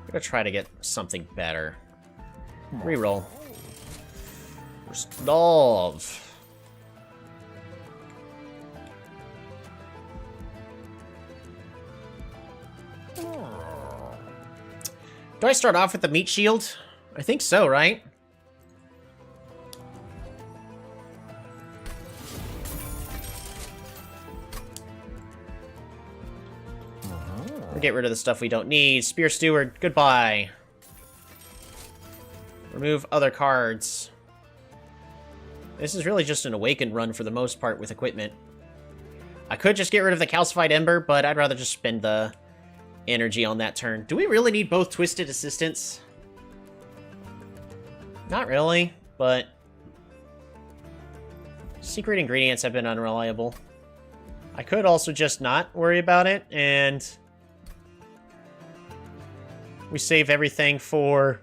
gonna try to get something better. Reroll. Resolve. Do I start off with the meat shield? I think so, right? We'll get rid of the stuff we don't need. Spear Steward, goodbye. Remove other cards. This is really just an Awakened run for the most part with equipment. I could just get rid of the Calcified Ember, but I'd rather just spend the energy on that turn. Do we really need both Twisted Assistants? Not really, but secret ingredients have been unreliable. I could also just not worry about it, and we save everything for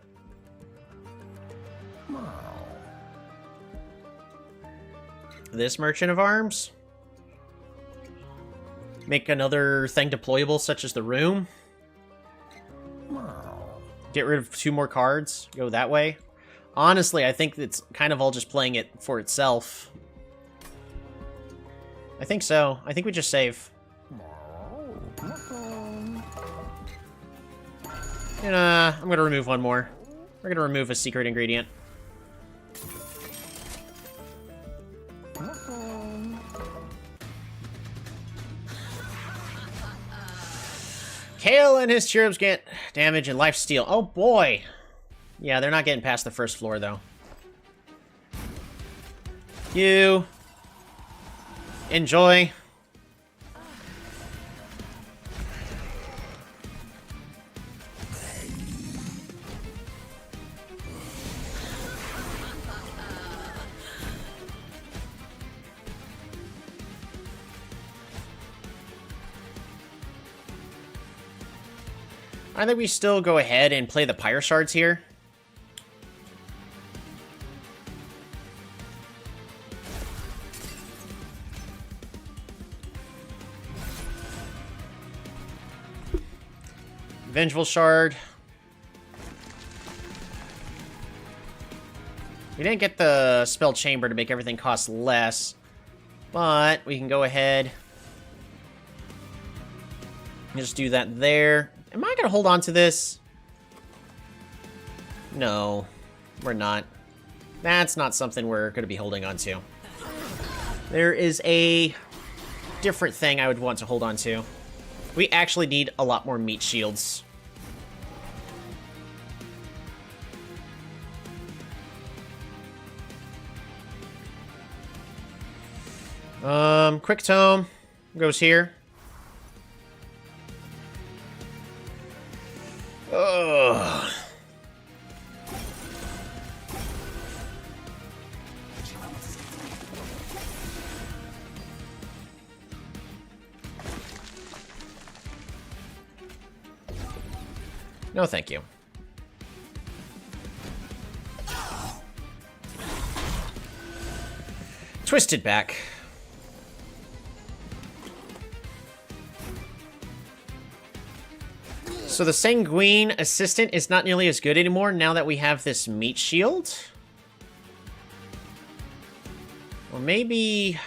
this Merchant of Arms. Make another thing deployable, such as the room. Get rid of 2 more cards. Go that way. Honestly, I think it's kind of all just playing it for itself. I think so. I think we just save. And, I'm gonna remove one more. We're gonna remove a secret ingredient. Kale and his cherubs get damage and life steal. Oh boy! Yeah, they're not getting past the first floor, though. You... enjoy. I think we still go ahead and play the Pyre Shards here. Vengeful Shard. We didn't get the Spell Chamber to make everything cost less, but we can go ahead and just do that there. Am I going to hold on to this? No, we're not. That's not something we're going to be holding on to. There is a different thing I would want to hold on to. We actually need a lot more meat shields. Quick Tome goes here. Ugh. No, thank you. Twisted back. So the Sanguine Assistant is not nearly as good anymore now that we have this meat shield. Or maybe...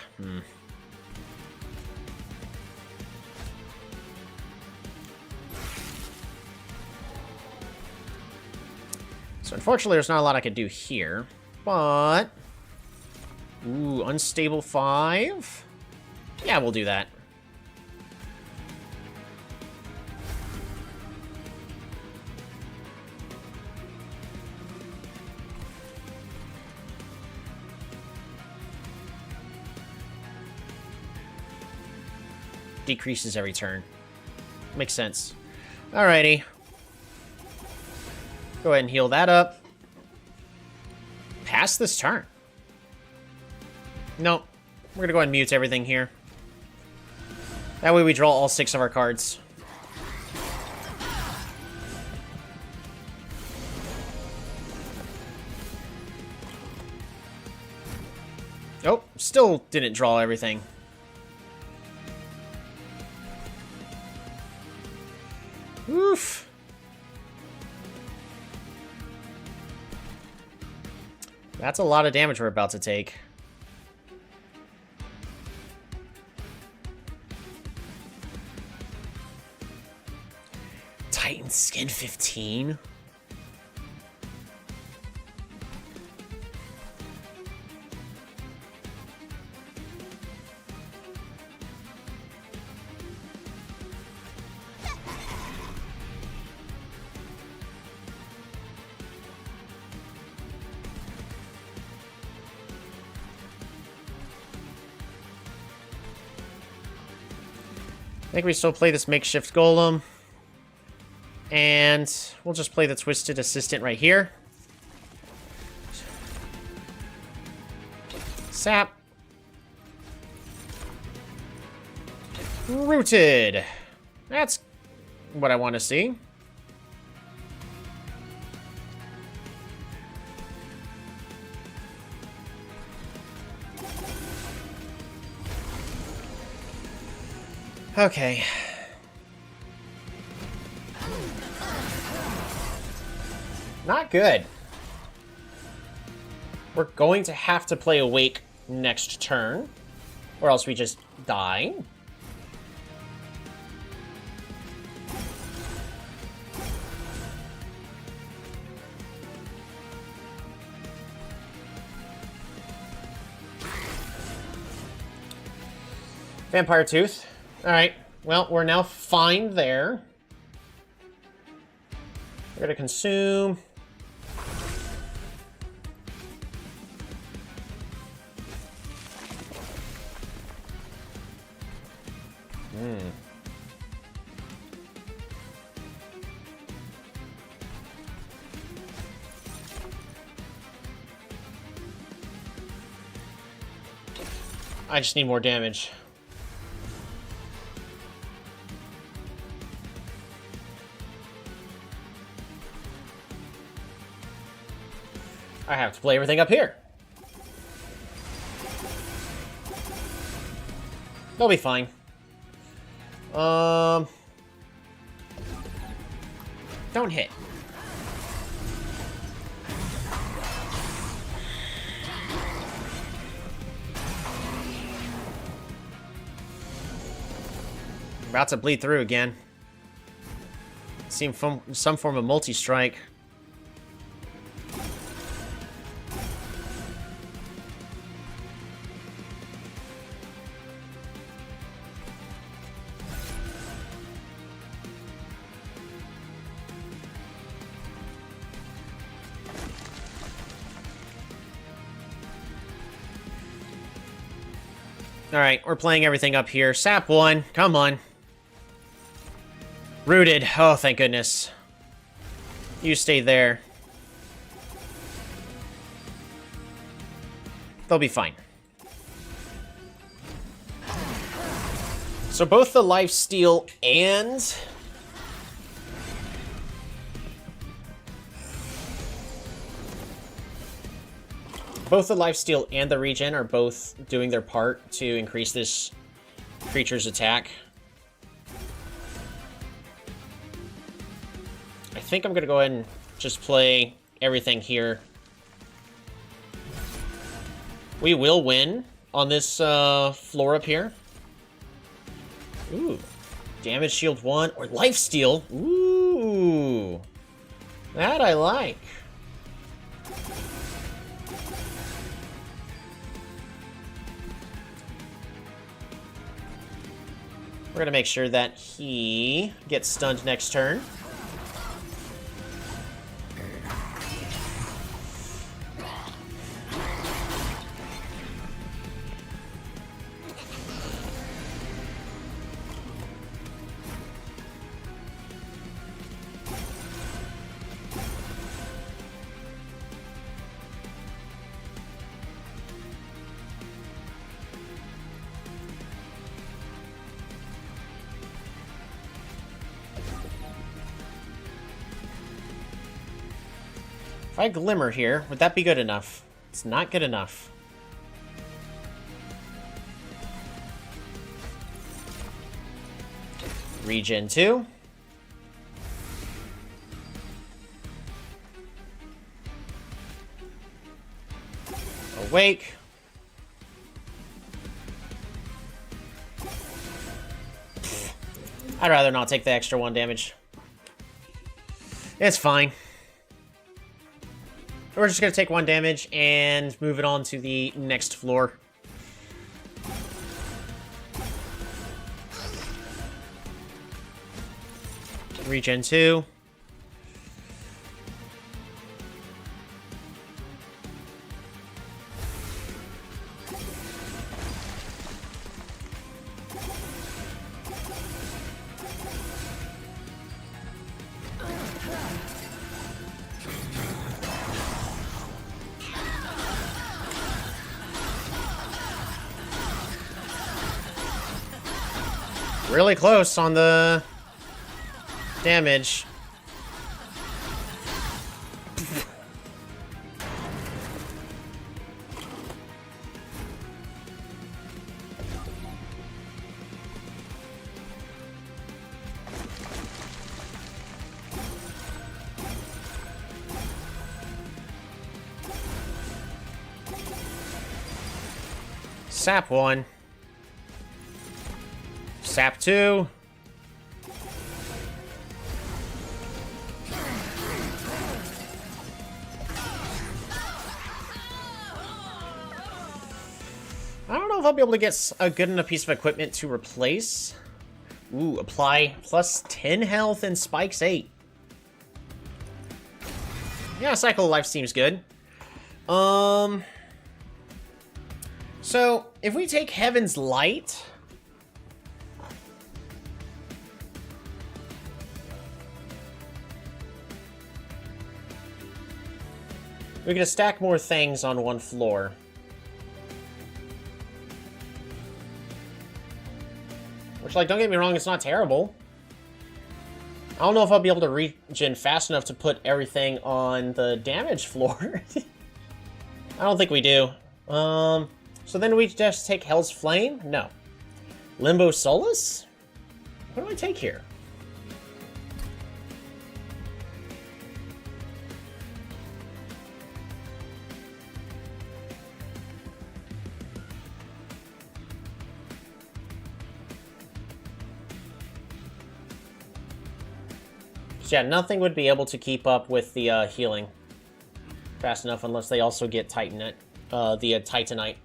So unfortunately there's not a lot I could do here. But... Ooh, Unstable 5? Yeah, we'll do that. Decreases every turn. Makes sense. Alrighty. Go ahead and heal that up. Pass this turn. Nope. We're gonna go ahead and mute everything here. That way we draw all 6 of our cards. Oh, still didn't draw everything. Oof. That's a lot of damage we're about to take. Titan Skin 15? I think we still play this makeshift golem. And we'll just play the Twisted Assistant right here. sap. Rooted. That's what I want to see. Okay. Not good. We're going to have to play Awake next turn, or else we just die. Vampire Tooth. Alright, well, we're now fine there. We're gonna consume. I just need more damage. I have to play everything up here. They'll be fine. Don't hit. About to bleed through again. Seem some form of multi-strike. Alright, we're playing everything up here. Sap 1, come on. Rooted. Oh, thank goodness. You stay there. They'll be fine. So both the lifesteal and... both the lifesteal and the regen are both doing their part to increase this creature's attack. I think I'm gonna go ahead and just play everything here. We will win on this floor up here. Ooh. Damage shield 1 or lifesteal. Ooh. That I like. We're gonna make sure that he gets stunned next turn. If I glimmer here, would that be good enough? It's not good enough. Regen 2. Awake. I'd rather not take the extra 1 damage. It's fine. We're just going to take 1 damage and move it on to the next floor. Regen 2. really close on the damage. Sap 1. Sap 2. I don't know if I'll be able to get a good enough piece of equipment to replace. Ooh, apply plus 10 health and spikes 8. Yeah, Cycle of Life seems good. So, if we take Heaven's Light... we can stack more things on one floor. Which, like, don't get me wrong, it's not terrible. I don't know if I'll be able to regen fast enough to put everything on the damage floor. I don't think we do. So then we just take Hell's Flame? No. Limbo Solace? What do I take here? Yeah, nothing would be able to keep up with the healing fast enough unless they also get Titanite, the Titanite.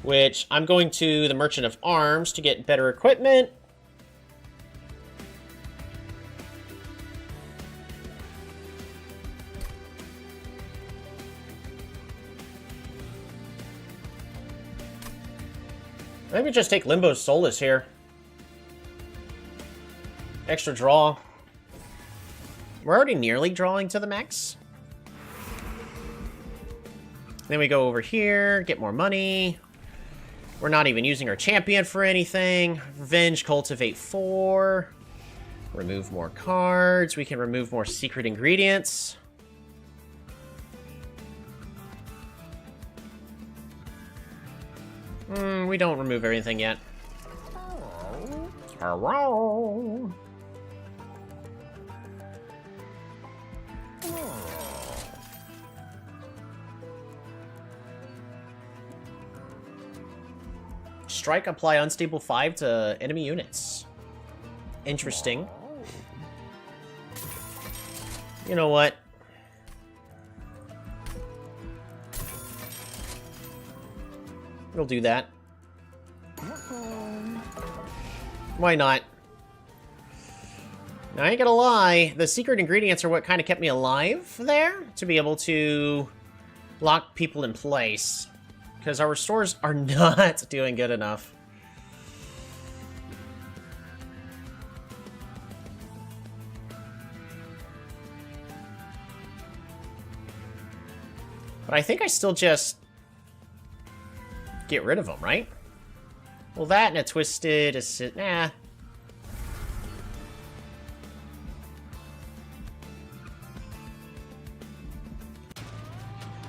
Which, I'm going to the Merchant of Arms to get better equipment. Maybe just take Limbo Solace here. Extra draw. We're already nearly drawing to the max. Then we go over here, get more money. We're not even using our champion for anything. Revenge, Cultivate 4. Remove more cards. We can remove more secret ingredients. We don't remove everything yet. Hello. Strike, apply unstable 5 to enemy units. Interesting. You know what? We'll do that. Why not? Now, I ain't gonna lie, the secret ingredients are what kind of kept me alive there, to be able to lock people in place. Because our restores are not doing good enough. But I think I still just get rid of them, right? Well, that and a twisted assist. Nah.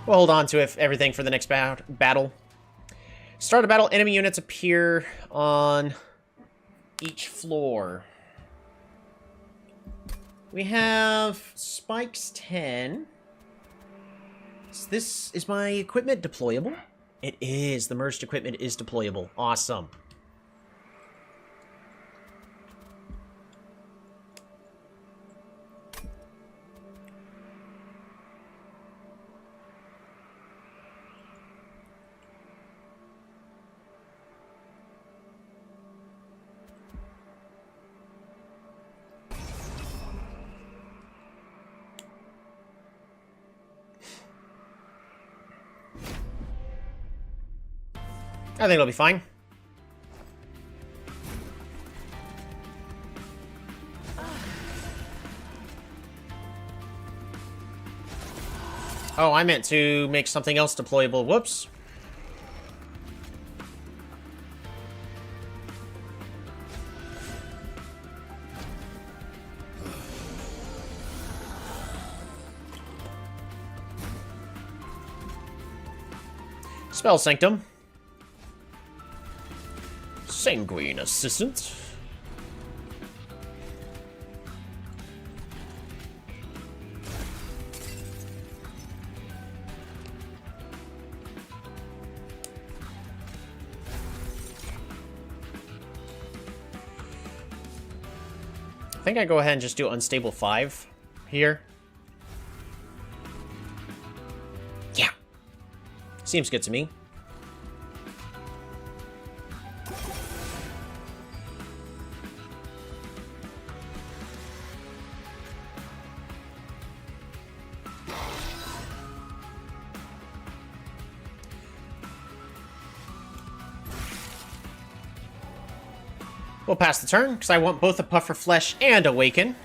We'll hold on to everything for the next battle. Start a battle. Enemy units appear on each floor. We have Spikes 10. Is my equipment deployable? It is. The merged equipment is deployable. Awesome. I think it'll be fine. Oh, I meant to make something else deployable. Whoops. Spell Sanctum. Sanguine Assistant. I think I go ahead and just do Unstable 5 here. Yeah. Seems good to me. We'll pass the turn, because I want both a Puffer Flesh and Awaken.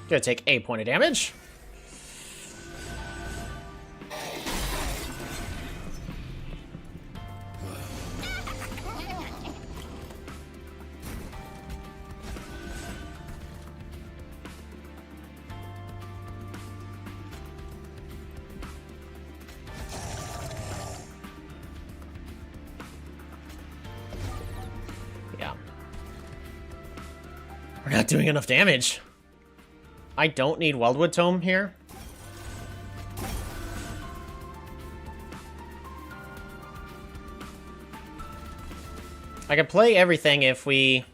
Gonna take a point of damage. Yeah. We're not doing enough damage. I don't need Weldwood Tome here. I can play everything if we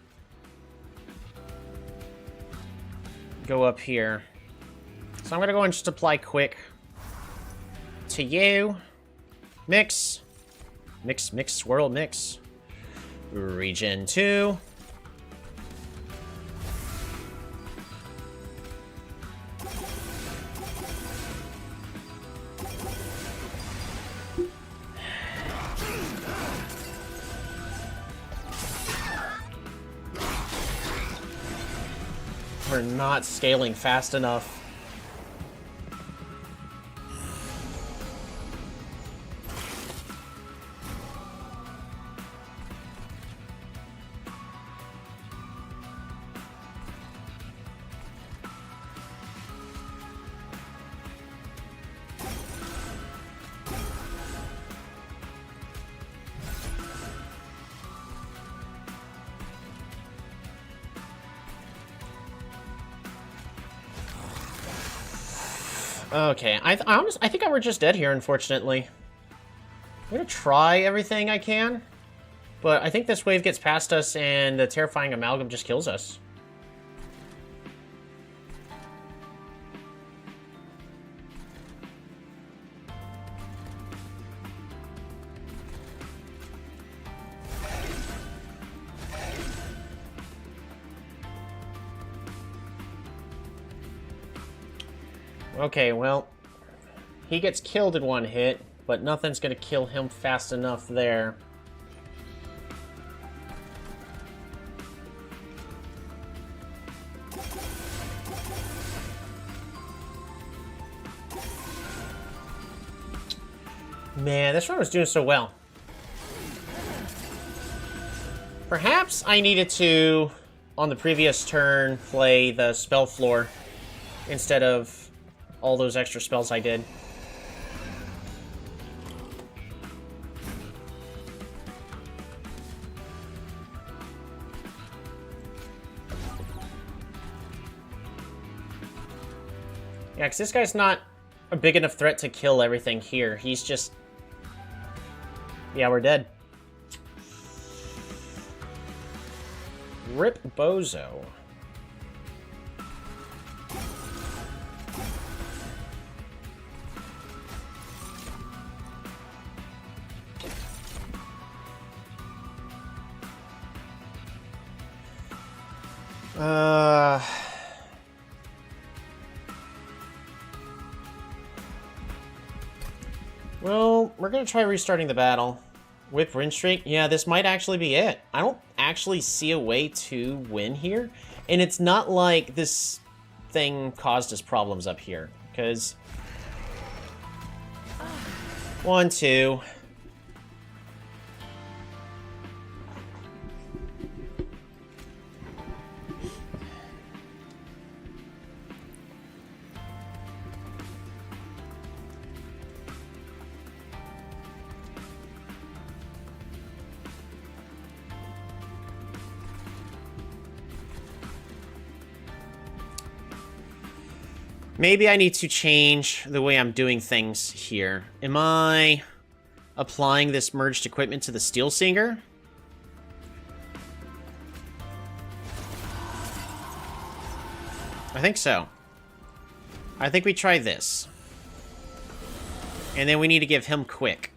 go up here. So I'm gonna go and just apply Quick to you. Mix. Mix, mix, swirl, mix. Regen 2. We're not scaling fast enough. Okay, I think we're just dead here, unfortunately. I'm gonna try everything I can, but I think this wave gets past us and the Terrifying Amalgam just kills us. Okay, well, he gets killed in one hit, but nothing's gonna kill him fast enough there. Man, this one was doing so well. Perhaps I needed to, on the previous turn, play the spell floor instead of all those extra spells I did. Yeah, because this guy's not a big enough threat to kill everything here. He's just... Yeah, we're dead. Rip Bozo. Well, we're gonna try restarting the battle. Whip win streak? Yeah, this might actually be it. I don't actually see a way to win here. And it's not like this thing caused us problems up here. Because... 1, 2... Maybe I need to change the way I'm doing things here. Am I applying this merged equipment to the Steel Singer? I think so. I think we try this. And then we need to give him quick.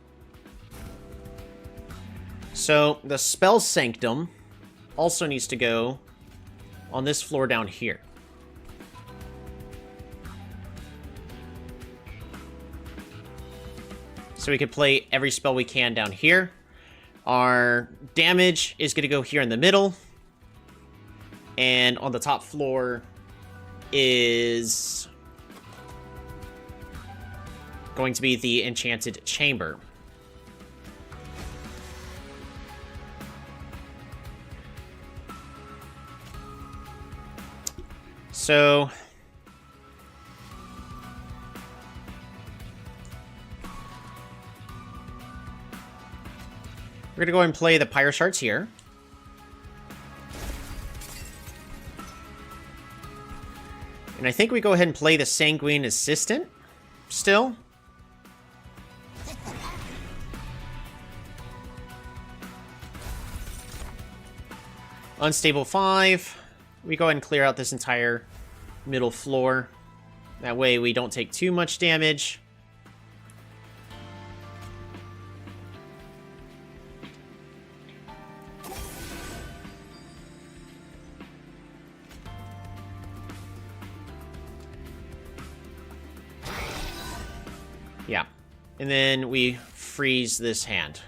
So, the Spell Sanctum also needs to go on this floor down here. So we could play every spell we can down here. Our damage is going to go here in the middle. And on the top floor is going to be the Enchanted Chamber. So... we're going to go ahead and play the Pyro Shards here. And I think we go ahead and play the Sanguine Assistant still. Unstable 5. We go ahead and clear out this entire middle floor. That way we don't take too much damage. Yeah. And then we freeze this hand.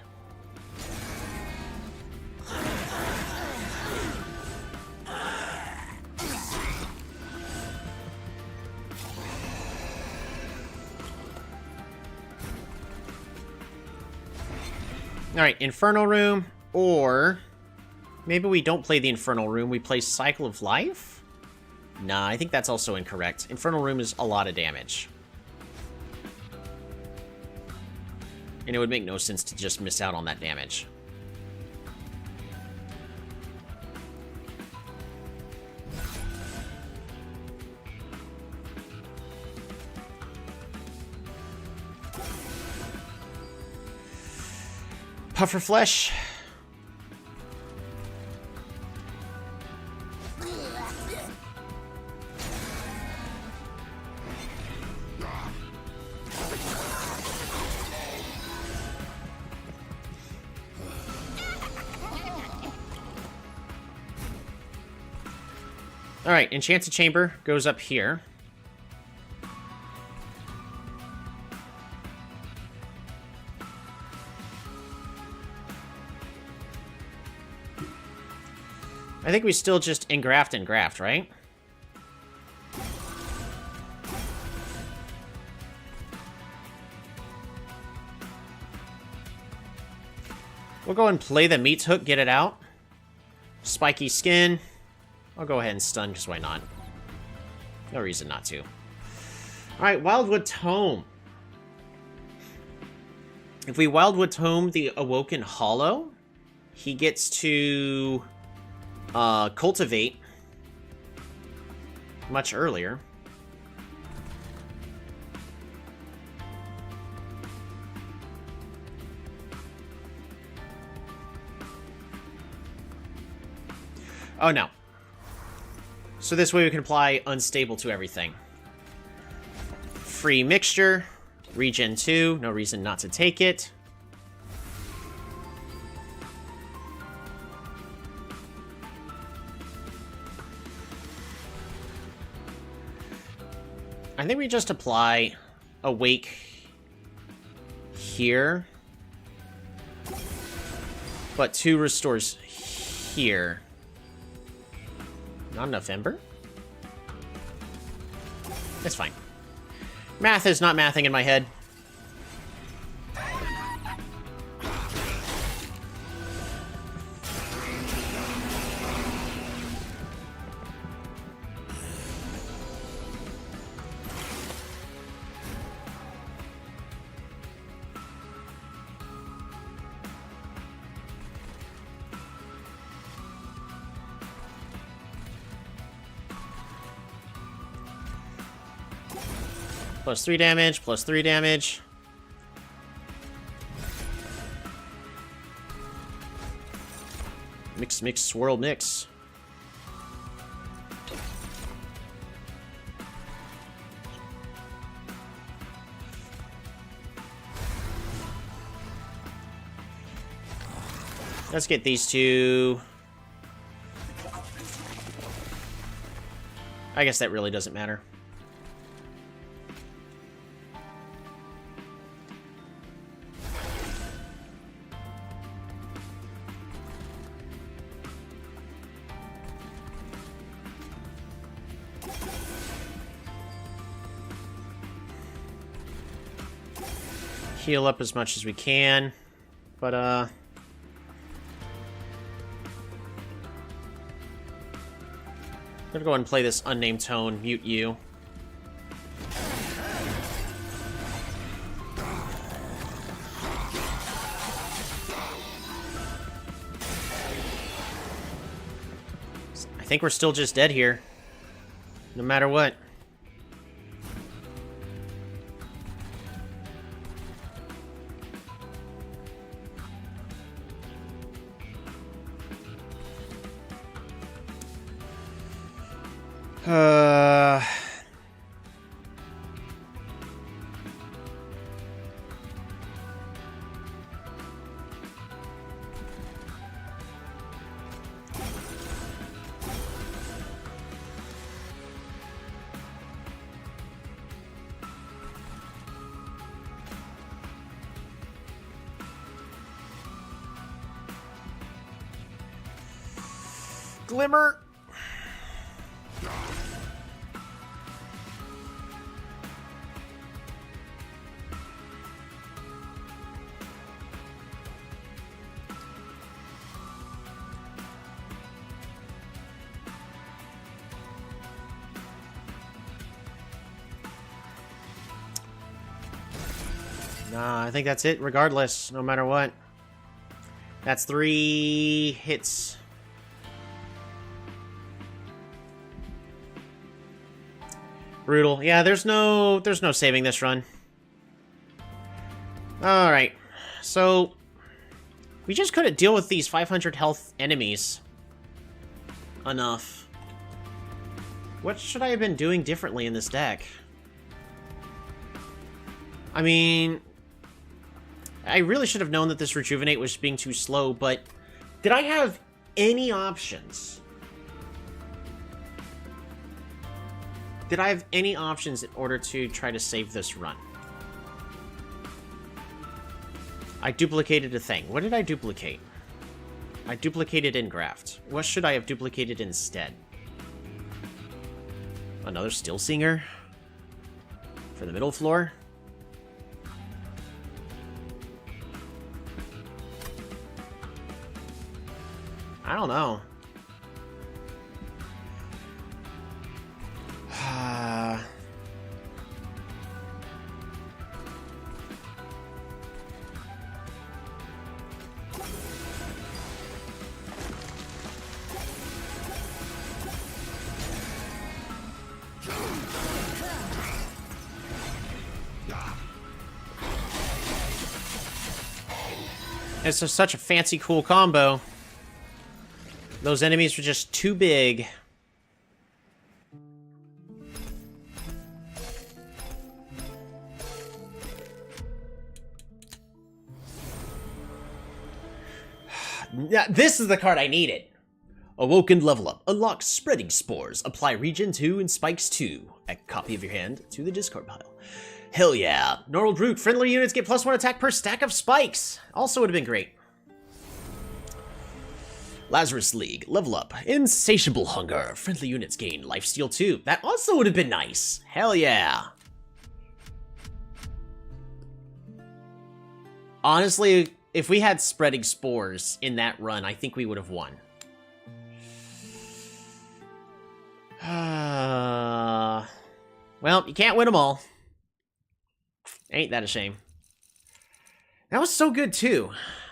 Alright, Infernal Room, or maybe we don't play the Infernal Room, we play Cycle of Life? Nah, I think that's also incorrect. Infernal Room is a lot of damage. And it would make no sense to just miss out on that damage. Puffer Flesh. Alright, Enchanted Chamber goes up here. I think we still just engraft and graft, right? We'll go and play the Meat Hook, get it out. Spiky Skin. I'll go ahead and stun, because why not? No reason not to. Alright, Wildwood Tome. If we Wildwood Tome the Awoken Hollow, he gets to cultivate much earlier. Oh, no. So this way we can apply Unstable to everything. Free Mixture. Regen 2. No reason not to take it. I think we just apply Awake here. But 2 restores here. Not enough Ember? That's fine. Math is not mathing in my head. Plus 3 damage, plus 3 damage. Mix, mix, swirl, mix. Let's get these 2. I guess that really doesn't matter. Heal up as much as we can, but I'm gonna go ahead and play this unnamed tone, mute you. I think we're still just dead here, no matter what. Glimmer. Nah, I think that's it regardless, no matter what. That's 3 hits. Brutal. Yeah, there's no saving this run. Alright. So we just couldn't deal with these 500 health enemies enough. What should I have been doing differently in this deck? I mean, I really should have known that this Rejuvenate was being too slow, but did I have any options? Did I have any options in order to try to save this run? I duplicated a thing. What did I duplicate? I duplicated Engraft. What should I have duplicated instead? Another Steel Singer? For the middle floor? I don't know. It's just such a fancy, cool combo. Those enemies were just too big. Yeah, this is the card I needed. Awoken Level Up. Unlock Spreading Spores. Apply Regen 2 and Spikes 2. A copy of your hand to the discard pile. Hell yeah. Gnarled Root. Friendly units get +1 attack per stack of spikes. Also would have been great. Lazarus League, level up. Insatiable hunger. Friendly units gain lifesteal 2. That also would have been nice. Hell yeah. Honestly, if we had spreading spores in that run, I think we would have won. Well, you can't win them all. Ain't that a shame? That was so good, too.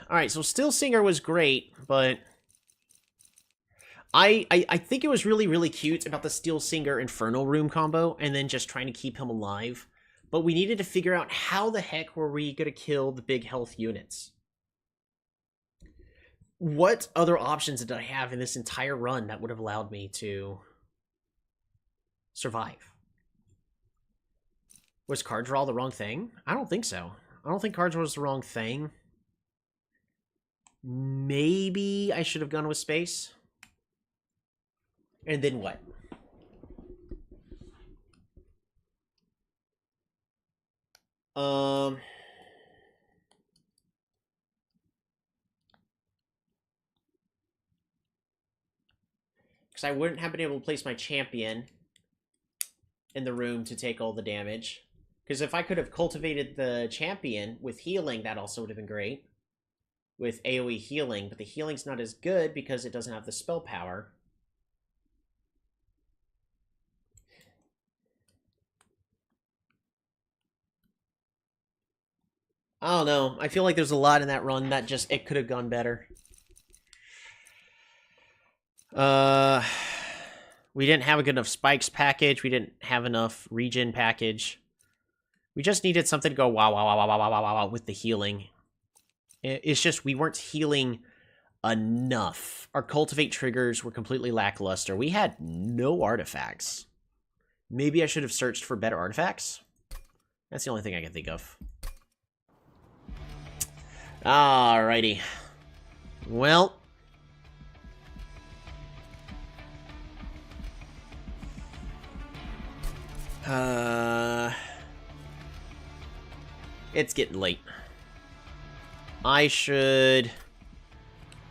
Alright, so Still Singer was great, but... I think it was really, really cute about the Steel Singer Infernal Room combo, and then just trying to keep him alive. But we needed to figure out how the heck were we going to kill the big health units. What other options did I have in this entire run that would have allowed me to survive? Was card draw the wrong thing? I don't think so. I don't think card draw was the wrong thing. Maybe I should have gone with space. And then what? Because I wouldn't have been able to place my champion in the room to take all the damage. Because if I could have cultivated the champion with healing, that also would have been great. With AoE healing, but the healing's not as good because it doesn't have the spell power. I don't know. I feel like there's a lot in that run that just, it could have gone better. We didn't have a good enough spikes package. We didn't have enough regen package. We just needed something to go wow, wow, wow, wow, wow, wow, wow, wow with the healing. It's just we weren't healing enough. Our cultivate triggers were completely lackluster. We had no artifacts. Maybe I should have searched for better artifacts. That's the only thing I can think of. Alrighty. Well. It's getting late. I should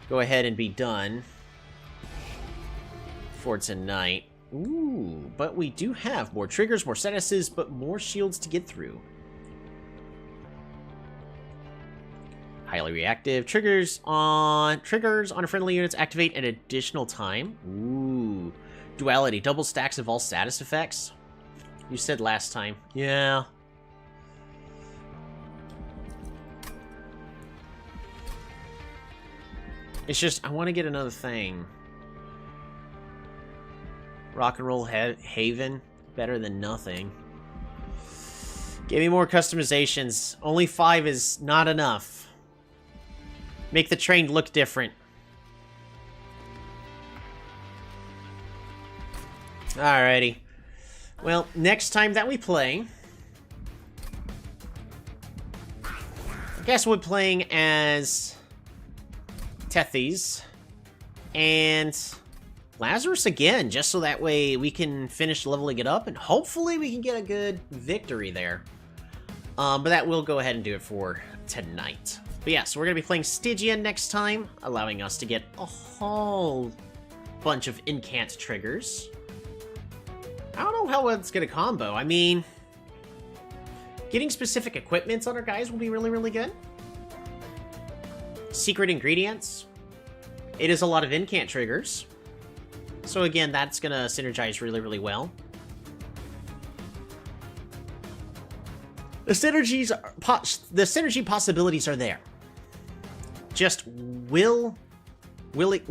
go ahead and be done for tonight. Ooh, but we do have more triggers, more statuses, but more shields to get through. Highly reactive. Triggers on friendly units activate an additional time. Ooh. Duality. Double stacks of all status effects. You said last time. Yeah. It's just, I want to get another thing. Rock and Roll Haven. Better than nothing. Give me more customizations. Only 5 is not enough. Make the train look different. Alrighty. Well, next time that we play... I guess we're playing as... Tethys. And... Lazarus again, just so that way we can finish leveling it up, and hopefully we can get a good victory there. But that will go ahead and do it for tonight. But yeah, so we're going to be playing Stygian next time, allowing us to get a whole bunch of incant triggers. I don't know how it's going to combo. I mean, getting specific equipments on our guys will be really, really good. Secret ingredients. It is a lot of incant triggers. So again, that's going to synergize really, really well. The synergy possibilities are there. Just will it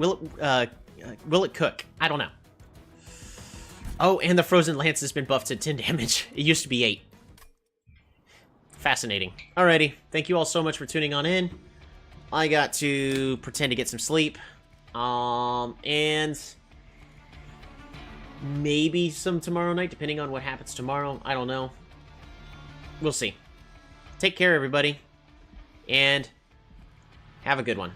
cook? I don't know. Oh, and the Frozen Lance has been buffed to 10 damage. It used to be 8. Fascinating. Alrighty, thank you all so much for tuning on in. I got to pretend to get some sleep. And maybe some tomorrow night, depending on what happens tomorrow. I don't know. We'll see. Take care, everybody. And have a good one.